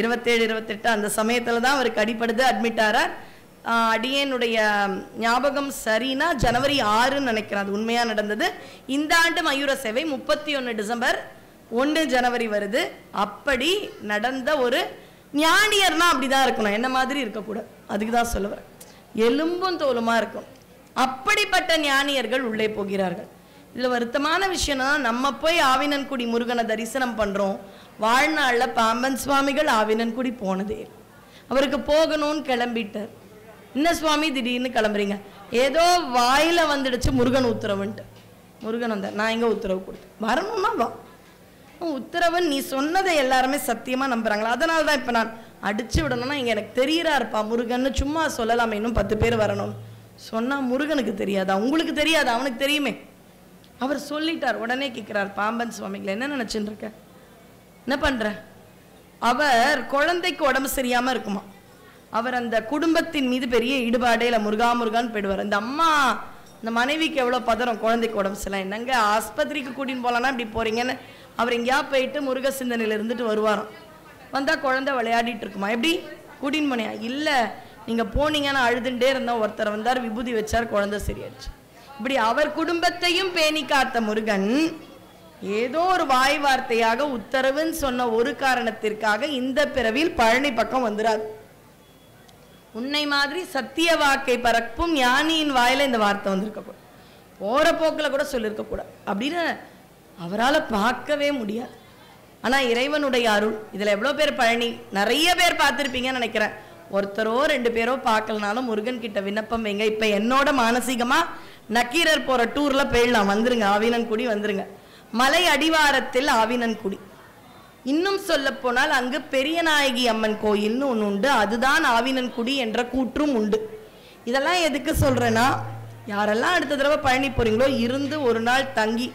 27, 28 அந்த சமயத்துல தான் அவருக்கு அடிபடுது, அட்மிட் ஆறார். அடியனுடைய ஞாபகம் சரினா ஜனவரி 6ன்னு நினைக்கிறேன், அது உண்மையா நடந்தது. இந்த ஆண்டு மயூர சேவை 31 டிசம்பர் 1 ஜனவரி வருது. அப்படி நடந்த ஒரு ஞானியர்னா அப்படிதான் இருக்கணும், என்ன மாதிரி இருக்கக்கூடாது. அதுக்கு தான் சொல்லுவேன், எலும்பும் தோலுமா இருக்கும். அப்படிப்பட்ட ஞானியர்கள் உள்ளே போகிறார்கள். இதுல வருத்தமான விஷயம்னா, நம்ம போய் ஆவினன்குடி முருகனை தரிசனம் பண்றோம், வாழ்நாளில் பாம்பன் சுவாமிகள் ஆவினன்குடி போனதே. அவருக்கு போகணும்னு கிளம்பிட்டார். என்ன சுவாமி திடீர்னு கிளம்புறீங்க? ஏதோ வாயில வந்துடுச்சு முருகன் உத்தரவுன்ட்டு. முருகன் வந்தார், நான் எங்க உத்தரவு கொடுத்தேன்? வரணும்னா வா. உத்தரவு நீ சொன்னதை எல்லாருமே சத்தியமா நம்புறாங்களா? அதனால தான் இப்ப நான் அடிச்சு விடணும்னா இங்க எனக்கு தெரியுறாருப்பா முருகன்னு சும்மா சொல்லலாமே, இன்னும் 10 பேர் வரணும் சொன்னா முருகனுக்கு தெரியாதா? உங்களுக்கு தெரியாதா? அவனுக்கு தெரியுமே. அவர் சொல்லிட்டார். உடனே கேட்கிறார், பாம்பன் சுவாமிகளை என்ன நினைச்சுட்டு இருக்க, என்ன பண்ற? அவர் குழந்தைக்கு உடம்பு சரியாம இருக்குமா, அவர் அந்த குடும்பத்தின் மீது பெரிய ஈடுபாடே இல்லை, முருகா முருகான்னு போயிடுவார். இந்த அம்மா இந்த மனைவிக்கு எவ்வளோ பதறம், குழந்தைக்கு உடம்பு சரியில்லை, என்னங்க ஆஸ்பத்திரிக்கு கூட்டின்னு போகலான்னா இப்படி போறீங்கன்னு அவர் எங்கேயா போயிட்டு முருக சிந்தனையில் இருந்துட்டு வருவாராம். வந்தால் குழந்தை விளையாடிட்டு இருக்குமா, எப்படி கூட்டின்னு போனியா? இல்லை நீங்கள் போனீங்கன்னா அழுதுண்டே இருந்தால் ஒருத்தர் வந்தார், விபூதி வச்சார், குழந்தை சரியாயிடுச்சு. இப்படி அவர் குடும்பத்தையும் பேணி காத்த முருகன் ஏதோ ஒரு வாய் வார்த்தையாக உத்தரவுன்னு சொன்ன ஒரு காரணத்திற்காக இந்த பிறவியில் பழனி பக்கம் வந்துடாது. உன்னை மாதிரி சத்திய வாக்கை பரப்பும் ஞானியின் வாயில இந்த வார்த்தை வந்திருக்க கூடாது, போற போக்கில் கூட சொல்லியிருக்க கூடாது அப்படின்னு அவரால் பார்க்கவே முடியாது. ஆனா இறைவனுடைய அருள். இதுல எவ்வளவு பேர் பழனி நிறைய பேர் பார்த்திருப்பீங்கன்னு நினைக்கிறேன். ஒருத்தரோ 2 பேரோ பார்க்கலனாலும் முருகன் கிட்ட விண்ணப்பம் வைங்க. இப்ப என்னோட மானசீகமா நக்கீரர் போற டூர்ல போயிடலாம், வந்துருங்க, ஆவினன்குடி வந்துருங்க. மலை அடிவாரத்தில் ஆவினன்குடி. இன்னும் சொல்ல போனால் அங்கு பெரியநாயகி அம்மன் கோயில்னு ஒன்று உண்டு, அதுதான் ஆவினன்குடி என்ற கூற்றும் உண்டு. இதெல்லாம் எதுக்கு சொல்றேன்னா, யாரெல்லாம் அடுத்த தடவை பழனி போறீங்களோ இருந்து ஒரு நாள் தங்கி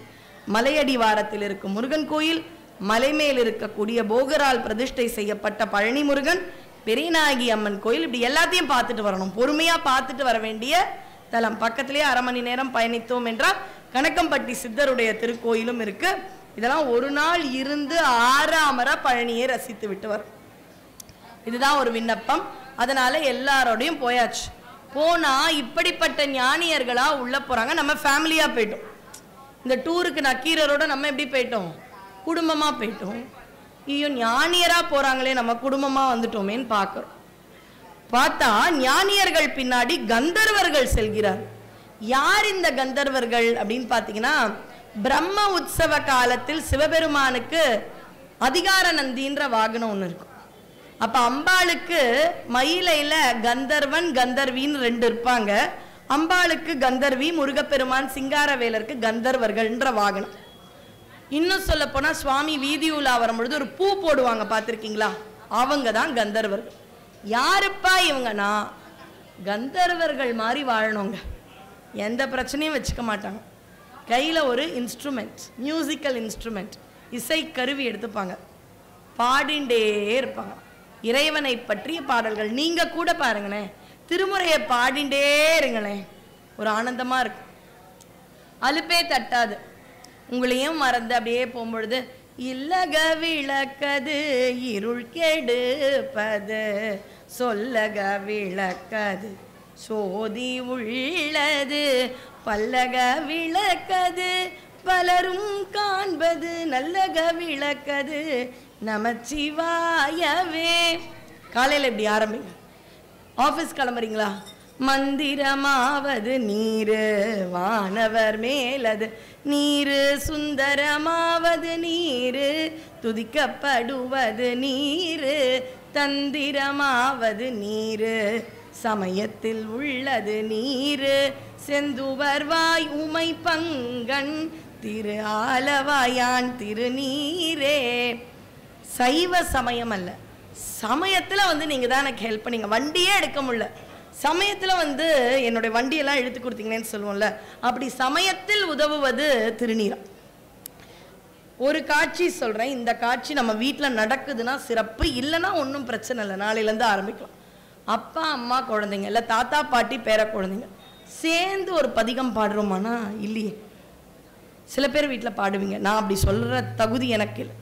மலையடிவாரத்தில் இருக்கும் முருகன் கோயில், மலை மேல் இருக்கக்கூடிய போகரால் பிரதிஷ்டை செய்யப்பட்ட பழனி முருகன், பெரியநாயகி அம்மன் கோயில், இப்படி எல்லாத்தையும் பார்த்துட்டு வரணும். பொறுமையா பார்த்துட்டு வர வேண்டிய தலம். பக்கத்திலேயே 1/2 மணி நேரம் பயணித்தோம் என்றால் கணக்கம்பட்டி சித்தருடைய திருக்கோயிலும் இருக்கு. இதெல்லாம் ஒரு நாள் இருந்து ஆறாமர பழனியை ரசித்து விட்டு வரும். இதுதான் ஒரு விண்ணப்பம். அதனால எல்லாரோடையும் போயாச்சு. போனா இப்படிப்பட்ட ஞானியர்களா உள்ள போறாங்க. நம்ம ஃபேமிலியா போயிட்டோம். இந்த டூருக்கு நக்கீரரோட நம்ம எப்படி போயிட்டோம்? குடும்பமா போயிட்டோம். ஐயோ ஞானியரா போறாங்களே, நம்ம குடும்பமா வந்துட்டோமேன்னு பார்க்கிறோம். பார்த்தா ஞானியர்கள் பின்னாடி கந்தர்வர்கள் செல்கிறார். யார் இந்த கந்தர்வர்கள் அப்படின்னு பார்த்தீங்கன்னா, பிரம்ம உற்சவ காலத்தில் சிவபெருமானுக்கு அதிகார நந்தின்ற வாகனம் ஒன்று இருக்கும். அப்ப அம்பாளுக்கு மயிலையில கந்தர்வன் கந்தர்வின்னு 2 இருப்பாங்க. அம்பாளுக்கு கந்தர்வி, முருகப்பெருமான் சிங்காரவேலருக்கு கந்தர்வர்கள்ன்ற வாகனம். இன்னும் சொல்ல போனா சுவாமி வீதி உலா வரும்பொழுது ஒரு பூ போடுவாங்க, பார்த்துருக்கீங்களா? அவங்க தான் கந்தர்வர்கள். யாருப்பா இவங்கன்னா, கந்தர்வர்கள் மாதிரி வாழணுங்க, எந்த பிரச்சனையும் வச்சுக்க மாட்டாங்க. கையில் ஒரு இன்ஸ்ட்ருமெண்ட், மியூசிக்கல் இன்ஸ்ட்ருமெண்ட், இசை கருவி எடுத்துப்பாங்க, பாடிண்டே இருப்பாங்க. இறைவனை பற்றிய பாடல்கள். நீங்க கூட பாருங்களேன், திருமுறையை பாடிண்டே இருங்களேன், ஒரு ஆனந்தமா இருக்கும், அலுப்பே தட்டாது. உங்களையும் மறந்து அப்படியே போகும்பொழுது, இல்லக விளக்கது இருள் கெடுப்பது, சொல்லக விளக்கது சோதி உள்ளது, பல்லக விளக்கது பலரும் காண்பது, நல்லக விளக்கது நமச்சிவாயவே. காலையில் இப்படி ஆரம்பிங்க. ஆஃபீஸ் கிளம்புறீங்களா? மந்திரமாவது நீரு, வானவர் மேலது நீரு, சுந்தரமாவது நீரு, துதிக்கப்படுவது நீரு, தந்திரமாவது நீரு, சமயத்தில் உள்ளது நீரு, செந்துவர்வாய் உமை பங்கன் திரு ஆலவாயான் திருநீரே. சைவ சமயம் அல்ல, சமயத்தில் நீங்க தான் எனக்கு ஹெல்ப் பண்ணீங்க. வண்டியே எடுக்க முடியல, சமயத்தில் என்னுடைய வண்டியெல்லாம் இழுத்து கொடுத்தீங்களேன்னு சொல்லுவோம்ல, அப்படி சமயத்தில் உதவுவது திருநீரம். ஒரு காட்சி சொல்கிறேன். இந்த காட்சி நம்ம வீட்டில் நடக்குதுன்னா சிறப்பு, இல்லைன்னா ஒன்றும் பிரச்சனை இல்லை, நாளையிலேருந்து ஆரம்பிக்கலாம். அப்பா அம்மா குழந்தைங்க, இல்லை தாத்தா பாட்டி பேர குழந்தைங்க சேர்ந்து ஒரு பதிகம் பாடுறோமானா இல்லையே. சில பேர் வீட்டில் பாடுவீங்க, நான் அப்படி சொல்கிற தகுதி எனக்கு இல்லை.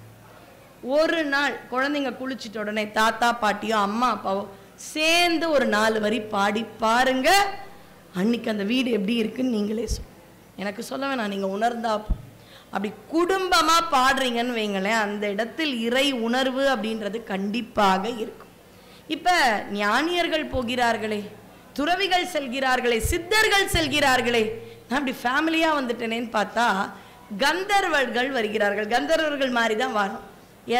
ஒரு நாள் குழந்தைங்க குளிச்சுட்ட உடனே தாத்தா பாட்டியோ அம்மா அப்பாவோ சேர்ந்து ஒரு 4 வரி பாடி பாருங்க, அன்னைக்கு அந்த வீடு எப்படி இருக்குன்னு நீங்களே எனக்கு சொல்ல வேணாம், நீங்கள் உணர்ந்தா. அப்படி குடும்பமாக பாடுறீங்கன்னு வைங்களேன், அந்த இடத்தில் இறை உணர்வு அப்படின்றது கண்டிப்பாக இருக்கும். இப்போ ஞானியர்கள் போகிறார்களே, துறவிகள் செல்கிறார்களே, சித்தர்கள் செல்கிறார்களே, நான் அப்படி ஃபேமிலியாக வந்துட்டேனேன்னு பார்த்தா கந்தர்வர்கள் வருகிறார்கள். கந்தர்வர்கள் மாதிரி தான் வரும்,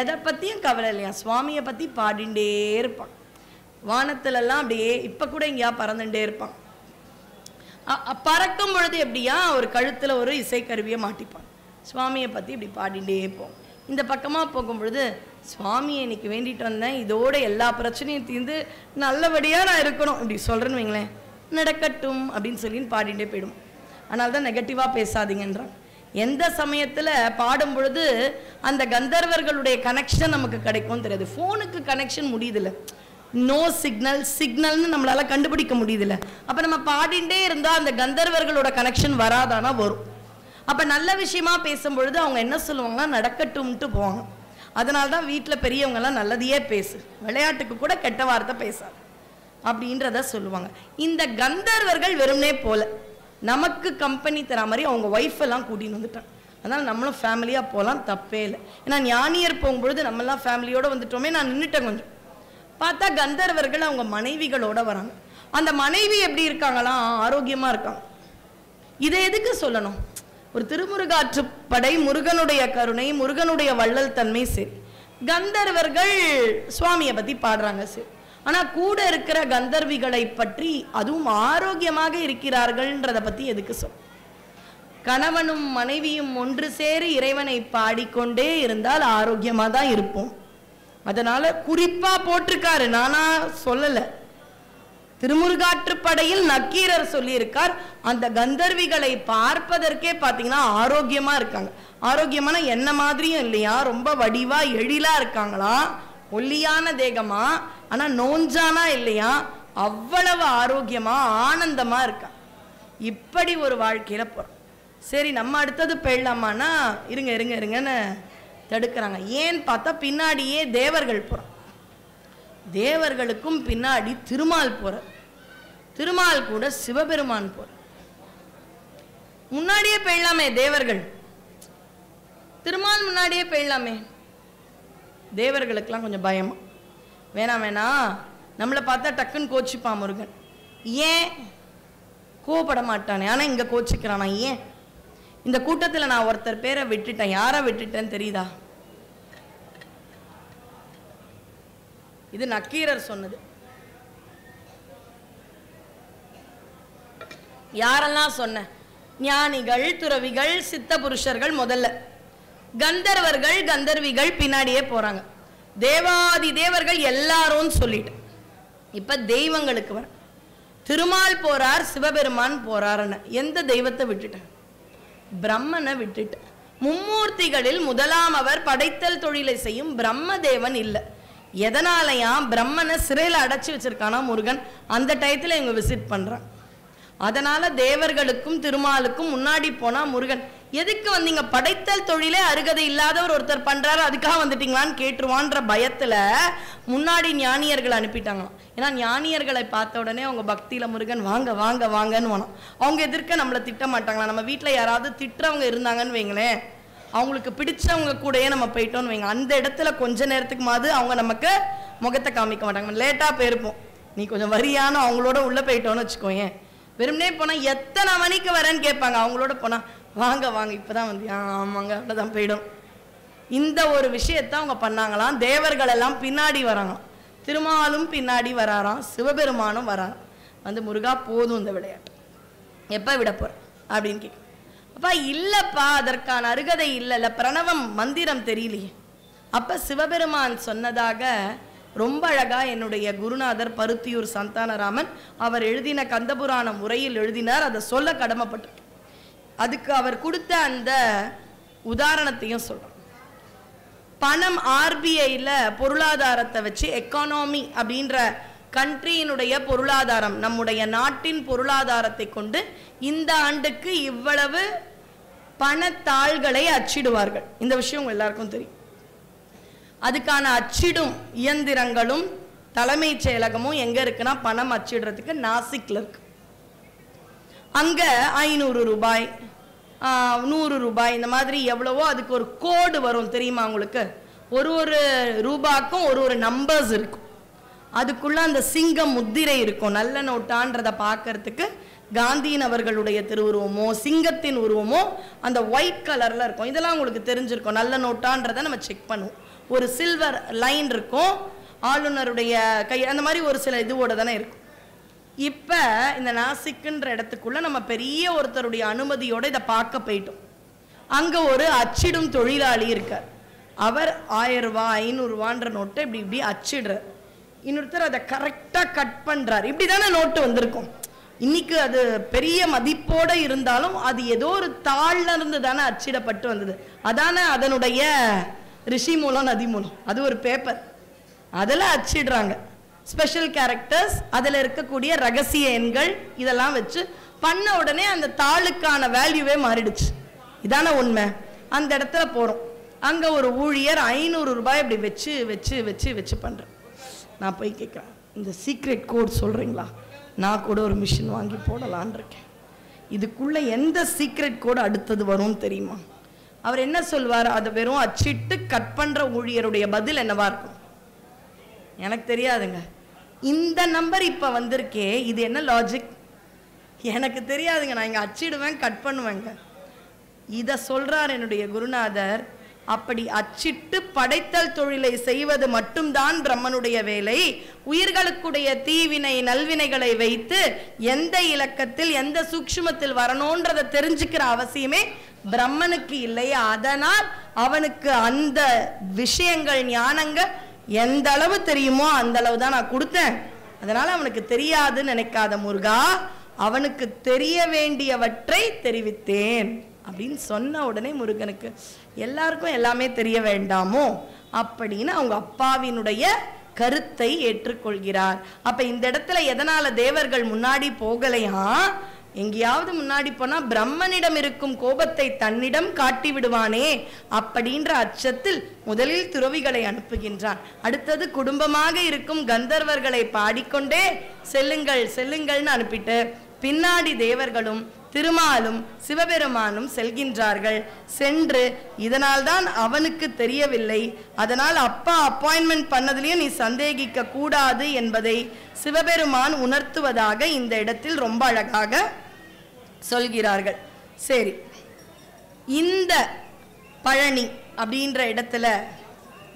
எதை பற்றியும் கவலை இல்லையா, சுவாமியை பற்றி பாடிண்டே இருப்பான். வானத்திலெல்லாம் அப்படியே இப்போ கூட எங்கேயா பறந்துட்டே இருப்பான். பறக்கும் பொழுது எப்படியா ஒரு கழுத்தில் ஒரு இசைக்கருவியை மாட்டிப்பான், சுவாமியை பற்றி இப்படி பாடிண்டே போம். இந்த பக்கமாக போகும் பொழுது, சுவாமியை இன்னைக்கு வேண்டிட்டு வந்தேன், இதோட எல்லா பிரச்சனையும் தீர்ந்து நல்லபடியாக நான் இருக்கணும் இப்படி சொல்கிறேன்னு வைங்களேன், நடக்கட்டும் அப்படின்னு சொல்லி பாடிண்டே போயிடும். அதனால தான் நெகட்டிவாக பேசாதீங்கன்றான். எந்த சமயத்தில் பாடும் பொழுது அந்த கந்தர்வர்களுடைய கனெக்ஷன் நமக்கு கிடைக்கும் தெரியாது. ஃபோனுக்கு கனெக்ஷன் முடியுதில்ல, நோ சிக்னல், சிக்னல்னு நம்மளால கண்டுபிடிக்க முடியுதில்ல. அப்போ நம்ம பாடிண்டே இருந்தால் அந்த கந்தர்வர்களோட கனெக்ஷன் வராதானா வரும். அப்போ நல்ல விஷயமா பேசும்பொழுது அவங்க என்ன சொல்லுவாங்கன்னா நடக்கட்டும்ட்டு போவாங்க. அதனால தான் வீட்டில் பெரியவங்கெல்லாம் நல்லதையே பேசு, விளையாட்டுக்கு கூட கெட்ட வார்த்தை பேசாது அப்படின்றத சொல்லுவாங்க. இந்த கந்தர்வர்கள் வெறும்னே போல நமக்கு கம்பெனி தர மாதிரி அவங்க ஒய்ஃப் எல்லாம் கூட்டின்னு வந்துட்டாங்க. அதனால் நம்மளும் ஃபேமிலியாக போகலாம், தப்பே இல்லை. ஏன்னா ஞானியர் போகும்பொழுது நம்மளாம் ஃபேமிலியோடு வந்துட்டோமே. நான் நின்றுட்டேன் கொஞ்சம். பார்த்தா கந்தர்வர்கள் அவங்க மனைவிகளோடு வராங்க. அந்த மனைவி எப்படி இருக்காங்களாம்? ஆரோக்கியமாக இருக்காங்க. இதை எதுக்கு சொல்லணும்? ஒரு திருமுருகாற்றுப்படை, முருகனுடைய கருணை, முருகனுடைய வள்ளல் தன்மை. சரி, கந்தர்வர்கள் சுவாமியை பற்றி பாடுறாங்க. சரி, ஆனால் கூட இருக்கிற கந்தர்விகளை பற்றி, அதுவும் ஆரோக்கியமாக இருக்கிறார்கள்ன்றதை பற்றி எதுக்கு சொல்ல? கணவனும் மனைவியும் ஒன்று சேரி இறைவனை பாடிக்கொண்டே இருந்தால் ஆரோக்கியமாக தான் இருப்போம். அதனால குறிப்பா போட்டிருக்காரு, நானா சொல்லலை. திருமுருகாற்றுப்படையில் நக்கீரர் சொல்லியிருக்கார், அந்த கந்தர்விகளை பார்ப்பதற்கே பார்த்தீங்கன்னா ஆரோக்கியமா இருக்காங்க. ஆரோக்கியமான என்ன மாதிரியும் இல்லையா, ரொம்ப வடிவா எழிலா இருக்காங்களா, ஒல்லியான தேகமா, ஆனா நோஞ்சானா இல்லையா, அவ்வளவு ஆரோக்கியமா ஆனந்தமா இருக்கா. இப்படி ஒரு வாழ்க்கையில போறோம். சரி, நம்ம அடுத்தது போயிடலாமான்னா இருங்க இருங்க இருங்கன்னு தடுக்கிறாங்க. ஏன்னு பார்த்தா பின்னாடியே தேவர்கள் போறாங்க. தேவர்களுக்கும் பின்னாடி திருமால் போற, திருமால் கூட சிவபெருமான் போற. முன்னாடியே போயிடலாமே தேவர்கள், திருமால் முன்னாடியே போயிடலாமே. தேவர்களுக்கெல்லாம் கொஞ்சம் பயமா, வேணாம் வேணாம், நம்மளை பார்த்தா டக்குன்னு கோச்சிப்பான் முருகன். ஏன் கோபப்பட மாட்டானே, ஆனா இங்க கோச்சிக்கிறானா? ஏன்? இந்த கூட்டத்தில் நான் ஒருத்தர் பேரை விட்டுட்டேன். யாரை விட்டுட்டேன்னு தெரியுதா? இது நக்கீரர் சொன்னது. யாரெல்லாம் சொன்ன? ஞானிகள், துறவிகள், சித்த புருஷர்கள் முதல்ல, கந்தர்வர்கள் கந்தர்விகள் பின்னாடியே போறாங்க. தேவாதி தேவர்கள் எல்லாரும் சொல்லிட்டு இப்ப தெய்வங்களுக்கு வர. திருமால் போறார், சிவபெருமான் போறாருன்னு. எந்த தெய்வத்தை விட்டுட்டேன்? பிரம்மனை விட்டுட்டேன். மும்மூர்த்திகளில் முதலாம் அவர் படைத்தல் தொழிலை செய்யும் பிரம்மதேவன் இல்லை. எதனாலயா? பிரம்மனை சிறையில் அடைச்சி வச்சிருக்கானா முருகன். அந்த டயத்தில் இவங்க விசிட் பண்றான். அதனால தேவர்களுக்கும் திருமாலுக்கும் முன்னாடி போனா முருகன். எதுக்கு வந்தீங்க? படைத்தல் தொழிலே அருகதை இல்லாதவர் ஒருத்தர் பண்றாரு, அதுக்காக வந்துட்டீங்களான்னு கேட்டுருவான்ற பயத்துல முன்னாடி ஞானியர்களை அனுப்பிட்டாங்களாம். ஏன்னா ஞானியர்களை பார்த்த உடனே அவங்க பக்தியில முருகன் வாங்க வாங்க வாங்கன்னு வேணும். அவங்க எதிர்க்க நம்மளை திட்ட மாட்டாங்களா? நம்ம வீட்டில் யாராவது திட்டுறவங்க இருந்தாங்கன்னு வைங்களேன், அவங்களுக்கு பிடிச்சவங்க கூடயே நம்ம போயிட்டோன்னு வைங்க, அந்த இடத்துல கொஞ்ச நேரத்துக்கு மாதிரி அவங்க நமக்கு முகத்தை காமிக்க மாட்டாங்க. லேட்டாக போயிருப்போம், நீ கொஞ்சம் வரியானோ அவங்களோட உள்ளே போயிட்டோன்னு வச்சுக்கோங்க. வெறுமனே போனால் எத்தனை மணிக்கு வரேன்னு கேட்பாங்க, அவங்களோட போனால் வாங்க வாங்க இப்போ தான் வந்து ஆமாங்க அவ்வளோதான் போயிடும். இந்த ஒரு விஷயத்த அவங்க பண்ணாங்களாம். தேவர்கள் எல்லாம் பின்னாடி வராங்களாம், திருமாலும் பின்னாடி வராராம், சிவபெருமானும் வராராம். வந்து முருகா போதும் இந்த விளையாட்டு, எப்போ விட போற அப்படின்னு கேட்க. அப்பா இல்லப்பா, அதற்கான அருகதை இல்லைல்ல, பிரணவம் மந்திரம் தெரியலையே. அப்ப சிவபெருமான் சொன்னதாக ரொம்ப அழகா என்னுடைய குருநாதர் பருத்தியூர் சந்தானராமன் அவர் எழுதின கந்தபுராண முறையில் எழுதினார். அதை சொல்ல கடமைப்பட்டு அதுக்கு அவர் கொடுத்த அந்த உதாரணத்தையும் சொல்றோம். பணம் ஆர்பிஐல பொருளாதாரத்தை வச்சு, எக்கானமி அப்படின்ற கண்ட்ரியினுடைய பொருளாதாரம், நம்முடைய நாட்டின் பொருளாதாரத்தை கொண்டு இந்த ஆண்டுக்கு இவ்வளவு பணத்தாள்களை அச்சிடுவார்கள். இந்த விஷயம் உங்க எல்லாருக்கும் தெரியும். அதுக்கான அச்சிடும் இயந்திரங்களும் தலைமைச் செயலகமும் எங்க இருக்குன்னா பணம் அச்சிடுறதுக்கு நாசிக்ல இருக்கு. அங்க 500 ரூபாய் 100 ரூபாய் இந்த மாதிரி எவ்வளவோ அதுக்கு ஒரு கோடு வரும் தெரியுமா உங்களுக்கு? ஒரு ஒரு ரூபாய்க்கும் ஒரு ஒரு நம்பர்ஸ் இருக்கும். அதுக்குள்ள அந்த சிங்கம் முத்திரை இருக்கும். நல்ல நோட்டான்றதை பார்க்கறதுக்கு காந்தியின் அவர்களுடைய திருவுருவமோ சிங்கத்தின் உருவமோ அந்த ஒயிட் கலர்ல இருக்கும். இதெல்லாம் உங்களுக்கு தெரிஞ்சிருக்கும். நல்ல நோட்டான்றதை நம்ம செக் பண்ணுவோம். ஒரு சில்வர் லைன் இருக்கும், ஆளுநருடைய கை, அந்த மாதிரி ஒரு சில இதுவோட தானே இருக்கும். இப்ப இந்த நாசிக்குன்ற இடத்துக்குள்ள நம்ம பெரிய ஒருத்தருடைய அனுமதியோட இதை பார்க்க போயிட்டோம். அங்க ஒரு அச்சிடும் தொழிலாளி இருக்கார். அவர் 1000 ரூபாய் 500 ரூபான்ற நோட்டை இப்படி இப்படி அச்சிடுறார். இன்னொருத்தர் அதை கரெக்டா கட் பண்றாரு. இப்படிதானே நோட்டு வந்திருக்கும். இன்னைக்கு அது பெரிய மதிப்போட இருந்தாலும் அது ஏதோ ஒரு தாள்ல இருந்து தானே அச்சிடப்பட்டு வந்தது. அதானே அதனுடைய ரிஷி மூலம் நதி மூலம் அது ஒரு பேப்பர், அதில் அச்சிடுறாங்க. ஸ்பெஷல் கேரக்டர்ஸ், அதில் இருக்கக்கூடிய ரகசிய எண்கள் இதெல்லாம் வச்சு பண்ண உடனே அந்த தாளுக்கான வேல்யூவே மாறிடுச்சு. இதான உண்மை. அந்த இடத்துல போகிறோம். அங்கே ஒரு ஊழியர் 500 ரூபாய் இப்படி வச்சு வச்சு வச்சு வச்சு பண்ணுறேன். நான் போய் கேட்குறேன், இந்த சீக்ரெட் கோட் சொல்கிறீங்களா? நான் கூட ஒரு மிஷின் வாங்கி போடலான் இருக்கேன். இதுக்குள்ளே எந்த சீக்ரெட் கோடு அடுத்தது வரும்னு தெரியுமா? அவர் என்ன சொல்வார்? அதை வெறும் அச்சிட்டு கட் பண்ற ஊழியருடைய பதில் என்னவா இருக்கும்? எனக்கு தெரியாதுங்க. இந்த நம்பர் இப்ப வந்திருக்கே, இது என்ன லாஜிக்? எனக்கு தெரியாதுங்க. நான் இங்க அச்சிடுவேன், கட் பண்ணுவேங்க. இத சொல்றார் என்னுடைய குருநாதர். அப்படி அச்சிட்டு படைத்தல் தொழிலை செய்வது மட்டும்தான் பிரம்மனுடைய வேலை. உயிர்களுக்குடைய தீவினை நல்வினைகளை வைத்து எந்த இலக்கத்தில் எந்த சூக்ஷ்மத்தில் வரணும்ன்றதை தெரிஞ்சுக்கிற அவசியமே பிரம்மனுக்கு இல்லை. அதனால் அவனுக்கு அந்த விஷயங்கள் ஞானங்கள் எந்த அளவு தெரியுமோ அந்த அளவு தான் நான் கொடுத்தேன். அதனால அவனுக்கு தெரியாதுன்னு நினைக்காத முருகா, அவனுக்கு தெரிய வேண்டியவற்றை தெரிவித்தேன் அப்படின்னு சொன்ன உடனே முருகனுக்கு எல்லாருக்கும் எல்லாமே தெரிய வேண்டாமோ அப்படின்னு அவங்க அப்பாவினுடைய கருத்தை ஏற்றுக்கொள்கிறார். அப்ப இந்த இடத்துல எதனால தேவர்கள் முன்னாடி போகலையா? எங்கேயாவது முன்னாடி போனா பிரம்மனிடம் இருக்கும் கோபத்தை தன்னிடம் காட்டி விடுவானே அப்படின்ற அச்சத்தில் முதலில் துறவிகளை அனுப்புகின்றான். அடுத்தது குடும்பமாக இருக்கும் கந்தர்வர்களை பாடிக்கொண்டே செல்லுங்கள் செல்லுங்கள்னு அனுப்பிட்டு பின்னாடி தேவர்களும் திருமாலும் சிவபெருமானும் செல்கின்றார்கள். சென்று இதனால் தான் அவனுக்கு தெரியவில்லை, அதனால் அப்பா அப்பாயின்மெண்ட் பண்ணதுலயும் நீ சந்தேகிக்க கூடாது என்பதை சிவபெருமான் உணர்த்துவதாக இந்த இடத்தில் ரொம்ப அழகாக சொல்கிறார்கள். சரி, இந்த பழனி அப்படின்ற இடத்துல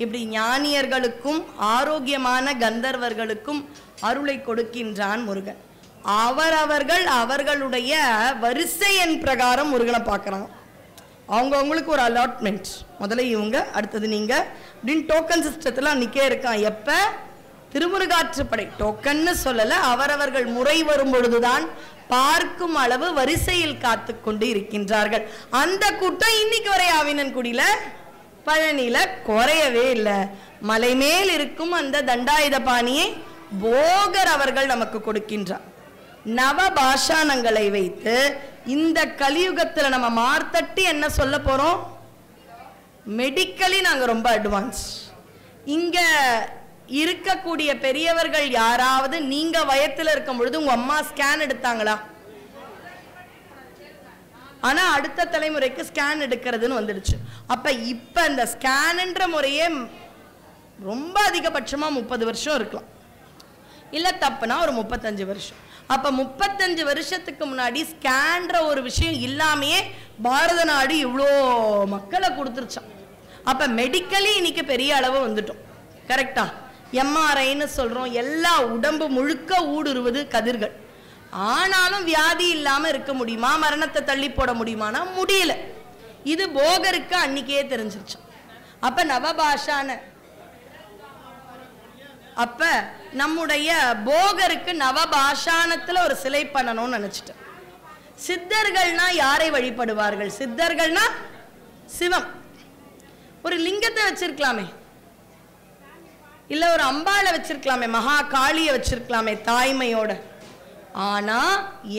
இப்படி ஞானியர்களுக்கும் ஆரோக்கியமான கந்தர்வர்களுக்கும் அருளை கொடுக்கின்றான் முருகன். அவரவர்கள் அவர்களுடைய வரிசை எண் பிரகாரம் முருகனை பார்க்குறாங்க. அவங்களுக்கு ஒரு அலாட்மெண்ட், முதல்ல இவங்க அடுத்தது நீங்க அப்படின்னு டோக்கன் சிஸ்டத்தில் அன்றைக்கே இருக்கான். எப்போ திருமுருகாற்றுப்படை டோக்கன்னு சொல்லலை, அவரவர்கள் முறை வரும் பொழுதுதான் பார்க்கும் அளவு வரிசையில் காத்து கொண்டு இருக்கின்றார்கள். அந்த கூட்டம் இன்னைக்கு வரை ஆவினன்குடியில பழனியில குறையவே இல்லை. மலை மேல் இருக்கும் அந்த தண்டாயுத பாணியை போகர் அவர்கள் நமக்கு கொடுக்கின்றார். நவ பாஷாணங்களை வைத்து இந்த கலியுகத்துல நம்ம மார்த்தட்டி என்ன சொல்ல போறோம்? மெடிக்கலி நாங்க ரொம்ப அட்வான்ஸ். இங்க இருக்கக்கூடிய பெரியவர்கள் யாராவது நீங்க வயத்துல இருக்கும் பொழுது உங்க அம்மா ஸ்கேன் எடுத்தாங்களா? ஆனா அடுத்த தலைமுறைக்கு ஸ்கேன் எடுக்கிறதுன்னு வந்துடுச்சு. அப்ப இப்ப இந்த ஸ்கேன்ன்ற முறையே ரொம்ப அதிகபட்சமா 30 வருஷம் இருக்கலாம், இல்ல தப்புனா ஒரு 35 வருஷம். அப்ப 35 வருஷத்துக்கு முன்னாடி ஸ்கேன்ற ஒரு விஷயம் இல்லாமையே பாரத நாடு இவ்வளோ மக்களை கொடுத்துருச்சான். அப்ப மெடிக்கலி இன்னைக்கு பெரிய அளவு வந்துட்டோம். கரெக்டா? எம்ஆர்ஐன்னு சொல்றோம். எல்லா உடம்பு முழுக்க ஊடுருவது கதிர்கள். ஆனாலும் வியாதி இல்லாம இருக்க முடியுமா? மரணத்தை தள்ளி போட முடியுமானா முடியல. இது போகருக்கு அன்னைக்கே தெரிஞ்சிருச்சான். அப்ப நவபாஷான அப்ப நம்முடைய போகருக்கு நவபாஷானத்துல ஒரு சிலை பண்ணணும்னு நினைச்சிட்டேன். சித்தர்கள்னா யாரை வழிபடுவார்கள்? சித்தர்கள்னா சிவம். ஒரு லிங்கத்தை வச்சிருக்கலாமே, இல்ல ஒரு அம்பாளை வச்சிருக்கலாமே, மகா காளியை வச்சிருக்கலாமே தாய்மையோட. ஆனா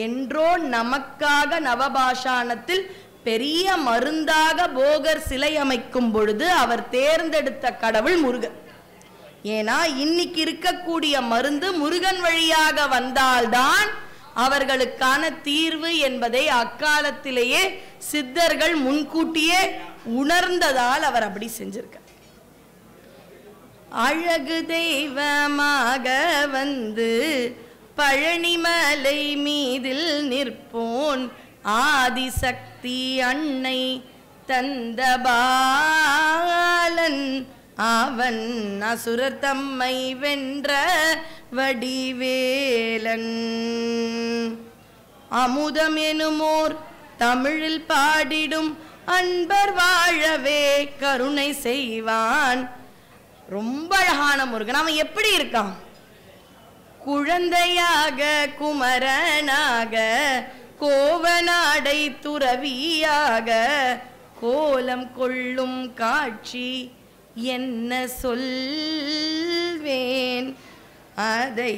என்றோ நமக்காக நவபாஷானத்தில் பெரிய மருந்தாக போகர் சிலை அமைக்கும் பொழுது அவர் தேர்ந்தெடுத்த கடவுள் முருகன். ஏன்னா இன்னைக்கு இருக்கக்கூடிய மருந்து முருகன் வழியாக வந்தால்தான் அவர்களுக்கான தீர்வு என்பதை அக்காலத்திலேயே சித்தர்கள் முன்கூட்டியே உணர்ந்ததால் அவர் அப்படி செஞ்சிருக்க. அழகு தெய்வமாக வந்து பழனிமலை மீதில் நிற்போன் ஆதிசக்தி அன்னை தந்த பாலன் அவன் அசுரர் தம்மை வென்ற வடிவேலன். அமுதம் எனுமோர் தமிழில் பாடிடும் அன்பர் வாழவே கருணை செய்வான். ரொம்ப அழகான முருகன். அவன் எப்படி இருக்கான்? குழந்தையாக குமரனாக கோவநாடை துறவியாக கோலம் கொள்ளும் காட்சி என்ன சொல்வேன், அதை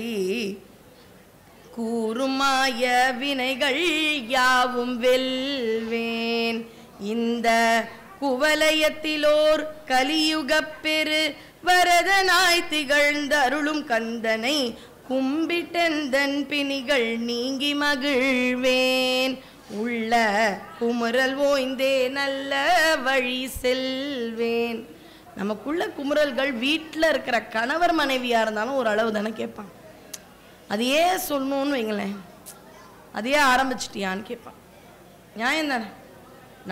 கூறுமாய வினைகள் யாவும் வெல்வேன். இந்த குவலயத்திலோர் கலியுகப் பெரு வரதனாய் திகழ்ந்த அருளும் கந்தனை கும்பிட்டெந்தன் பிணிகள் நீங்கி மகிழ்வேன். உள்ள குமுறல் ஓய்ந்தே நல்ல வழி செல்வேன். நமக்குள்ள குமுறல்கள் வீட்டில் இருக்கிற கணவர் மனைவியாக இருந்தாலும் ஒரு அளவு தானே கேட்பான். அதையே சொல்லணும்னு வைங்களேன், அதையே ஆரம்பிச்சிட்டியான்னு கேட்பான். நியாயம் தானே?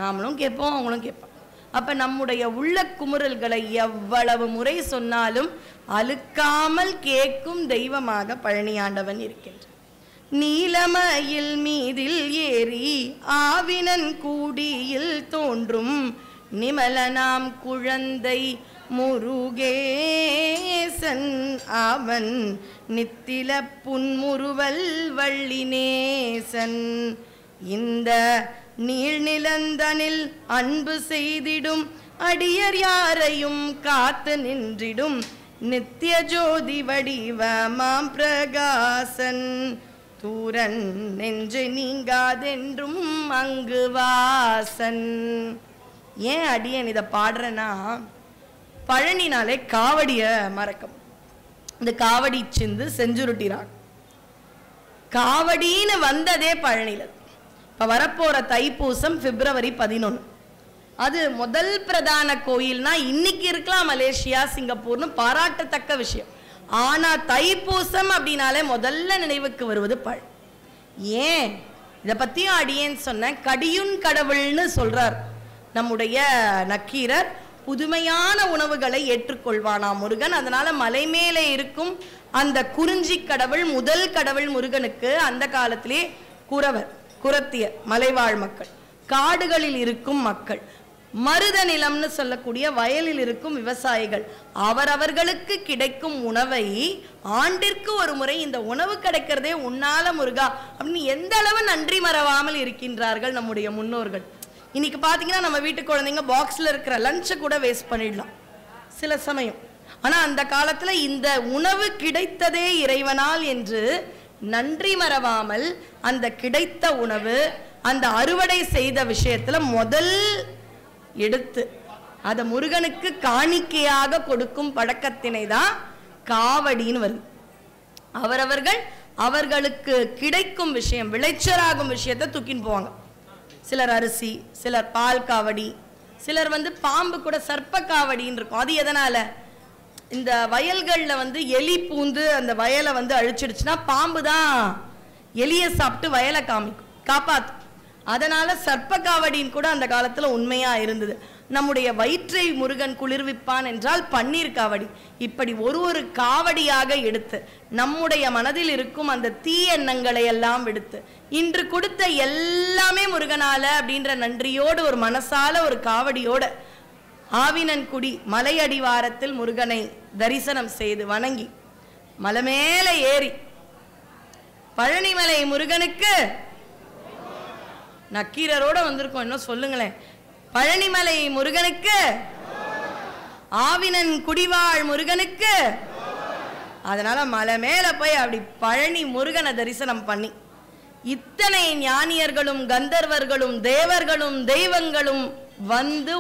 நாமளும் கேட்போம், அவங்களும் கேட்பான். அப்போ நம்முடைய உள்ள குமுறல்களை எவ்வளவு முறை சொன்னாலும் அழுக்காமல் கேட்கும் தெய்வமாக பழனியாண்டவன் இருக்கின்றான். நீலமயில் மீதில் ஏறி ஆவினன் கூடியில் தோன்றும் நிமலனாம் குழந்தை முருகேசன் அவன் நித்தில புன்முறுவல் வள்ளினேசன். இந்த நீழ்நிலந்தனில் அன்பு செய்திடும் அடியர் யாரையும் காத்து நின்றிடும் நித்திய ஜோதி வடிவமாம் பிரகாசன் தூரன் நெஞ்சு நீங்காதென்றும் அங்கு வாசன். ஏன் அடியன் இதை பாடுறேன்னா, பழனினாலே காவடிய மறக்கும். இந்த காவடி சிந்து செஞ்சுருட்டிறாங்க. காவடின்னு வந்ததே பழனியில. இப்போ வரப்போற தைப்பூசம் பிப்ரவரி 11. அது முதல் பிரதான கோயில்னா இன்னைக்கு இருக்கலாம் மலேசியா சிங்கப்பூர்னு பாராட்டத்தக்க விஷயம். ஆனா தைப்பூசம் அப்படின்னாலே முதல்ல நினைவுக்கு வருவது பழனி. ஏன் இதை பத்தியும் அடியேன்னு சொன்னேன். கடியுன் கடவுள்னு சொல்றார் நம்முடைய நக்கீரர். புதுமையான உணவுகளை ஏற்றுக்கொள்வானா முருகன். அதனால மலை மேலே இருக்கும் அந்த குறிஞ்சி கடவுள் முதல் கடவுள் முருகனுக்கு அந்த காலத்திலே குறவர், குரத்திய மலைவாழ் மக்கள், காடுகளில் இருக்கும் மக்கள், மருத நிலம்னு சொல்லக்கூடிய வயலில் இருக்கும் விவசாயிகள், அவரவர்களுக்கு கிடைக்கும் உணவை ஆண்டிற்கு ஒரு முறை இந்த உணவு கிடைக்கிறதே உன்னால முருகா அப்படின்னு எந்த அளவு நன்றி மறவாமல் இருக்கின்றார்கள் நம்முடைய முன்னோர்கள். இன்னைக்கு பார்த்தீங்கன்னா நம்ம வீட்டு குழந்தைங்க பாக்ஸில் இருக்கிற லஞ்சை கூட வேஸ்ட் பண்ணிடலாம் சில சமயம். ஆனால் அந்த காலத்தில் இந்த உணவு கிடைத்ததே இறைவனால் என்று நன்றி மறவாமல் அந்த கிடைத்த உணவு அந்த அறுவடை செய்த விஷயத்துல முதல் எடுத்து அதை முருகனுக்கு காணிக்கையாக கொடுக்கும் பழக்கத்தினை தான் காவடின்னு வருது. அவரவர்கள் அவர்களுக்கு கிடைக்கும் விஷயம், விளைச்சலாகும் விஷயத்தை தூக்கின்னு போவாங்க. சிலர் அரிசி, சிலர் பால் காவடி, சிலர் பாம்பு கூட சர்ப்ப காவடின்னு இருக்கும். அது எதனால? இந்த வயல்களில் எலி பூந்து அந்த வயலை அழிச்சிடுச்சுன்னா பாம்பு தான் எலியை சாப்பிட்டு வயலை காப்பாற்றும். அதனால சர்ப்ப காவடின்னு கூட அந்த காலத்தில் உண்மையா இருந்தது. நம்முடைய வயிற்றை முருகன் குளிர்விப்பான் என்றால் பன்னீர் காவடி. இப்படி ஒரு ஒரு காவடியாக எடுத்து நம்முடைய மனதில் இருக்கும் அந்த தீ எண்ணங்களை எல்லாம் விடுத்து இன்று கொடுத்த எல்லாமே முருகனால அப்படின்ற நன்றியோடு ஒரு மனசால ஒரு காவடியோட ஆவினன்குடி மலை அடிவாரத்தில் முருகனை தரிசனம் செய்து வணங்கி மலை மேல ஏறி பழனிமலை முருகனுக்கு நக்கீரரோட வந்திருக்கோம். இன்னும் சொல்லுங்களேன். பழனிமலை முருகனுக்கு, ஆவினன் குடிவாழ் முருகனுக்கு. அதனால மலை மேல போய் அப்படி பழனி முருகனை தரிசனம் பண்ணி இத்தனை ஞானியர்களும் கந்தர்வர்களும் தேவர்களும் தெய்வங்களும்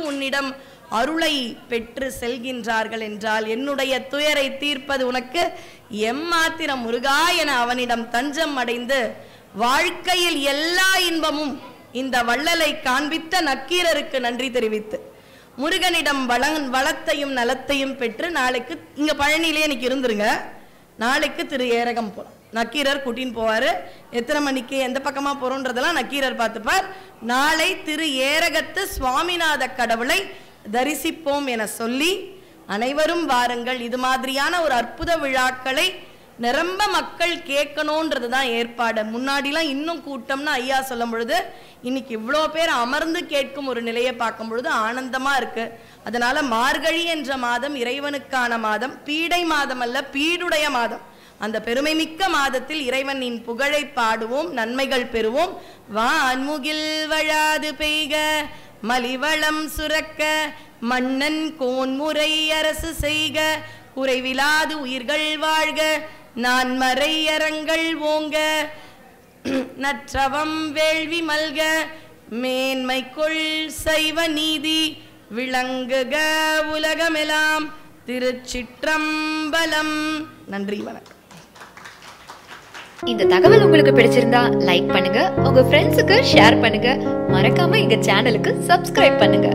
உன்னிடம் அருளை பெற்று செல்கின்றார்கள் என்றால் என்னுடைய துயரை தீர்ப்பது உனக்கு எம்மாத்திரம் முருகா என அவனிடம் தஞ்சம் அடைந்து வாழ்க்கையில் எல்லா இன்பமும் இந்த வள்ளலை காண்பித்த நக்கீரருக்கு நன்றி தெரிவித்து முருகனிடம் வளத்தையும் நலத்தையும் பெற்று நாளைக்கு இங்க பழனியிலே எனக்கு இருந்துருங்க. நாளைக்கு திரு ஏரகம் போலாம். நக்கீரர் கூட்டின்னு போவாரு. எத்தனை மணிக்கு எந்த பக்கமா போறோன்றதெல்லாம் நக்கீரர் பார்த்துப்பார். நாளை திரு ஏரகத்து சுவாமிநாத கடவுளை தரிசிப்போம் என சொல்லி அனைவரும் வாருங்கள். இது மாதிரியான ஒரு அற்புத விழாக்களை நிரம்ப மக்கள் கேட்கணுன்றது தான் ஏற்பாடு. முன்னாடிலாம் இன்னும் கூட்டம்னு ஐயா சொல்லும் பொழுது இன்னைக்கு இவ்வளோ பேர் அமர்ந்து கேட்கும் ஒரு நிலையை பார்க்கும் பொழுது ஆனந்தமா இருக்கு. அதனால மார்கழி என்ற மாதம் இறைவனுக்கான மாதம், பீடை மாதம் அல்ல, பீடுடைய மாதம். அந்த பெருமை மிக்க மாதத்தில் இறைவனின் புகழை பாடுவோம், நன்மைகள் பெறுவோம். வான்முகில் வழாது பெய்க, மலிவளம் சுரக்க, மன்னன் கோன்முறை அரசு செய்க, குறைவிலாது உயிர்கள் வாழ்க, நான் மறை அறங்கள் ஓங்க, நற்றவம் வேள்வி மல்க, மேன்மைக்குள் சைவ நீதி விளங்குக உலகமெல்லாம். திருச்சிற்றம்பலம். நன்றி, வணக்கம். இந்த தகவல் உங்களுக்கு பிடிச்சிருந்தா லைக் பண்ணுங்க, உங்க ஃப்ரெண்ட்ஸுக்கு ஷேர் பண்ணுங்க, மறக்காம எங்க சேனலுக்கு சப்ஸ்கிரைப் பண்ணுங்க.